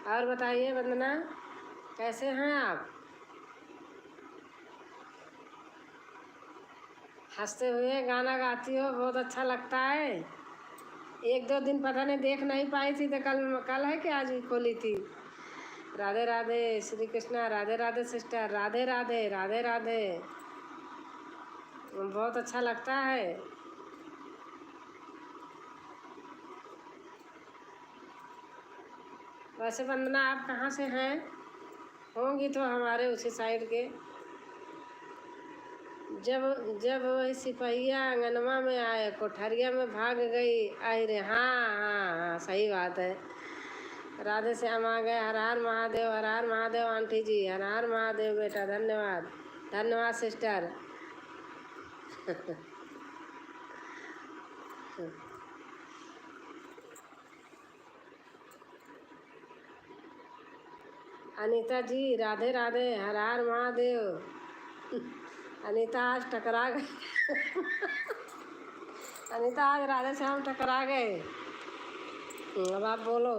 और बताइए वंदना, कैसे हैं आप? हंसते हुए गाना गाती हो, बहुत अच्छा लगता है। एक दो दिन पता नहीं देख नहीं पाई थी, तो कल कल है कि आज भी खोली थी। राधे राधे श्री कृष्णा, राधे राधे सिस्टर, राधे राधे राधे राधे। बहुत अच्छा लगता है। वैसे वंदना आप कहाँ से हैं? होंगी तो हमारे उसी साइड के। जब जब वही सिपहिया आंगनवा में आए, कोठरिया में भाग गई। आई रे, हाँ हाँ हाँ, सही बात है। राधे श्याम आ गए। हर हर महादेव, हर हर महादेव आंटी जी, हर हर महादेव बेटा। धन्यवाद धन्यवाद सिस्टर। अनीता जी राधे राधे, हर हर महादेव। अनीता आज टकरा गई। अनीता आज राधे श्याम टकरा गए। अब आप बोलो।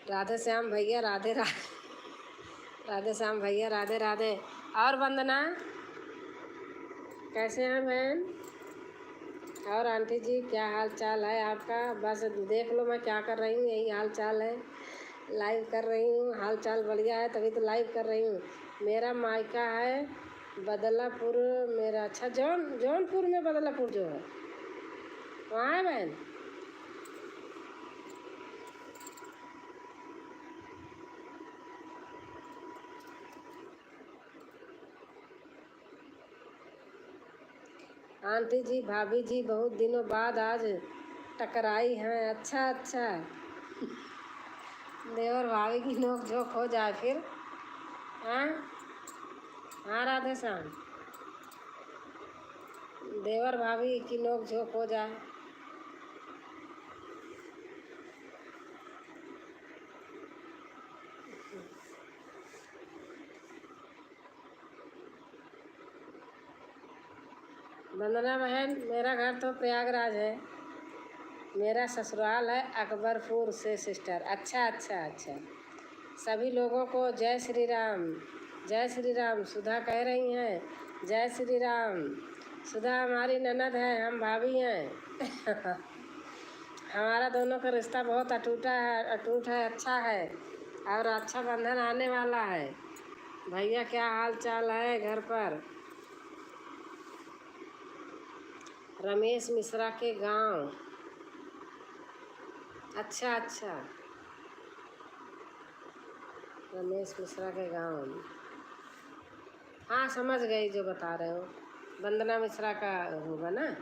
राधे श्याम भैया राधे राधे। राधे श्याम भैया राधे राधे। और वंदना कैसे हैं बहन? और आंटी जी क्या हाल चाल है आपका? बस देख लो मैं क्या कर रही हूँ, यही हाल चाल है। लाइव कर रही हूँ, हाल चाल बढ़िया है तभी तो लाइव कर रही हूँ। मेरा मायका है बदलापुर। मेरा अच्छा जौनपुर में बदलापुर जो है वहाँ है बहन। आंटी जी भाभी जी बहुत दिनों बाद आज टकराई हैं। अच्छा अच्छा, देवर भाभी की नोक झोंक हो जाए फिर। हाँ हाँ राधे श्याम, देवर भाभी की नोक झोंक हो जाए। वंदना बहन, मेरा घर तो प्रयागराज है। मेरा ससुराल है अकबरपुर से सिस्टर। अच्छा अच्छा अच्छा। सभी लोगों को जय श्री राम। जय श्री राम। सुधा कह रही हैं जय श्री राम। सुधा हमारी ननद है, हम भाभी हैं। हमारा दोनों का रिश्ता बहुत अटूट है, अच्छा है। और अच्छा बंधन आने वाला है। भैया क्या हाल चाल है घर पर? रमेश मिश्रा के गांव। अच्छा अच्छा, रमेश मिश्रा के गांव। हाँ समझ गई जो बता रहे हो, वंदना मिश्रा का होगा ना।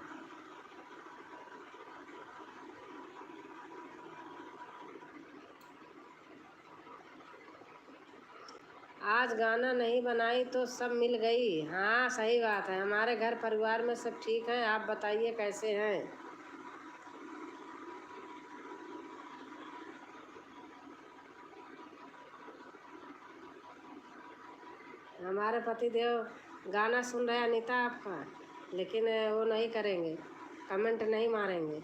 आज गाना नहीं बनाई तो सब मिल गई। हाँ सही बात है। हमारे घर परिवार में सब ठीक हैं। आप बताइए कैसे हैं? हमारे पतिदेव गाना सुन रहे हैं अनीता आपका, लेकिन वो नहीं करेंगे, कमेंट नहीं मारेंगे।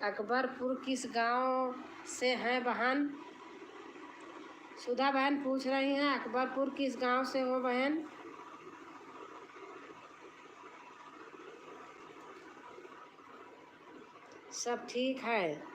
अकबरपुर किस गांव से हैं बहन? सुधा बहन पूछ रही हैं अकबरपुर किस गांव से हो बहन? सब ठीक है।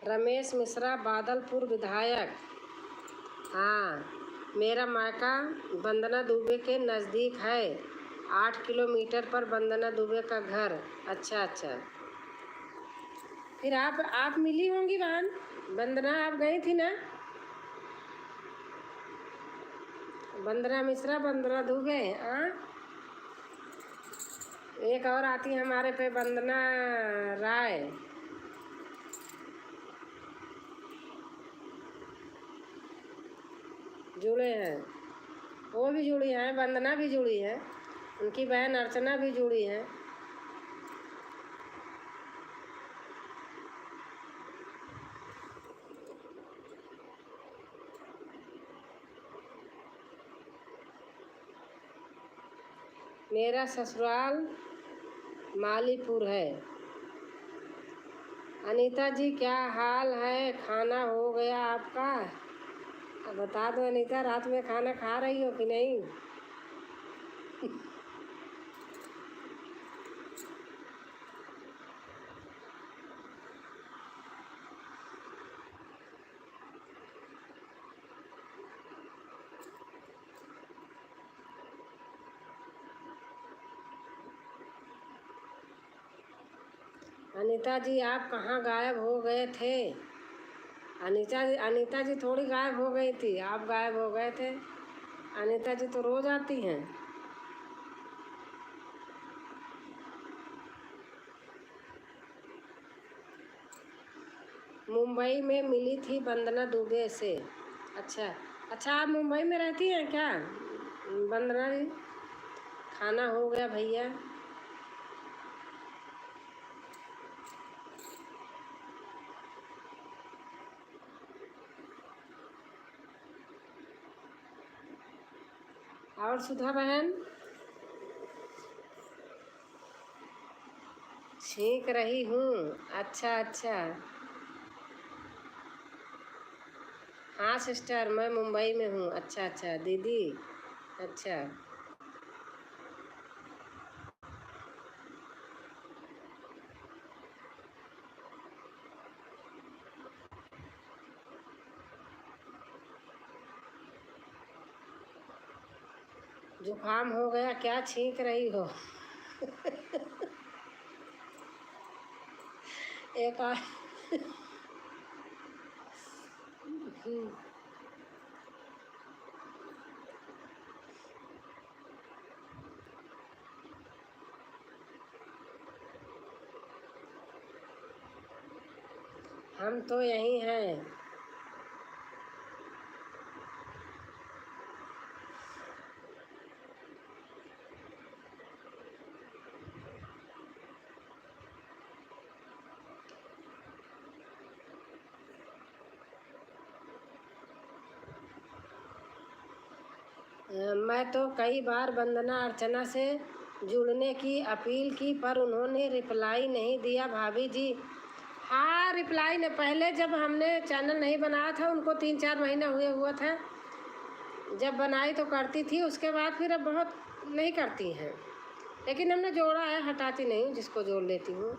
रमेश मिश्रा बादलपुर विधायक। हाँ, मेरा मायका वंदना दुबे के नज़दीक है। 8 किलोमीटर पर वंदना दुबे का घर। अच्छा अच्छा, फिर आप मिली होंगी बहन वंदना, आप गई थी ना? वंदना मिश्रा, वंदना दुबे। हाँ, एक और आती है हमारे पे, वंदना राय। जुड़े हैं, वो भी जुड़ी हैं, वंदना भी जुड़ी है, उनकी बहन अर्चना भी जुड़ी है। मेरा ससुराल मालीपुर है। अनीता जी क्या हाल है, खाना हो गया आपका? अब बता दो अनीता, रात में खाना खा रही हो कि नहीं? अनीता जी आप कहाँ गायब हो गए थे? अनीता जी थोड़ी गायब हो गई थी, आप गायब हो गए थे। अनीता जी तो रोज आती हैं। मुंबई में मिली थी वंदना दुबे से। अच्छा अच्छा, आप मुंबई में रहती हैं क्या वंदना जी? खाना हो गया भैया। और सुधा बहन छींक रही हूँ। अच्छा अच्छा, हाँ सिस्टर, मैं मुंबई में हूँ। अच्छा अच्छा दीदी, अच्छा। जुकाम हो गया क्या, छींक रही हो? एक और हम तो यहीं हैं। मैं तो कई बार वंदना अर्चना से जुड़ने की अपील की पर उन्होंने रिप्लाई नहीं दिया भाभी जी। हाँ, रिप्लाई ने पहले जब हमने चैनल नहीं बनाया था, उनको 3-4 महीना हुआ था, जब बनाई तो करती थी, उसके बाद फिर अब बहुत नहीं करती हैं। लेकिन हमने जोड़ा है, हटाती नहीं हूँ, जिसको जोड़ लेती हूँ।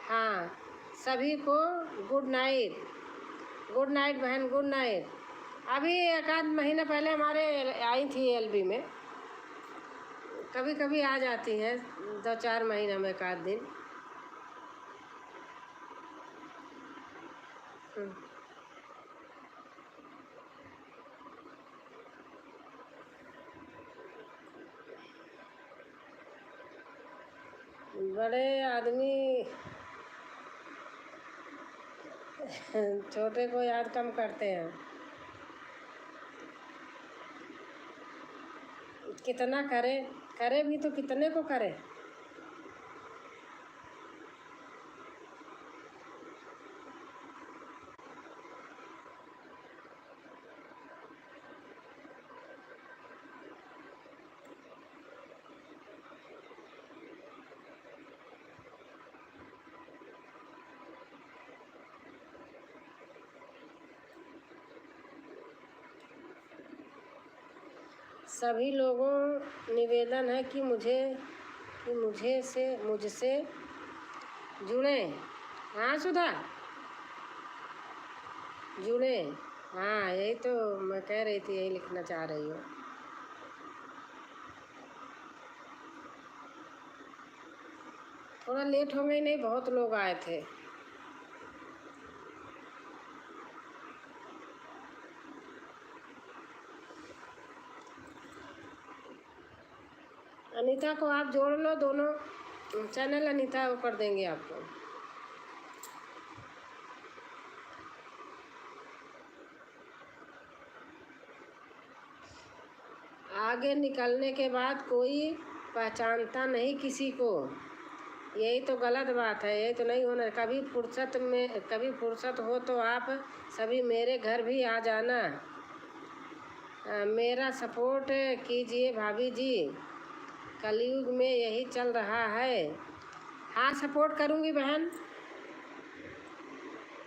हाँ, सभी को गुड नाइट। गुड नाइट बहन, गुड नाइट। अभी 1 आध महीना पहले हमारे आई थी एलबी में, कभी कभी आ जाती हैं 2-4 महीना में 1 आध दिन। बड़े आदमी छोटे को याद कम करते हैं। कितना करे, करे भी तो कितने को करे। सभी लोगों निवेदन है कि मुझसे जुड़ें। हाँ सुधा, जुड़ें। हाँ, यही तो मैं कह रही थी, यही लिखना चाह रही हूँ। थोड़ा लेट हो गई, नहीं बहुत लोग आए थे। अनीता को आप जोड़ लो, दोनों चैनल अनीता वो कर देंगे आपको। आगे निकलने के बाद कोई पहचानता नहीं किसी को, यही तो गलत बात है, यही तो नहीं होना। कभी फुर्सत हो तो आप सभी मेरे घर भी आ जाना। मेरा सपोर्ट कीजिए भाभी जी, कलयुग में यही चल रहा है। हाँ सपोर्ट करूँगी बहन,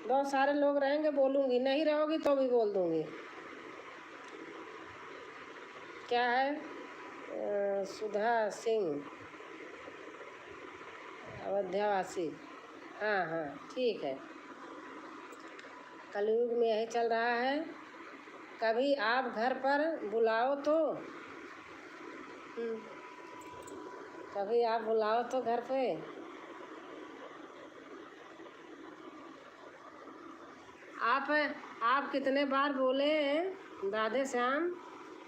बहुत सारे लोग रहेंगे बोलूँगी, नहीं रहोगी तो भी बोल दूँगी। क्या है सुधा सिंह अयोध्यावासी, हाँ हाँ ठीक है। कलयुग में यही चल रहा है, कभी आप घर पर बुलाओ तो कभी आप बुलाओ तो घर पे। आप कितने बार बोले राधे श्याम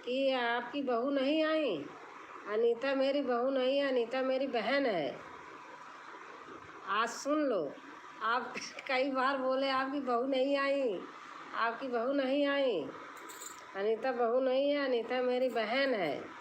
कि आपकी बहू नहीं आई। अनीता मेरी बहू नहीं है, अनीता मेरी बहन है। आज सुन लो, आप कई बार बोले आपकी बहू नहीं आई, आपकी बहू नहीं आई। अनीता बहू नहीं है, अनीता मेरी बहन है।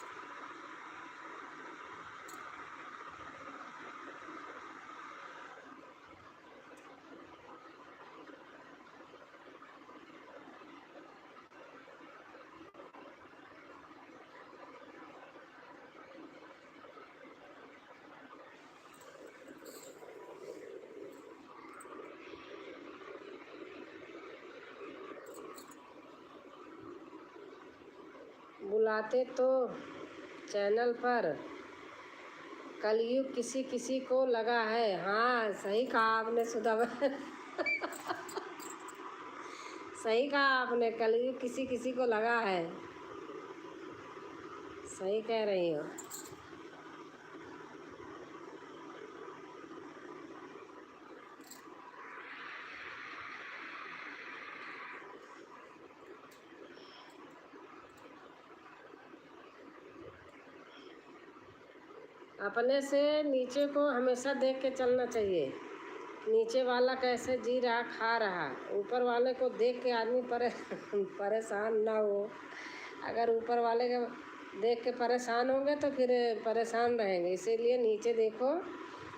बुलाते तो चैनल पर, कलयुग किसी किसी को लगा है। हाँ सही कहा आपने सुधा बहन सही कहा आपने, कलयुग किसी किसी को लगा है, सही कह रही हो। अपने से नीचे को हमेशा देख के चलना चाहिए, नीचे वाला कैसे जी रहा खा रहा, ऊपर वाले को देख के आदमी परेशान ना हो। अगर ऊपर वाले के देख के परेशान होंगे तो फिर परेशान रहेंगे, इसीलिए नीचे देखो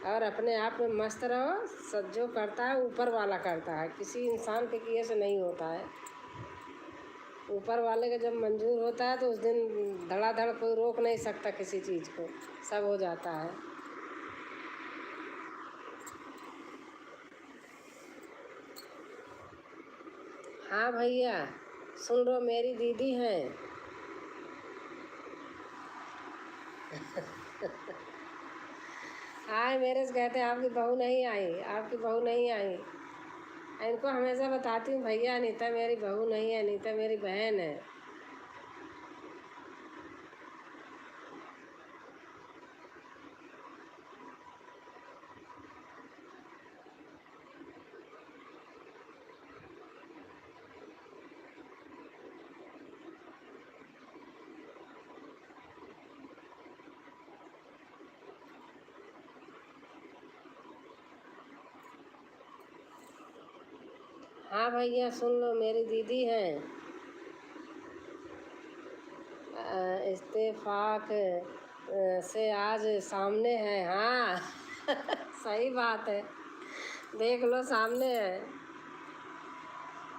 और अपने आप में मस्त रहो। सब जो करता है ऊपर वाला करता है, किसी इंसान के किए से नहीं होता है। ऊपर वाले का जब मंजूर होता है तो उस दिन धड़ाधड़ कोई रोक नहीं सकता किसी चीज़ को, सब हो जाता है। हाँ भैया सुन लो, मेरी दीदी हैं हाँ मेरे से कहते हैं आपकी बहू नहीं आई, आपकी बहू नहीं आई। इनको हमेशा बताती हूँ भैया अनीता मेरी बहू नहीं है, अनीता मेरी बहन है। हाँ भैया सुन लो, मेरी दीदी हैं, इत्तेफाक से आज सामने है। हाँ सही बात है, देख लो सामने है।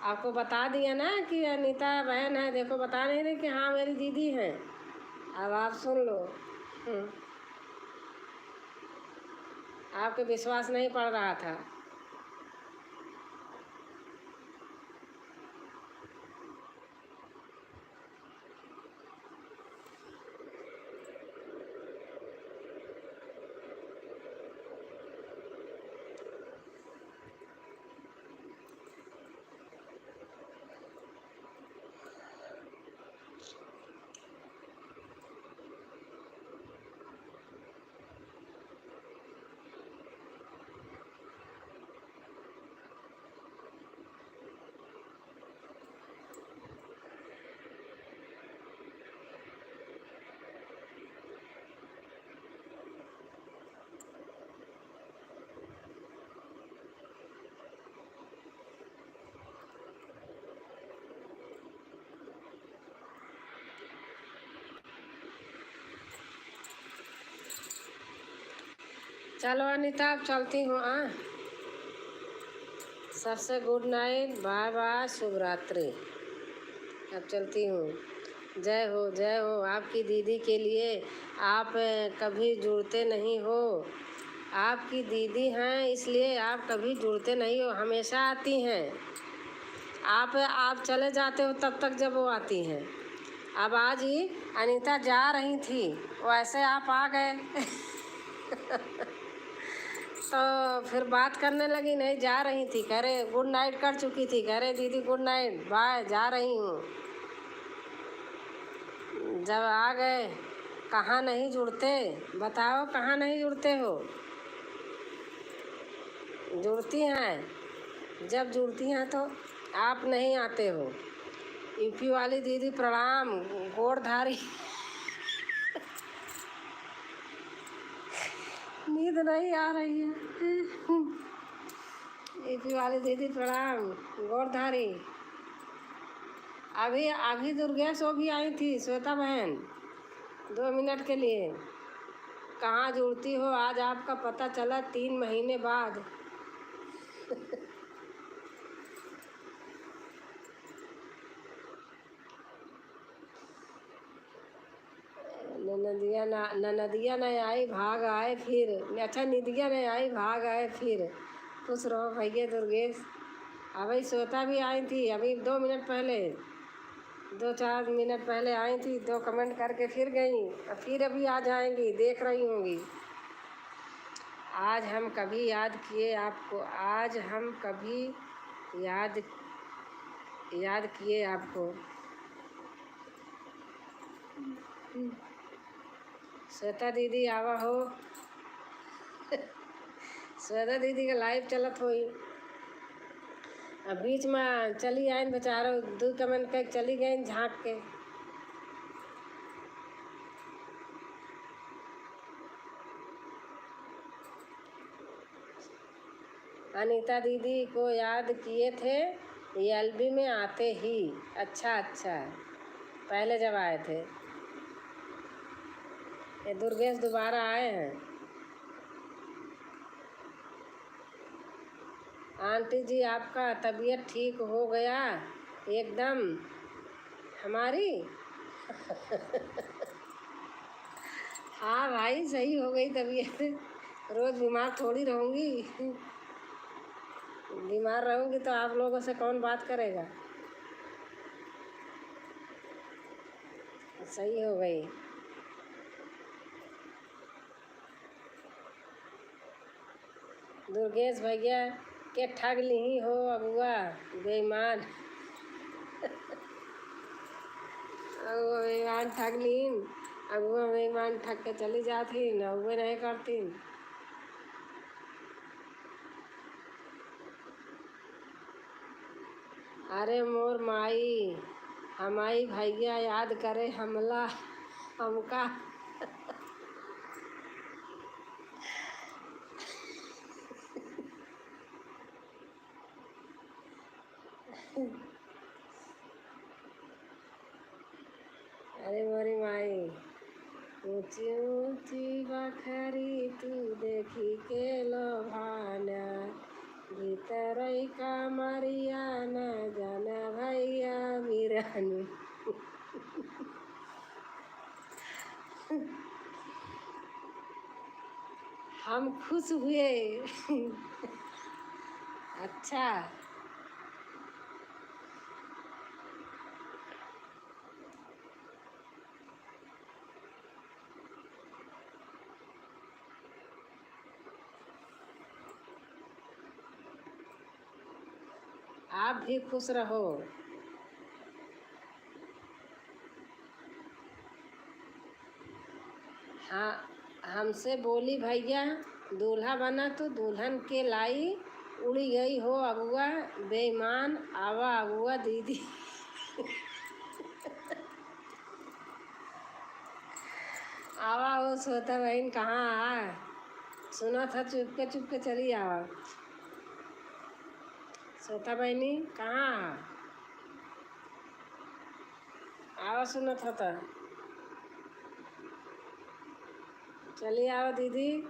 आपको बता दिया ना कि अनीता बहन है, देखो बता नहीं रही कि हाँ मेरी दीदी है। अब आप सुन लो। आपके विश्वास नहीं पड़ रहा था। चलो अनीता, अब चलती हूँ। सबसे गुड नाइट, बाय बाय, शुभ रात्रि। अब चलती हूँ। जय हो आपकी दीदी के लिए। आप कभी जुड़ते नहीं हो। आपकी दीदी हैं इसलिए आप कभी जुड़ते नहीं हो, हमेशा आती हैं। आप चले जाते हो तब तक जब वो आती हैं। अब आज ही अनीता जा रही थी, वैसे आप आ गए। तो फिर बात करने लगी, नहीं जा रही थी, कह रहे गुड नाइट कर चुकी थी, कह रहे दीदी गुड नाइट, बाय, जा रही हूँ। जब आ गए, कहाँ नहीं जुड़ते, बताओ कहाँ नहीं जुड़ते हो। जुड़ती हैं, जब जुड़ती हैं तो आप नहीं आते हो। यूपी वाली दीदी प्रणाम, गोड़धारी। नींद नहीं आ रही है। यूपी वाली दीदी प्रणाम, गोड़धारी। अभी अभी दुर्गेश वो भी आई थी, श्वेता बहन, 2 मिनट के लिए। कहाँ जुड़ती हो, आज आपका पता चला 3 महीने बाद। ननदिया नहीं आई, भाग आए फिर। अच्छा, निधिया नहीं आई, भाग आए फिर। खुश रहो भैया दुर्गेश। अभी श्वेता भी आई थी, अभी 2 मिनट पहले, 2-4 मिनट पहले आई थी, 2 कमेंट करके फिर गई, और फिर अभी आ जाएंगी, देख रही होंगी। आज हम कभी याद किए आपको, आज हम कभी याद किए आपको। श्वेता दीदी आवा हो। श्वेता दीदी का लाइव चलत होई। अब बीच में चली आई बेचारो, 2 कमेंट कर चली गई झाँक के। अनीता दीदी को याद किए थे, एलबी में आते ही। अच्छा, पहले जब आए थे। ये दुर्गेश दोबारा आए हैं। आंटी जी आपका तबीयत ठीक हो गया एकदम हमारी। हाँ भाई, सही हो गई तबीयत। रोज़ बीमार थोड़ी रहूँगी। बीमार रहूँगी तो आप लोगों से कौन बात करेगा। सही हो गई। दुर्गेश भैया के ठग ली हो अगुआ, बेईमान। अगुआ बेईमान ठग लीन, अगुआ बेईमान ठग के चली जाती, अगुए नहीं करती। अरे मोर माई, हमारी भैया याद करे हमला हमका। अरे मोरी माई, ऊंची ऊंची बखरी तू देखी के लोभाना, भीतर का मरिया न जाना भैया बिरानी। हम खुश हुए। अच्छा, आप भी खुश रहो। हाँ, हमसे बोली भैया दूल्हा बना तो दुल्हन के लाई, उड़ी गई हो अगुआ बेईमान, आवा अगुआ दीदी। आवा हो श्वेता बहन, कहाँ आ, सुना था चुपके चली आवा। श्वेता बहनी कहाँ आवा, सुना था चली आओ दीदी।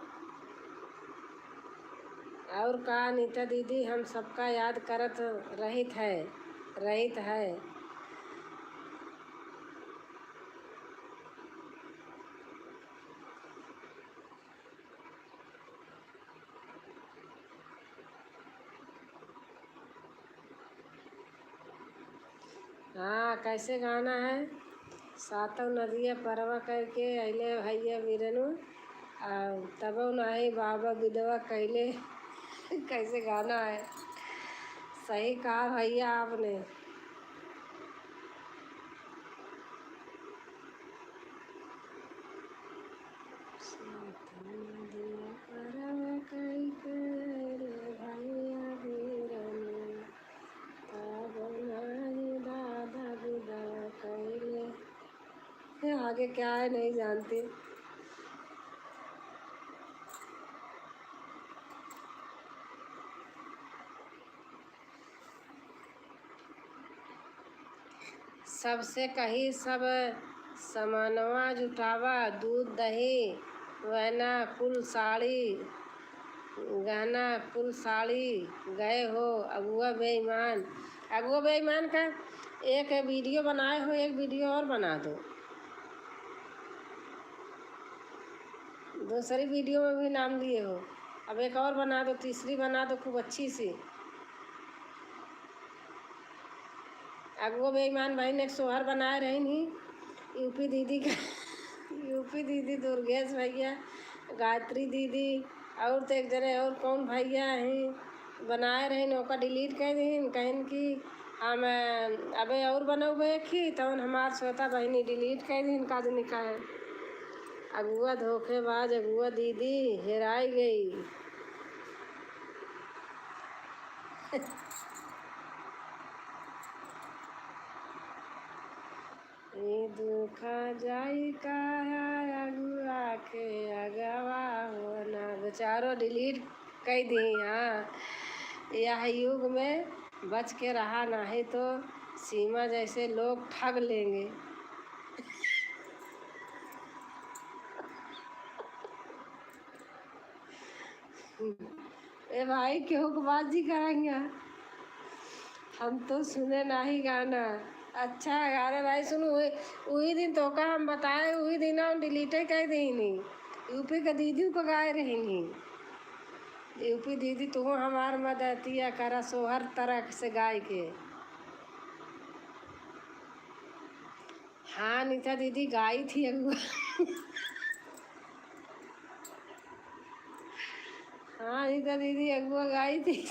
और का नीता दीदी हम सबका याद करत रहित है। हाँ, कैसे गाना है? सातों नदिया परवा करके अइले भैया वीरनु तबो नाही बाबा विधवा कैले। कैसे गाना है? सही कहा भैया आपने। सातों नदिया परवा करके अइले भैया वीरनु तबो नाही बाबा विधवा कैले। आगे क्या है नहीं जानती। सबसे कही सब समानवा जुटावा, दूध दही वहना कुल साड़ी गहना कुल साड़ी गए हो अगुआ बेईमान। अगुआ बेईमान का एक वीडियो बनाए हो, एक वीडियो और बना दो। दूसरी वीडियो में भी नाम दिए हो, अब एक और बना दो, तीसरी बना दो खूब अच्छी सी। अगुआ बेईमान भाई ने एक सोहर बनाए रही नहीं यूपी दीदी का। यूपी दीदी, दुर्गेश भैया, गायत्री दीदी और तो एक जने और कौन भैया हैं बनाए रही ओका डिलीट कर दीन कहीं कि हम अबे और बनौबे की तवन हमार श्वेता बहनी डिलीट कर दीन का दिन का है। अगुआ धोखेबाज अगुआ दीदी हेराई गई। ये दुखा जाई का अगुआ के अगवा होना। बेचारो डिलीट कर दी। हाँ, यह युग में बच के रहा नहीं तो सीमा जैसे लोग ठग लेंगे। ए भाई क्यों बाजी करेंगे? हम तो सुने नहीं गाना। अच्छा गाना भाई सुनो। वही दिन तो का हम बताए, वही दिन हम डिलीट कर देनी। यूपी का दीदी को गाए रहेंगी। यूपी दीदी तू हमार मदतिया करा सो हर तरह से गाय के। हाँ नीता दीदी गाई थी अगुआ। हाँ नीता दीदी अगुआ गाई थी।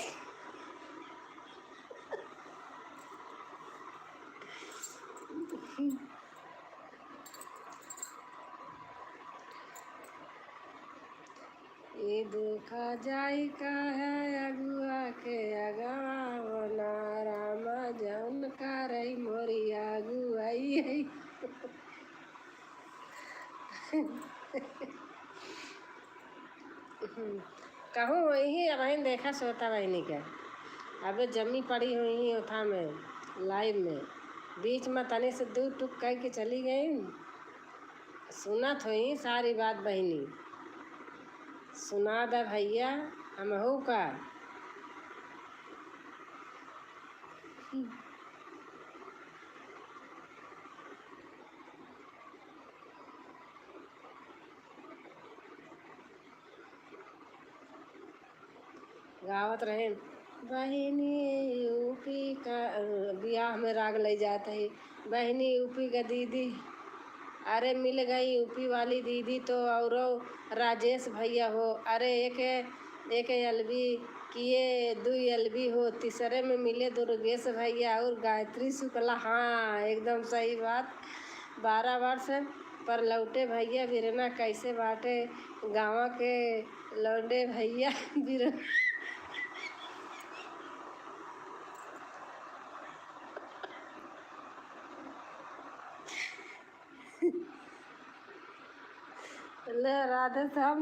ये देखा जाई का है अगुआ के अगवा रामा जौन का रही मोरी अगुआई है। कहूँ वही अब देखा सोता बहनी का अबे जमी पड़ी हुई उठा में लाइव में बीच में तनी से दूर टुक कह के चली गई। सुनत हुई सारी बात बहनी। सुना दे भैया हमहू का। गावत रहे बहनी यूपी का ब्याह में राग ले जाते है। बहनी यूपी का दीदी अरे मिल गई यूपी वाली दीदी तो और राजेश भैया हो। अरे एक एलबी किए दो एलबी हो, तीसरे में मिले दुर्गेश भैया और गायत्री शुक्ला। हाँ एकदम सही बात। 12 वर्ष पर लौटे भैया वीरना कैसे बाटे गाँव के लौटे भैया वीरना। ले राधे श्याम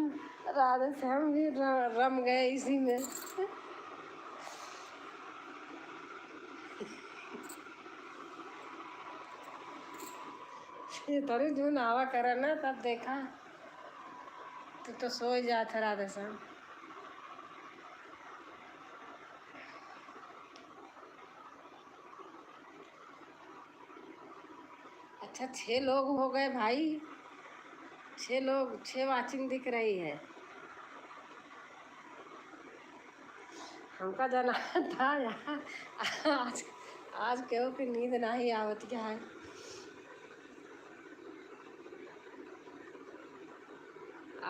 भी रम गए इसी में। ये थोड़ी जो नावा करे ना तब देखा तो सो जाता राधे श्याम। अच्छा 6 लोग हो गए भाई, 6 लोग, 6 वाचिंग दिख रही है। हमका जाना था यार, आज आज क्यों कि नींद नहीं आवत क्या है।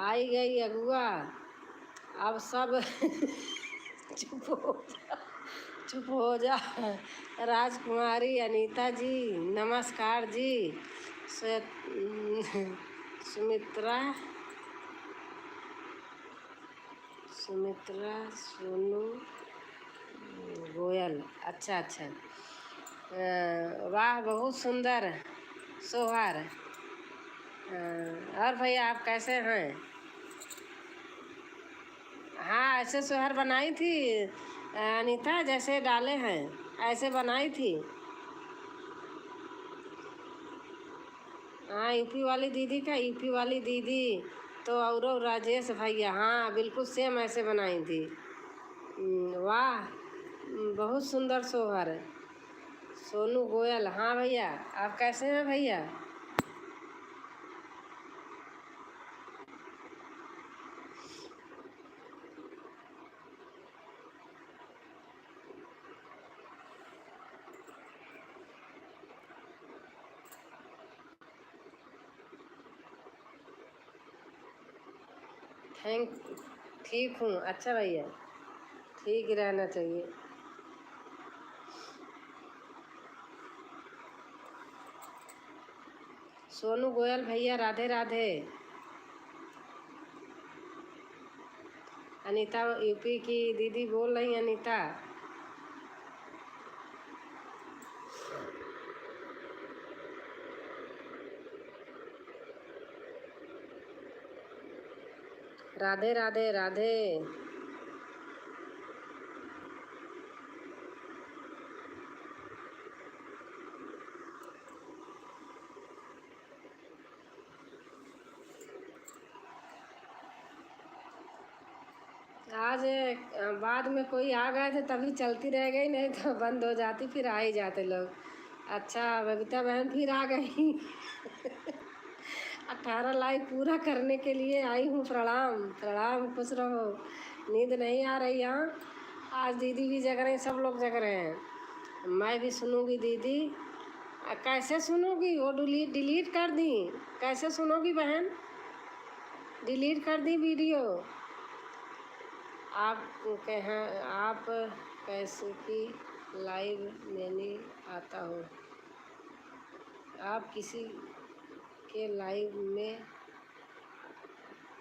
आई गई अगुआ, अब सब चुप हो जा, चुप हो जा। राजकुमारी अनीता जी नमस्कार जी। सुमित्रा, सुमित्रा, सोनू गोयल, अच्छा अच्छा। वाह बहुत सुंदर सोहर। और भैया आप कैसे हैं? हाँ ऐसे सोहर बनाई थी अनीता, जैसे डाले हैं ऐसे बनाई थी। हाँ यूपी वाली दीदी का, यूपी वाली दीदी तो और राजेश भैया, हाँ बिल्कुल सेम ऐसे बनाई थी। वाह बहुत सुंदर सोहर है। सोनू गोयल, हाँ भैया आप कैसे हैं भैया? थैंक, ठीक हूँ, अच्छा भैया, ठीक ही रहना चाहिए। सोनू गोयल भैया राधे राधे। अनीता यूपी की दीदी बोल रही अनीता। राधे राधे राधे। आज बाद में कोई आ गए थे तभी चलती रह गई, नहीं तो बंद हो जाती, फिर आ ही जाते लोग। अच्छा बबीता बहन फिर आ गई। 18 लाइव पूरा करने के लिए आई हूँ, प्रणाम प्रणाम, खुश रहो। नींद नहीं आ रही यहाँ, आज दीदी भी जग रहे हैं, सब लोग जग रहे हैं। मैं भी सुनूंगी दीदी। कैसे सुनोगी? वो डिलीट डिलीट कर दी, कैसे सुनोगी बहन? डिलीट कर दी वीडियो। आप कहाँ, आप कैसे की लाइव मैंने आता हो, आप किसी के लाइव में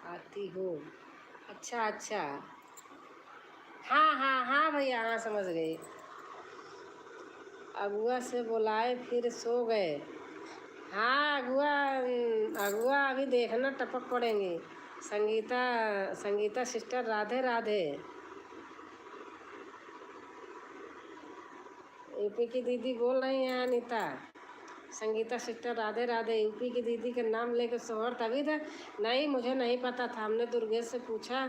आती हो? अच्छा अच्छा, हाँ हाँ हाँ भैया, हाँ समझ गई। अगुआ से बुलाए फिर सो गए। हाँ अगुआ, अगुआ अभी देखना टपक पड़ेंगी। संगीता, संगीता सिस्टर राधे राधे। यूपी की दीदी बोल रही हैं अनीता। संगीता सिस्टर राधे राधे। यूपी की दीदी का नाम लेकर सोहर तभी था। नहीं मुझे नहीं पता था, हमने दुर्गेश से पूछा,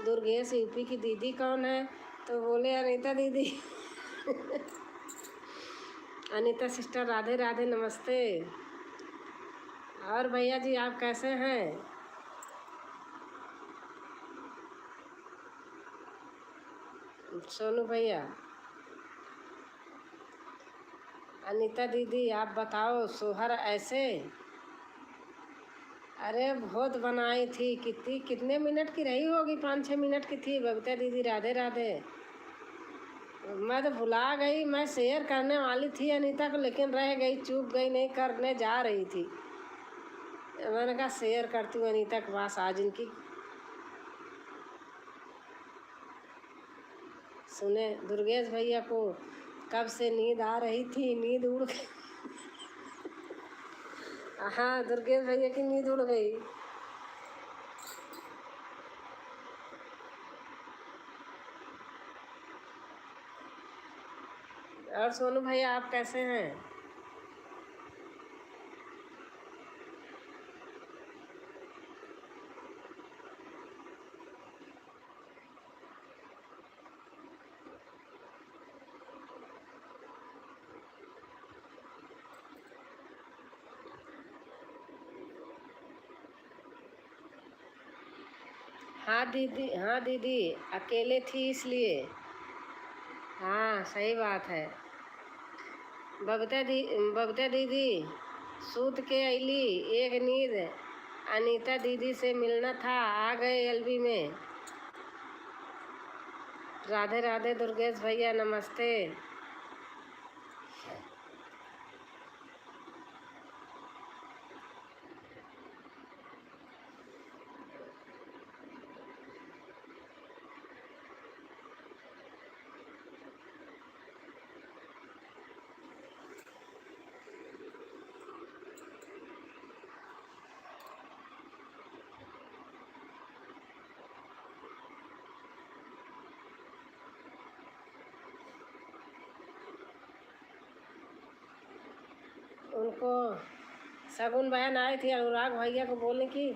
दुर्गेश यूपी की दीदी कौन है, तो बोले अनीता दीदी। अनीता सिस्टर राधे राधे नमस्ते। और भैया जी आप कैसे हैं? सोनू भैया, अनीता दीदी आप बताओ सोहर ऐसे। अरे बहुत बनाई थी, कितनी कितने मिनट की रही होगी, 5-6 मिनट की थी। बबीता दीदी राधे राधे। मैं तो भुला गई, मैं शेयर करने वाली थी अनीता को, लेकिन रह गई, चूक गई, नहीं करने जा रही थी। मैंने कहा शेयर करती हूँ अनीता के पास आज इनकी। सुने दुर्गेश भैया को कब से नींद आ रही थी, नींद उड़ गई। हाँ दुर्गेश भैया की नींद उड़ गई। और सोनू भैया आप कैसे हैं? हाँ दीदी, अकेले थी इसलिए। हाँ सही बात है। बबीता दीदी सूत के अली एक नींद। अनीता दीदी से मिलना था, आ गए एलबी में। राधे राधे दुर्गेश भैया, नमस्ते। उनको शगुन बहन आई थी अनुराग भैया को बोलने की,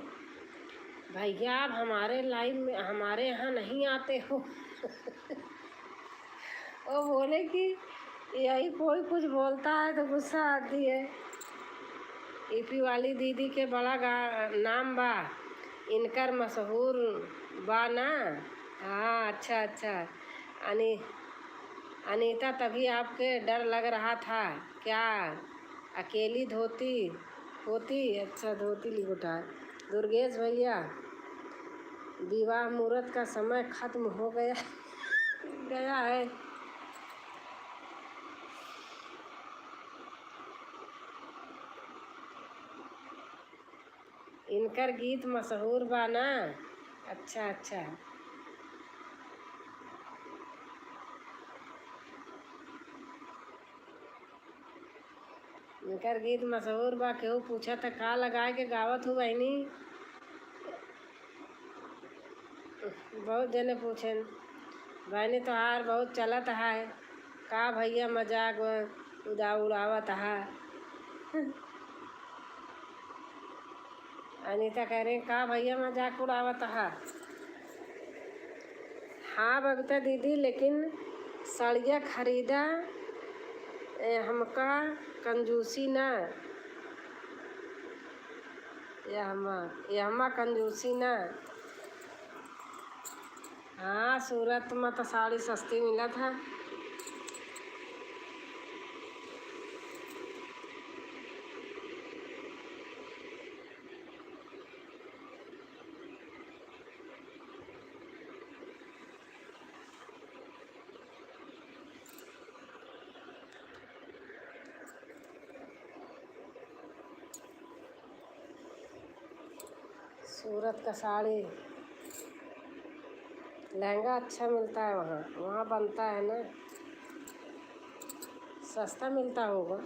भैया आप हमारे लाइव में हमारे यहाँ नहीं आते हो। वो बोले कि यही कोई कुछ बोलता है तो गुस्सा आती है। ईपी वाली दीदी के बड़ा नाम बा, इनकर मशहूर बा ना। हाँ अच्छा अच्छा। अनीता तभी आपके डर लग रहा था क्या? अकेली धोती होती? अच्छा धोती लिखा। दुर्गेश भैया, विवाह मुहूर्त का समय खत्म हो गया है। इनकर गीत मशहूर बा ना। अच्छा अच्छा। इनकर गीत मशहूर बा। केहू पूछा था का लगा के गावत हूँ बहनी। बहुत जने पूछेन बहनी तोहार बहुत चलत है का भैया, मजाक उड़ावत है। अनीता कह रही का भैया मजाक उड़ावत है। हाँ बबीता दीदी, लेकिन साड़िया खरीदा हमका कंजूसी ना। यह कंजूसी ना। हाँ सूरत में तो साड़ी सस्ती मिला था। सूरत का साड़ी लहंगा अच्छा मिलता है, वहाँ बनता है ना, सस्ता मिलता होगा।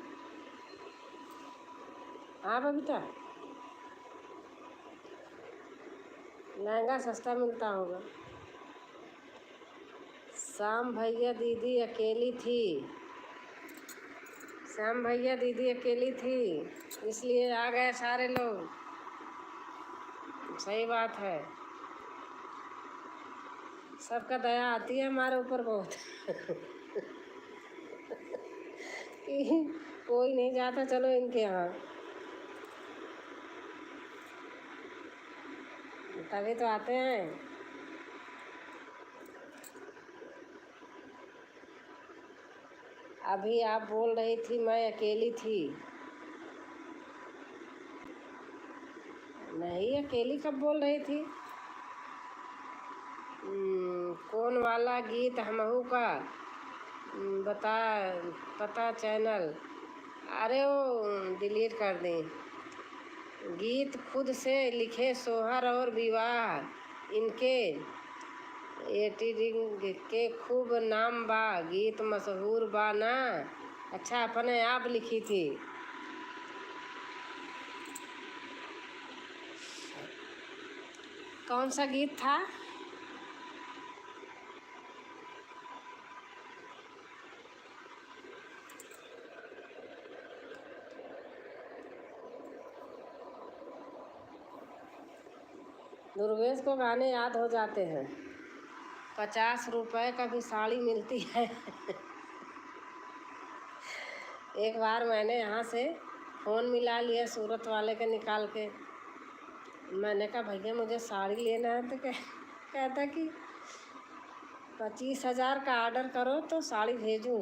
हाँ बबीता, लहंगा सस्ता मिलता होगा। श्याम भैया दीदी अकेली थी इसलिए आ गए सारे लोग। सही बात है, सबका दया आती है हमारे ऊपर बहुत। कि कोई नहीं जाता चलो इनके यहाँ, तभी तो आते हैं। अभी आप बोल रही थी मैं अकेली थी। नहीं, अकेली कब बोल रही थी? कौन वाला गीत हमहू का बता पता चैनल? अरे वो डिलीट कर दें। गीत खुद से लिखे सोहर और विवाह इनके एडिटिंग के खूब नाम बा, गीत मशहूर बा ना। अच्छा अपने आप लिखी थी। कौन सा गीत था? दुर्गेश को गाने याद हो जाते हैं। 50 रुपए का भी साड़ी मिलती है। एक बार मैंने यहाँ से फ़ोन मिला लिया सूरत वाले के निकाल के। मैंने कहा भैया मुझे साड़ी लेना है, तो क्या कहता कि 25,000 का ऑर्डर करो तो साड़ी भेजूँ,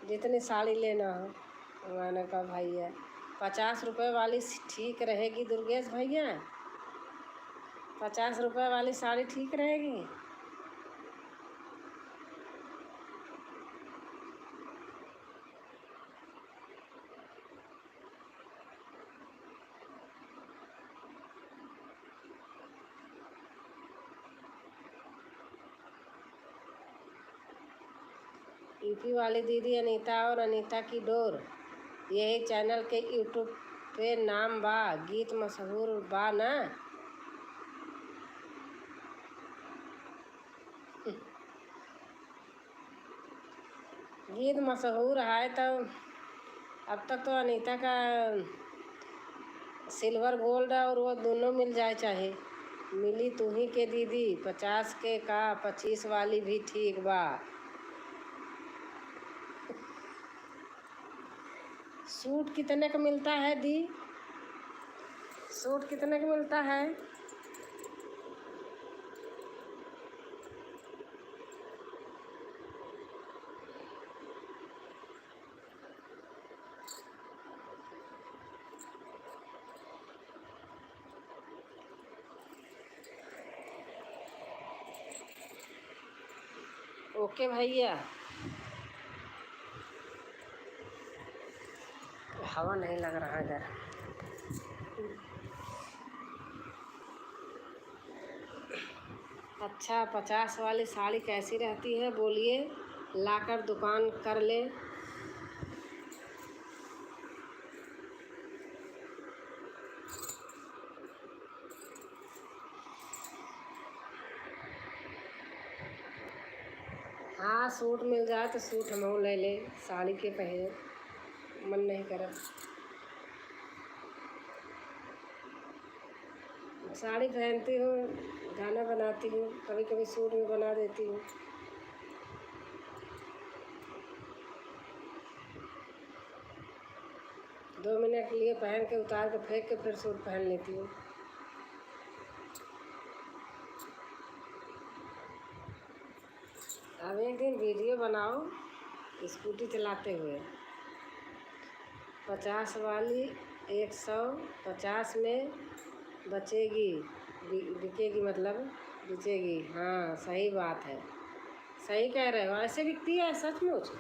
जितनी साड़ी लेना हो। मैंने कहा भैया 50 रुपये वाली ठीक रहेगी दुर्गेश भैया, 50 रुपये वाली साड़ी ठीक रहेगी। यूपी वाली दीदी अनीता और अनीता की डोर, यही चैनल के यूट्यूब पे नाम बा, गीत मशहूर बा ना। गीत मशहूर है तो अब तक तो अनीता का सिल्वर गोल्ड और वो दोनों मिल जाए, चाहे मिली तू ही के दीदी 50 के का 25 वाली भी ठीक बा। सूट कितने का मिलता है दी? सूट कितने का मिलता है? ओके भैया, हवा नहीं लग रहा इधर। अच्छा 50 वाली साड़ी कैसी रहती है बोलिए, लाकर दुकान कर ले। हाँ सूट मिल जाए तो सूट हम ले ले, साड़ी के पहले मन नहीं कर। साड़ी पहनती हूँ, गाना बनाती हूँ, कभी कभी सूट भी बना देती हूँ। दो मिनट के लिए पहन के उतार के फेंक के फिर सूट पहन लेती हूँ। अब एक दिन वीडियो बनाओ स्कूटी चलाते हुए, 50 वाली 150 में बचेगी, बिकेगी, मतलब बिचेगी। हाँ सही बात है, सही कह रहे हो, ऐसे बिकती है सचमुच।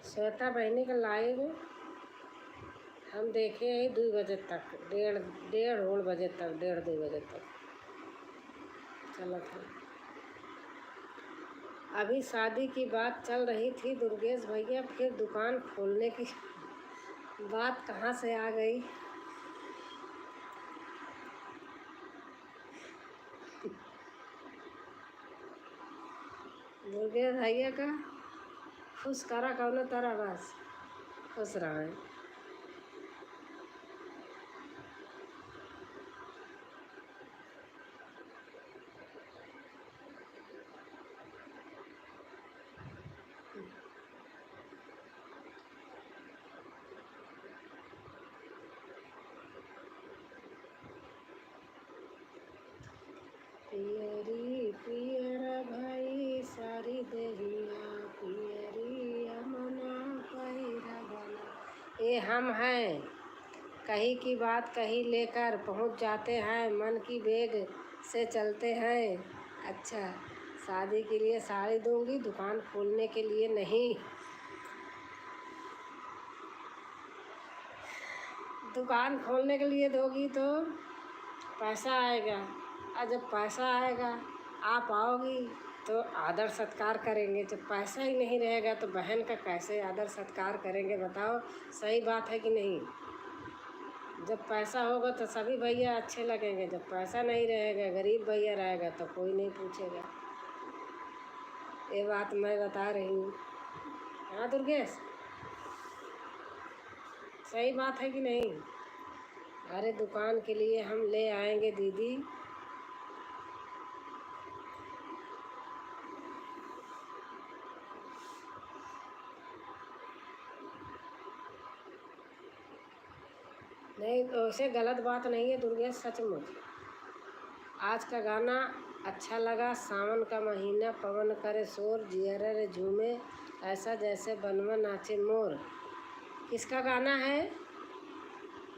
श्वेता बहनी का लाइव हम देखे ही 2 बजे तक, डेढ़ 2 बजे तक, 1:30-2 बजे तक चला था। अभी शादी की बात चल रही थी दुर्गेश भैया, फिर दुकान खोलने की बात कहाँ से आ गई? दुर्गेश भैया का खुश करा कौनो तरह, बस खुश रहे। पियरी पियर भाई सारी देहिया, पियरी अमना पहिरा बना। ये हम हैं, कहीं की बात कहीं लेकर पहुंच जाते हैं, मन की बेग से चलते हैं। अच्छा शादी के लिए साड़ी दूंगी, दुकान खोलने के लिए नहीं। दुकान खोलने के लिए दोगी तो पैसा आएगा, और जब पैसा आएगा आप आओगी तो आदर सत्कार करेंगे। जब पैसा ही नहीं रहेगा तो बहन का कैसे आदर सत्कार करेंगे बताओ? सही बात है कि नहीं? जब पैसा होगा तो सभी भैया अच्छे लगेंगे, जब पैसा नहीं रहेगा, गरीब भैया रहेगा तो कोई नहीं पूछेगा। ये बात मैं बता रही हूँ। हाँ दुर्गेश, सही बात है कि नहीं? अरे दुकान के लिए हम ले आएंगे दीदी। नहीं तो वैसे गलत बात नहीं है दुर्गेश, सचमुच आज का गाना अच्छा लगा। सावन का महीना पवन करे शोर, जियरा रे झूमे ऐसा जैसे बनवा नाचे मोर। किसका गाना है?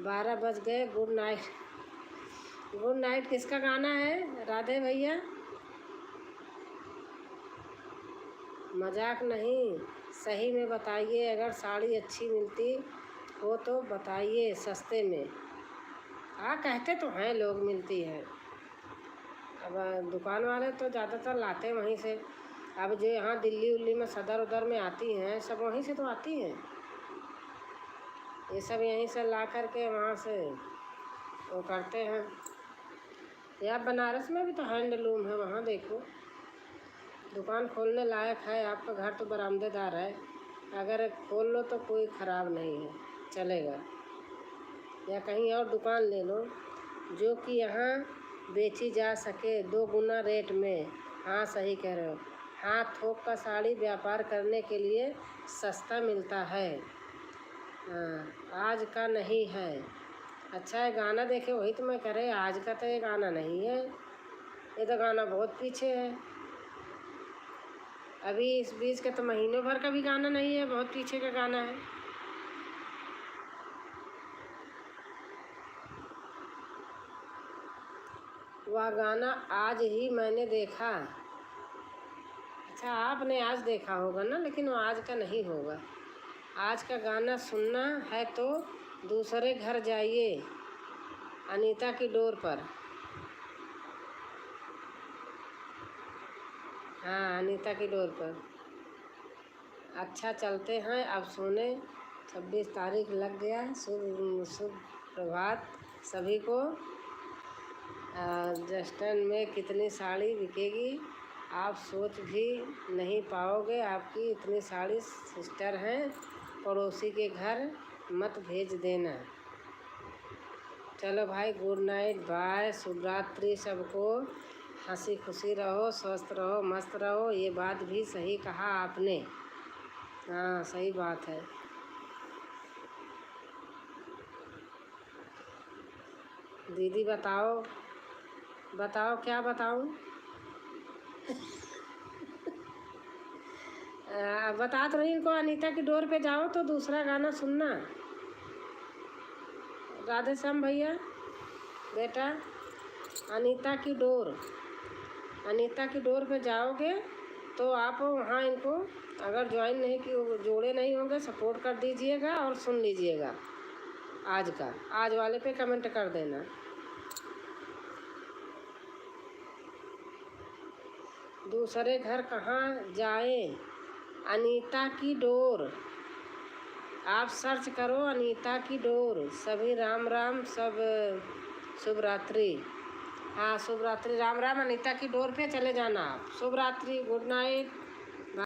12 बज गए, गुड नाइट। गुड नाइट किसका गाना है राधे भैया? मजाक नहीं, सही में बताइए। अगर साड़ी अच्छी मिलती हो तो बताइए, सस्ते में। हाँ कहते तो हैं लोग मिलती है। अब दुकान वाले तो ज़्यादातर लाते हैं वहीं से। अब जो यहाँ दिल्ली उल्ली में सदर उधर में आती हैं, सब वहीं से तो आती हैं। ये सब यहीं से ला कर के वहाँ से वो करते हैं। या बनारस में भी तो हैंडलूम है, वहाँ देखो दुकान खोलने लायक है। आपका घर तो बरामदेदार है, अगर खोल लो तो कोई ख़राब नहीं है, चलेगा। या कहीं और दुकान ले लो जो कि यहाँ बेची जा सके 2 गुना रेट में। हाँ सही कह रहे हो। हाँ थोक का साड़ी व्यापार करने के लिए सस्ता मिलता है। हाँ आज का नहीं है। अच्छा है गाना देखे, वही तो मैं कह रही, आज का तो ये गाना नहीं है, ये तो गाना बहुत पीछे है। अभी इस बीच के तो महीनों भर का भी गाना नहीं है, बहुत पीछे का गाना है। वह गाना आज ही मैंने देखा। अच्छा आपने आज देखा होगा ना, लेकिन वो आज का नहीं होगा। आज का गाना सुनना है तो दूसरे घर जाइए, अनीता की डोर पर। हाँ अनीता की डोर पर। अच्छा चलते हैं अब सोने। 26 तारीख लग गया। शुभ प्रभात सभी को। जस्टन में कितनी साड़ी बिकेगी आप सोच भी नहीं पाओगे। आपकी इतनी साड़ी सिस्टर हैं, पड़ोसी के घर मत भेज देना। चलो भाई, गुड नाइट, बाय, शुभ रात्रि सबको। हंसी खुशी रहो, स्वस्थ रहो, मस्त रहो। ये बात भी सही कहा आपने। हाँ सही बात है। दीदी बताओ बताओ क्या बताऊं? बता तो रही इनको, अनीता की डोर पे जाओ तो दूसरा गाना सुनना। राधे श्याम भैया बेटा, अनीता की डोर, अनीता की डोर पे जाओगे तो आप वहाँ इनको अगर ज्वाइन नहीं कि जोड़े नहीं होंगे, सपोर्ट कर दीजिएगा और सुन लीजिएगा। आज का आज वाले पे कमेंट कर देना। दूसरे घर कहाँ जाएं? अनीता की डोर आप सर्च करो, अनीता की डोर। सभी राम राम, सब शुभ रात्रि। हाँ शुभ रात्रि, राम राम। अनीता की डोर पे चले जाना आप। शुभ रात्रि, गुड नाइट।